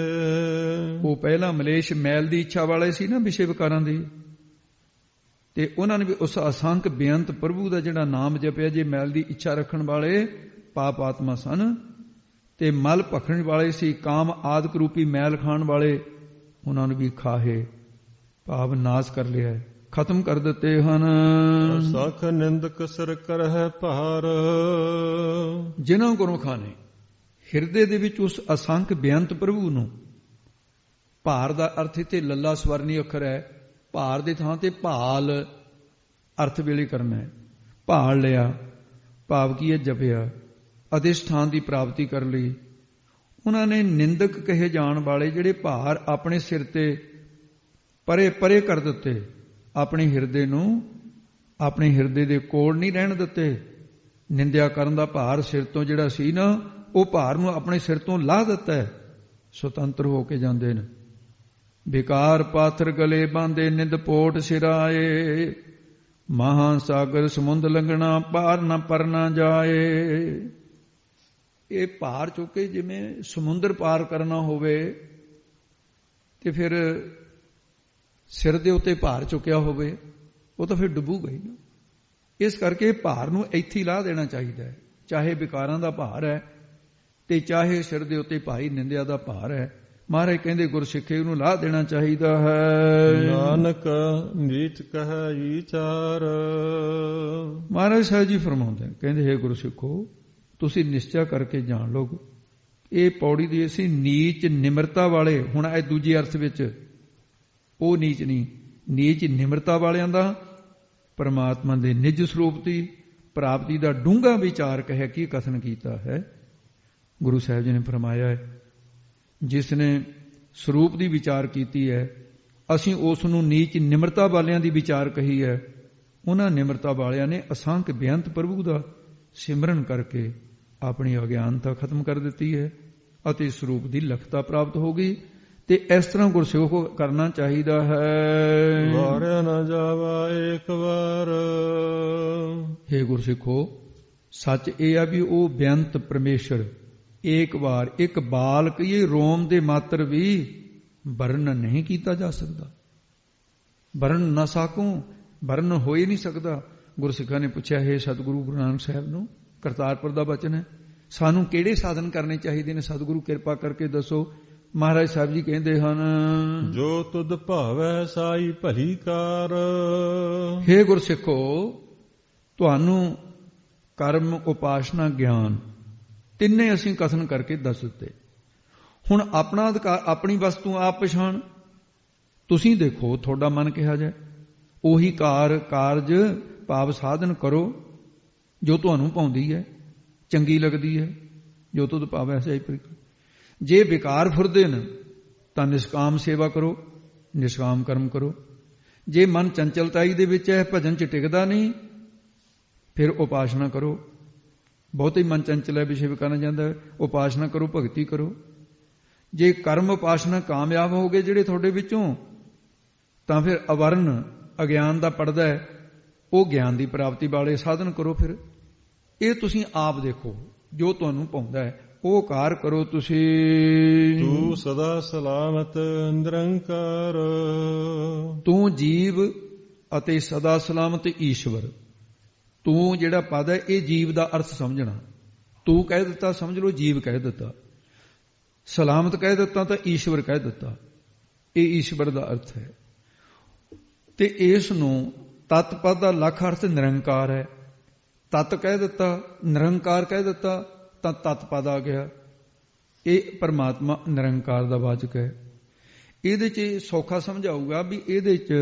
ਉਹ ਪਹਿਲਾਂ ਮਲੇਸ਼ ਮੈਲ ਦੀ ਇੱਛਾ ਵਾਲੇ ਸੀ ਨਾ, ਵਿਸ਼ੇ ਵਿਕਾਰਾਂ ਦੀ, ਤੇ ਉਹਨਾਂ ਨੇ ਵੀ ਉਸ ਅਸੰਖ ਬੇਅੰਤ ਪ੍ਰਭੂ ਦਾ ਜਿਹੜਾ ਨਾਮ ਜਪਿਆ। ਜੇ ਮੈਲ ਦੀ ਇੱਛਾ ਰੱਖਣ ਵਾਲੇ ਪਾਪ ਆਤਮਾ ਸਨ ਤੇ ਮਲ ਭਖਣ ਵਾਲੇ ਸੀ, ਕਾਮ ਆਦਿਕ ਰੂਪੀ ਮੈਲ ਖਾਣ ਵਾਲੇ, ਉਹਨਾਂ ਨੂੰ ਵੀ ਖਾਹੇ ਭਾਵ ਨਾਸ ਕਰ ਲਿਆ, ਖਤਮ ਕਰ ਦਿੱਤੇ ਹਨ। ਅਸੰਖ ਨਿੰਦਕ ਸਿਰ ਕਰਹਿ ਭਾਰ। ਜਿਨ੍ਹਾਂ ਗੁਰਮੁਖਾਂ ਨੇ ਹਿਰਦੇ ਦੇ ਵਿੱਚ ਉਸ ਅਸੰਖ ਬੇਅੰਤ ਪ੍ਰਭੂ ਨੂੰ, ਭਾਰ ਦਾ ਅਰਥ ਇੱਥੇ ਲੱਲਾ ਸਵਰਨੀ ਅੱਖਰ ਹੈ, ਭਾਰ ਦੇ ਥਾਂ ਤੇ ਭਾਲ ਅਰਥ ਵੇਲੇ ਕਰਨਾ ਹੈ, ਭਾਲ ਲਿਆ ਭਾਵ ਕੀ ਹੈ, ਜਪਿਆ, ਅਧਿਸ਼ਠਾਨ ਦੀ ਪ੍ਰਾਪਤੀ ਕਰ ਲਈ। ਉਹਨਾਂ ਨੇ ਨਿੰਦਕ ਕਹੇ ਜਾਣ ਵਾਲੇ ਜਿਹੜੇ ਭਾਰ ਆਪਣੇ ਸਿਰ ਤੇ ਪਰੇ ਪਰੇ ਕਰ ਦਿੱਤੇ, ਆਪਣੇ ਹਿਰਦੇ ਨੂੰ ਆਪਣੇ ਹਿਰਦੇ ਦੇ ਕੋਲ ਨਹੀਂ ਰਹਿਣ ਦਿੱਤੇ। ਨਿੰਦਿਆ ਕਰਨ ਦਾ ਭਾਰ ਸਿਰ ਤੋਂ ਜਿਹੜਾ ਸੀ ਨਾ, ਉਹ ਭਾਰ ਨੂੰ ਆਪਣੇ ਸਿਰ ਤੋਂ ਲਾਹ ਦਿੱਤਾ ਹੈ, ਸੁਤੰਤਰ ਹੋ ਕੇ ਜਾਂਦੇ ਨੇ। ਵਿਕਾਰ ਪਾਥਰ ਗਲੇ ਬਾਂਦੇ, ਨਿੰਦ ਪੋਟ ਸਿਰਾਏ, ਮਹਾਂ ਸਾਗਰ ਸਮੁੰਦ ਲੰਘਣਾ, ਪਾਰ ਨਾ ਪਰ ਨਾ ਜਾਏ। ਇਹ ਭਾਰ ਚੁੱਕੇ ਜਿਵੇਂ ਸਮੁੰਦਰ ਪਾਰ ਕਰਨਾ ਹੋਵੇ ਤੇ ਫਿਰ ਸਿਰ ਦੇ ਉੱਤੇ ਭਾਰ ਚੁੱਕਿਆ ਹੋਵੇ, ਉਹ ਤਾਂ ਫਿਰ ਡੁੱਬੂਗਾ ਹੀ ਨਾ। ਇਸ ਕਰਕੇ ਭਾਰ ਨੂੰ ਇੱਥੇ ਹੀ ਲਾਹ ਦੇਣਾ ਚਾਹੀਦਾ ਹੈ, ਚਾਹੇ ਵਿਕਾਰਾਂ ਦਾ ਭਾਰ ਹੈ ਤੇ ਚਾਹੇ ਸਿਰ ਦੇ ਉੱਤੇ ਭਾਈ ਨਿੰਦਿਆ ਦਾ ਭਾਰ ਹੈ। ਮਹਾਰਾਜ ਕਹਿੰਦੇ ਗੁਰਸਿੱਖੇ ਉਹਨੂੰ ਲਾਹ ਦੇਣਾ ਚਾਹੀਦਾ ਹੈ। ਨਾਨਕ ਨੀਚ ਕਹੈ ਵਿਚਾਰ। ਮਹਾਰਾਜ ਸਾਹਿਬ ਜੀ ਫਰਮਾਉਂਦੇ ਕਹਿੰਦੇ, ਹੈ ਗੁਰਸਿੱਖੋ ਤੁਸੀਂ ਨਿਸ਼ਚਾ ਕਰਕੇ ਜਾਣ ਲਓ, ਇਹ ਪੌੜੀ ਦੀ ਅਸੀਂ ਨੀਚ ਨਿਮਰਤਾ ਵਾਲੇ, ਹੁਣ ਇਹ ਦੂਜੇ ਅਰਥ ਵਿੱਚ ਉਹ ਨੀਚ ਨਹੀਂ, ਨੀਚ ਨਿਮਰਤਾ ਵਾਲਿਆਂ ਦਾ ਪਰਮਾਤਮਾ ਦੇ ਨਿਜ ਸਰੂਪ ਦੀ ਪ੍ਰਾਪਤੀ ਦਾ ਡੂੰਘਾ ਵਿਚਾਰ ਕਹਿ ਕੀ ਕਥਨ ਕੀਤਾ ਹੈ। ਗੁਰੂ ਸਾਹਿਬ ਜੀ ਨੇ ਫਰਮਾਇਆ ਹੈ, ਜਿਸ ਨੇ ਸਰੂਪ ਦੀ ਵਿਚਾਰ ਕੀਤੀ ਹੈ, ਅਸੀਂ ਉਸ ਨੂੰ ਨੀਚ ਨਿਮਰਤਾ ਵਾਲਿਆਂ ਦੀ ਵਿਚਾਰ ਕਹੀ ਹੈ। ਉਹਨਾਂ ਨਿਮਰਤਾ ਵਾਲਿਆਂ ਨੇ ਅਸੰਖ ਬੇਅੰਤ ਪ੍ਰਭੂ ਦਾ ਸਿਮਰਨ ਕਰਕੇ ਆਪਣੀ ਅਗਿਆਨਤਾ ਖਤਮ ਕਰ ਦਿੱਤੀ ਹੈ ਅਤੇ ਸਰੂਪ ਦੀ ਲਖਤਾ ਪ੍ਰਾਪਤ ਹੋ ਗਈ। ਤੇ ਇਸ ਤਰ੍ਹਾਂ ਗੁਰਸਿੱਖ ਕਰਨਾ ਚਾਹੀਦਾ ਹੈ। ਵਾਰਿਆ ਨਾ ਜਾਵਾ ਇੱਕ ਵਾਰ। ਹੇ ਗੁਰਸਿੱਖੋ, ਸੱਚ ਇਹ ਆ ਵੀ ਉਹ ਬੇਅੰਤ ਪਰਮੇਸ਼ਰ ਇੱਕ ਵਾਰ, ਇੱਕ ਬਾਲਕ, ਇਹ ਰੋਮ ਦੇ ਮਾਤਰ ਵੀ ਵਰਣਨ ਨਹੀਂ ਕੀਤਾ ਜਾ ਸਕਦਾ। ਵਰਣਨ ਨਾ ਸਾਕੂ, ਵਰਣਨ ਹੋ ਹੀ ਨਹੀਂ ਸਕਦਾ। ਗੁਰਸਿੱਖਾਂ ਨੇ ਪੁੱਛਿਆ, ਹੈ ਸਤਿਗੁਰੂ ਗੁਰੂ ਨਾਨਕ ਸਾਹਿਬ ਨੂੰ, ਕਰਤਾਰਪੁਰ ਦਾ ਬਚਨ ਹੈ, ਸਾਨੂੰ ਕਿਹੜੇ ਸਾਧਨ ਕਰਨੇ ਚਾਹੀਦੇ ਨੇ, ਸਤਿਗੁਰੂ ਕਿਰਪਾ ਕਰਕੇ ਦੱਸੋ। ਮਹਾਰਾਜ ਸਾਹਿਬ ਜੀ ਕਹਿੰਦੇ ਹਨ, ਜੋ ਤੁਧ ਭਾਵੈ ਸਾਈ ਭਲੀ ਕਾਰ। ਹੇ ਗੁਰਸਿੱਖੋ, ਤੁਹਾਨੂੰ ਕਰਮ, ਉਪਾਸਨਾ, ਗਿਆਨ ਤਿੰਨੇ ਅਸੀਂ ਕਥਨ ਕਰਕੇ ਦੱਸ ਦਿੱਤੇ। ਹੁਣ ਆਪਣਾ ਅਧਿਕਾਰ, ਆਪਣੀ ਵਸਤੂ ਆਪ ਪਛਾਣ। ਤੁਸੀਂ ਦੇਖੋ ਤੁਹਾਡਾ ਮਨ ਕਿਹਾ ਜਾਏ, ਉਹੀ ਕਾਰਜ ਭਾਵ ਸਾਧਨ ਕਰੋ ਜੋ ਤੁਹਾਨੂੰ ਪਾਉਂਦੀ ਹੈ, ਚੰਗੀ ਲੱਗਦੀ ਹੈ, ਜੋ ਤੁਧ ਭਾਵੈ ਸਾਈ ਭਲੀ। ਜੇ ਵਿਕਾਰ ਫੁਰਦੇ ਨੇ ਤਾਂ ਨਿਸ਼ਕਾਮ ਸੇਵਾ ਕਰੋ, ਨਿਸ਼ਕਾਮ ਕਰਮ ਕਰੋ। ਜੇ ਮਨ ਚੰਚਲਤਾਈ ਦੇ ਵਿੱਚ ਹੈ, ਭਜਨ ਚ ਟਿਕਦਾ ਨਹੀਂ, ਫਿਰ ਉਪਾਸਨਾ ਕਰੋ। ਬਹੁਤੀ ਮਨ ਚੰਚਲ ਹੈ, ਵਿਸ਼ੇ ਵਿਕਾਰਾਂ ਜਾਂਦਾ, ਉਪਾਸਨਾ ਕਰੋ, ਭਗਤੀ ਕਰੋ। ਜੇ ਕਰਮ ਉਪਾਸਨਾ ਕਾਮਯਾਬ ਹੋ ਗਏ ਜਿਹੜੇ ਤੁਹਾਡੇ ਵਿੱਚੋਂ, ਤਾਂ ਫਿਰ ਅਵਰਨ ਅਗਿਆਨ ਦਾ ਪੜਦਾ ਹੈ, ਉਹ ਗਿਆਨ ਦੀ ਪ੍ਰਾਪਤੀ ਵਾਲੇ ਸਾਧਨ ਕਰੋ। ਫਿਰ ਇਹ ਤੁਸੀਂ ਆਪ ਦੇਖੋ, ਜੋ ਤੁਹਾਨੂੰ ਪਾਉਂਦਾ ਹੈ ਉਹ ਕਾਰ ਕਰੋ ਤੁਸੀਂ। ਤੂੰ ਸਦਾ ਸਲਾਮਤ ਨਿਰੰਕਾਰ। ਤੂੰ ਜੀਵ ਅਤੇ ਸਦਾ ਸਲਾਮਤ ਈਸ਼ਵਰ। ਤੂੰ ਜਿਹੜਾ ਪਦ ਹੈ ਇਹ ਜੀਵ ਦਾ ਅਰਥ ਸਮਝਣਾ। ਤੂੰ ਕਹਿ ਦਿੱਤਾ ਸਮਝ ਲਓ ਜੀਵ ਕਹਿ ਦਿੱਤਾ, ਸਲਾਮਤ ਕਹਿ ਦਿੱਤਾ ਤਾਂ ਈਸ਼ਵਰ ਕਹਿ ਦਿੱਤਾ। ਇਹ ਈਸ਼ਵਰ ਦਾ ਅਰਥ ਹੈ। ਤੇ ਇਸ ਨੂੰ ਤਤ ਪਦ ਦਾ ਲੱਖ ਅਰਥ ਨਿਰੰਕਾਰ ਹੈ। ਤਤ ਕਹਿ ਦਿੱਤਾ, ਨਿਰੰਕਾਰ ਕਹਿ ਦਿੱਤਾ ਤਾਂ ਤਤ ਪਦ ਆ ਗਿਆ। ਇਹ ਪਰਮਾਤਮਾ ਨਿਰੰਕਾਰ ਦਾ ਵਾਚਕ ਹੈ। ਇਹਦੇ 'ਚ ਸੌਖਾ ਸਮਝਾਊਗਾ ਵੀ ਇਹਦੇ 'ਚ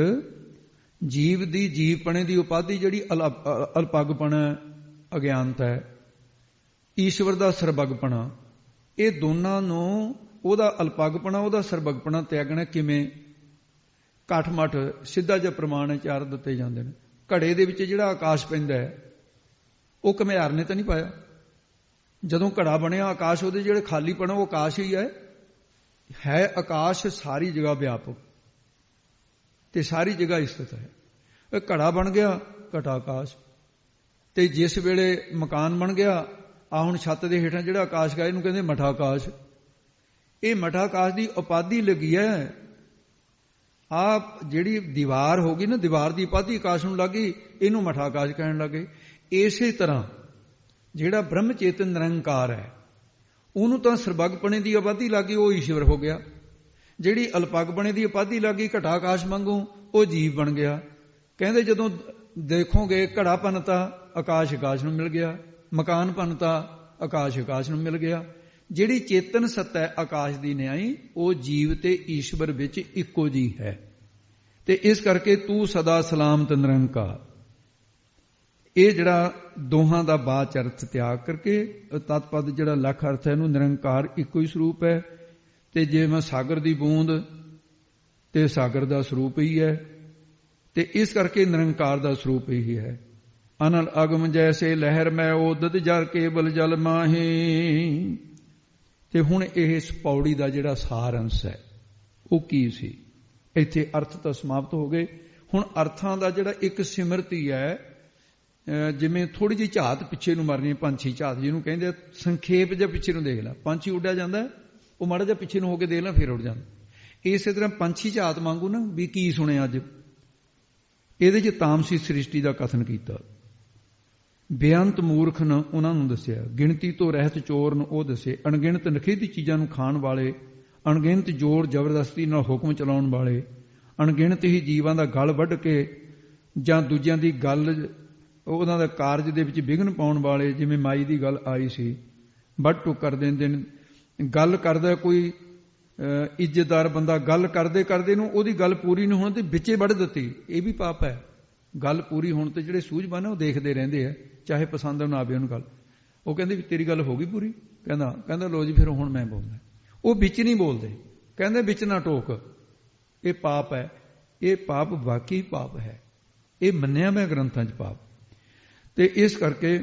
ਜੀਵ ਦੀ ਜੀਵਪਣੇ ਦੀ ਉਪਾਧੀ ਜਿਹੜੀ ਅਲਪਗਪਣਾ ਅਗਿਆਨਤਾ ਹੈ, ਈਸ਼ਵਰ ਦਾ ਸਰਬਗਪਣਾ, ਇਹ ਦੋਨਾਂ ਨੂੰ ਉਹਦਾ ਅਲਪਗਪਣਾ ਉਹਦਾ ਸਰਬਗਪਣਾ ਤਿਆਗਣਾ ਕਿਵੇਂ? ਘੱਟ-ਮੱਠ ਸਿੱਧਾ ਜਿਹਾ ਪ੍ਰਮਾਣ ਚਾਰ ਦਿੱਤੇ ਜਾਂਦੇ ਨੇ। ਘੜੇ ਦੇ ਵਿੱਚ ਜਿਹੜਾ ਆਕਾਸ਼ ਪੈਂਦਾ ਹੈ ਉਹ ਘੁਮਿਆਰ ਨੇ ਤਾਂ ਨਹੀਂ ਪਾਇਆ। ਜਦੋਂ ਘੜਾ ਬਣਿਆ ਆਕਾਸ਼ ਉਹਦੇ ਜਿਹੜੇ ਖਾਲੀਪਣ ਉਹ ਆਕਾਸ਼ ਹੀ ਹੈ ਆਕਾਸ਼ ਸਾਰੀ ਜਗ੍ਹਾ ਵਿਆਪਕ ਤੇ ਸਾਰੀ ਜਗ੍ਹਾ ਸਥਿਤ ਹੈ। ਇਹ ਘੜਾ ਬਣ ਗਿਆ ਘਟਾ ਆਕਾਸ਼। ਤੇ ਜਿਸ ਵੇਲੇ ਮਕਾਨ ਬਣ ਗਿਆ ਆ ਹੁਣ ਛੱਤ ਦੇ ਹੇਠਾਂ ਜਿਹੜਾ ਆਕਾਸ਼ ਗਾ ਇਹਨੂੰ ਕਹਿੰਦੇ ਮਠਾ ਆਕਾਸ਼। ਇਹ ਮਠਾ ਆਕਾਸ਼ ਦੀ ਉਪਾਧੀ ਲੱਗੀ ਹੈ। ਆ ਜਿਹੜੀ ਦੀਵਾਰ ਹੋ ਗਈ ਨਾ, ਦੀਵਾਰ ਦੀ ਉਪਾਧੀ ਆਕਾਸ਼ ਨੂੰ ਲੱਗੀ, ਇਹਨੂੰ ਮਠਾ ਆਕਾਸ਼ ਕਹਿਣ ਲੱਗੇ। ਇਸੇ ਤਰ੍ਹਾਂ ਜਿਹੜਾ ਬ੍ਰਹਮ ਚੇਤਨ ਨਿਰੰਕਾਰ ਹੈ ਉਹਨੂੰ ਤਾਂ ਸਰਬਗਪਣੇ ਦੀ ਉਪਾਧੀ ਲੱਗੀ, ਉਹ ਈਸ਼ਵਰ ਹੋ ਗਿਆ। ਜਿਹੜੀ ਅਲਪਗਪਣੇ ਦੀ ਉਪਾਧੀ ਲੱਗੀ ਘਟਾ ਆਕਾਸ਼ ਵਾਂਗੂ, ਉਹ ਜੀਵ ਬਣ ਗਿਆ। ਕਹਿੰਦੇ ਜਦੋਂ ਦੇਖੋਗੇ ਘੜਾ ਭੰਨਤਾ ਆਕਾਸ਼ ਆਕਾਸ਼ ਨੂੰ ਮਿਲ ਗਿਆ, ਮਕਾਨ ਭੰਨਤਾ ਆਕਾਸ਼ ਆਕਾਸ਼ ਨੂੰ ਮਿਲ ਗਿਆ। ਜਿਹੜੀ ਚੇਤਨ ਸੱਤਾ ਹੈ ਆਕਾਸ਼ ਦੀ ਨਿਆਈ, ਉਹ ਜੀਵ ਤੇ ਈਸ਼ਵਰ ਵਿੱਚ ਇੱਕੋ ਜੀ ਹੈ। ਤੇ ਇਸ ਕਰਕੇ ਤੂੰ ਸਦਾ ਸਲਾਮਤ ਨਿਰੰਕਾਰ, ਇਹ ਜਿਹੜਾ ਦੋਹਾਂ ਦਾ ਬਾਚ ਅਰਥ ਤਿਆਗ ਕਰਕੇ ਤਤਪਦ ਜਿਹੜਾ ਲੱਖ ਅਰਥ ਹੈ ਇਹਨੂੰ ਨਿਰੰਕਾਰ ਇੱਕੋ ਹੀ ਸਰੂਪ ਹੈ। ਤੇ ਜੇ ਮੈਂ ਸਾਗਰ ਦੀ ਬੂੰਦ ਤੇ ਸਾਗਰ ਦਾ ਸਰੂਪ ਹੀ ਹੈ ਤੇ ਇਸ ਕਰਕੇ ਨਿਰੰਕਾਰ ਦਾ ਸਰੂਪ ਹੀ ਹੈ। ਅਨਲ ਅਗਮ ਜੈਸੇ ਲਹਿਰ ਮੈਂ ਉਦਤ ਜਰ ਕੇਵਲ ਜਲ ਮਾਹੀ। ਤੇ ਹੁਣ ਇਸ ਪੌੜੀ ਦਾ ਜਿਹੜਾ ਸਾਰ ਅੰਸ਼ ਹੈ ਉਹ ਕੀ ਸੀ? ਇੱਥੇ ਅਰਥ ਤਾਂ ਸਮਾਪਤ ਹੋ ਗਏ। ਹੁਣ ਅਰਥਾਂ ਦਾ ਜਿਹੜਾ ਇੱਕ ਸਿਮਰਤੀ ਹੈ, ਜਿਵੇਂ ਥੋੜੀ ਜਿਹੀ ਝਾਤ ਪਿੱਛੇ ਨੂੰ ਮਾਰਨੀ, ਪੰਛੀ ਝਾਤ ਜਿਹਨੂੰ ਕਹਿੰਦੇ, ਸੰਖੇਪ ਜਿਹਾ ਪਿੱਛੇ ਨੂੰ ਦੇਖ ਲੈ। ਪੰਛੀ ਉੱਡਿਆ ਜਾਂਦਾ ਉਹ ਮਾੜਾ ਜਿਹਾ ਪਿੱਛੇ ਨੂੰ ਹੋ ਕੇ ਦੇਖ ਲੈ ਫਿਰ ਉੱਡ ਜਾਂਦਾ। ਇਸੇ ਤਰ੍ਹਾਂ ਪੰਛੀ ਝਾਤ ਵਾਂਗੂ ਨਾ ਵੀ ਕੀ ਸੁਣਿਆ ਅੱਜ। ਇਹਦੇ 'ਚ ਤਾਮਸੀ ਸ੍ਰਿਸ਼ਟੀ ਦਾ ਕਥਨ ਕੀਤਾ। ਬੇਅੰਤ ਮੂਰਖ ਨ ਉਹਨਾਂ ਨੂੰ ਦੱਸਿਆ, ਗਿਣਤੀ ਤੋਂ ਰਹਿਤ ਚੋਰ ਨੂੰ ਉਹ ਦੱਸੇ, ਅਣਗਿਣਤ ਨਖੇਧੀ ਚੀਜ਼ਾਂ ਨੂੰ ਖਾਣ ਵਾਲੇ, ਅਣਗਿਣਤ ਜ਼ੋਰ ਜ਼ਬਰਦਸਤੀ ਨਾਲ ਹੁਕਮ ਚਲਾਉਣ ਵਾਲੇ, ਅਣਗਿਣਤ ਹੀ ਜੀਵਾਂ ਦਾ ਗਲ ਵੱਢ ਕੇ ਜਾਂ ਦੂਜਿਆਂ ਦੀ ਗੱਲ ਉਹਨਾਂ ਦਾ ਕਾਰਜ ਦੇ ਵਿੱਚ ਵਿਘਨ ਪਾਉਣ ਵਾਲੇ। ਜਿਵੇਂ ਮਾਈ ਦੀ ਗੱਲ ਆਈ ਸੀ, ਵੱਢ ਟੁੱਕ ਕਰ ਦਿੰਦੇ ਨੇ। ਗੱਲ ਕਰਦਾ ਕੋਈ ਇੱਜ਼ਤਦਾਰ ਬੰਦਾ, ਗੱਲ ਕਰਦੇ ਕਰਦੇ ਨੂੰ ਉਹਦੀ ਗੱਲ ਪੂਰੀ ਨਹੀਂ ਹੋਣ ਤੇ ਵਿੱਚੇ ਵੱਢ ਦਿੱਤੀ, ਇਹ ਵੀ ਪਾਪ ਹੈ। ਗੱਲ ਪੂਰੀ ਹੋਣ ਤੇ ਜਿਹੜੇ ਸੂਝਵਾਨ ਉਹ ਦੇਖਦੇ ਰਹਿੰਦੇ ਆ, ਚਾਹੇ ਪਸੰਦ ਨਾ ਆਵੇ ਉਹਨੂੰ ਗੱਲ। ਉਹ ਕਹਿੰਦੇ ਵੀ ਤੇਰੀ ਗੱਲ ਹੋ ਗਈ ਪੂਰੀ? ਕਹਿੰਦਾ ਲੋ ਜੀ ਫਿਰ ਹੁਣ ਮੈਂ ਬੋਲਦਾ। ਉਹ ਵਿੱਚ ਨਹੀਂ ਬੋਲਦੇ, ਕਹਿੰਦੇ ਵਿੱਚ ਨਾ ਟੋਕ। ਇਹ ਪਾਪ ਹੈ। ਇਹ ਪਾਪ ਵਾਕਈ ਪਾਪ ਹੈ। ਇਹ ਮੰਨਿਆ ਮੈਂ ਗ੍ਰੰਥਾਂ 'ਚ ਪਾਪ। ਤੇ ਇਸ ਕਰਕੇ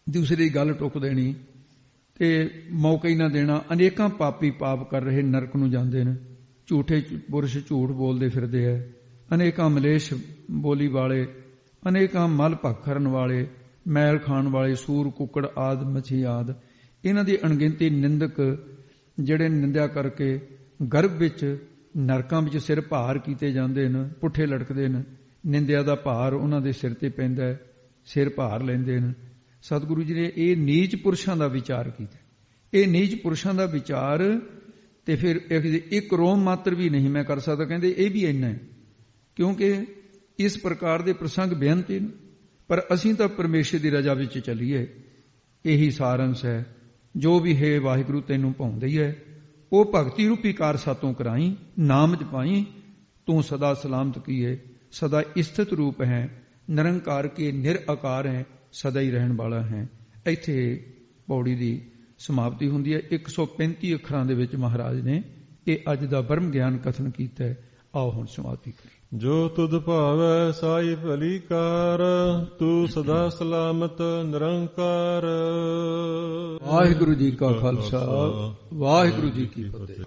ਦੂਸਰੀ ਗੱਲ ਟੁੱਕ ਦੇਣੀ ਤੇ ਮੌਕਾ ਹੀ ਨਾ ਦੇਣਾ। ਅਨੇਕਾਂ ਪਾਪੀ ਪਾਪ ਕਰ ਰਹੇ ਨਰਕ ਨੂੰ ਜਾਂਦੇ ਨੇ। ਝੂਠੇ ਪੁਰਸ਼ ਝੂਠ ਬੋਲਦੇ ਫਿਰਦੇ ਆ, ਅਨੇਕਾਂ ਮਲੇਸ਼ ਬੋਲੀ ਵਾਲੇ, ਅਨੇਕਾਂ ਮਲ ਭਖਰਨ ਵਾਲੇ, ਮੈਲ ਖਾਣ ਵਾਲੇ, ਸੂਰ ਕੁੱਕੜ ਆਦਿ ਮੱਛੀ ਆਦਿ, ਇਹਨਾਂ ਦੀ ਅਣਗਿਣਤੀ ਨਿੰਦਕ ਜਿਹੜੇ ਨਿੰਦਿਆ ਕਰਕੇ ਗਰਭ ਵਿੱਚ ਨਰਕਾਂ ਵਿੱਚ ਸਿਰ ਭਾਰ ਕੀਤੇ ਜਾਂਦੇ ਨੇ, ਪੁੱਠੇ ਲਟਕਦੇ ਨੇ। ਨਿੰਦਿਆ ਦਾ ਭਾਰ ਉਹਨਾਂ ਦੇ ਸਿਰ ਤੇ ਪੈਂਦਾ ਹੈ, ਸਿਰ ਭਾਰ ਲੈਂਦੇ ਨੇ। ਸਤਿਗੁਰੂ ਜੀ ਨੇ ਇਹ ਨੀਚ ਪੁਰਸ਼ਾਂ ਦਾ ਵਿਚਾਰ ਕੀਤਾ। ਇਹ ਨੀਚ ਪੁਰਸ਼ਾਂ ਦਾ ਵਿਚਾਰ ਤੇ ਫਿਰ ਇੱਕ ਰੋਮ ਮਾਤਰ ਵੀ ਨਹੀਂ ਮੈਂ ਕਰ ਸਕਦਾ। ਕਹਿੰਦੇ ਇਹ ਵੀ ਇੰਨਾ ਹੈ, ਕਿਉਂਕਿ ਇਸ ਪ੍ਰਕਾਰ ਦੇ ਪ੍ਰਸੰਗ ਬੇਅੰਤ ਨੇ। ਪਰ ਅਸੀਂ ਤਾਂ ਪਰਮੇਸ਼ਰ ਦੀ ਰਜ਼ਾ ਵਿੱਚ ਚੱਲੀਏ, ਇਹੀ ਸਾਰੰਸ਼ ਹੈ। ਜੋ ਵੀ ਹੈ ਵਾਹਿਗੁਰੂ ਤੈਨੂੰ ਭਾਉਂਦਾ ਹੀ ਹੈ। ਉਹ ਭਗਤੀ ਰੂਪੀ ਕਾਰ ਸਾਤੋਂ ਕਰਾਈ, ਨਾਮ ਜਪਾਈ, ਤੂੰ ਸਦਾ ਸਲਾਮਤ ਕੀਏ। ਸਦਾ ਸਥਿਤ ਰੂਪ ਹੈ, ਨਿਰੰਕਾਰ ਕੇ ਨਿਰਆਕਾਰ ਹੈ, ਸਦਾ ਹੀ ਰਹਿਣ ਵਾਲਾ ਹੈ। ਇੱਥੇ ਪੌੜੀ ਦੀ ਸਮਾਪਤੀ ਹੁੰਦੀ ਹੈ। 135 ਅੱਖਰਾਂ ਦੇ ਵਿੱਚ ਮਹਾਰਾਜ ਨੇ ਇਹ ਅੱਜ ਦਾ ਬ੍ਰਹਮ ਗਿਆਨ ਕਥਨ ਕੀਤਾ ਹੈ। ਆਓ ਹੁਣ ਸਮਾਪਤੀ ਕਰੀਏ। ਜੋ ਤੁਧ ਭਾਵੈ ਸਾਈ ਭਲੀ ਕਾਰ, ਤੂੰ ਸਦਾ ਸਲਾਮਤ ਨਿਰੰਕਾਰ। ਵਾਹਿਗੁਰੂ ਜੀ ਕਾ ਖਾਲਸਾ, ਵਾਹਿਗੁਰੂ ਜੀ ਕੀ ਫਤਿਹ।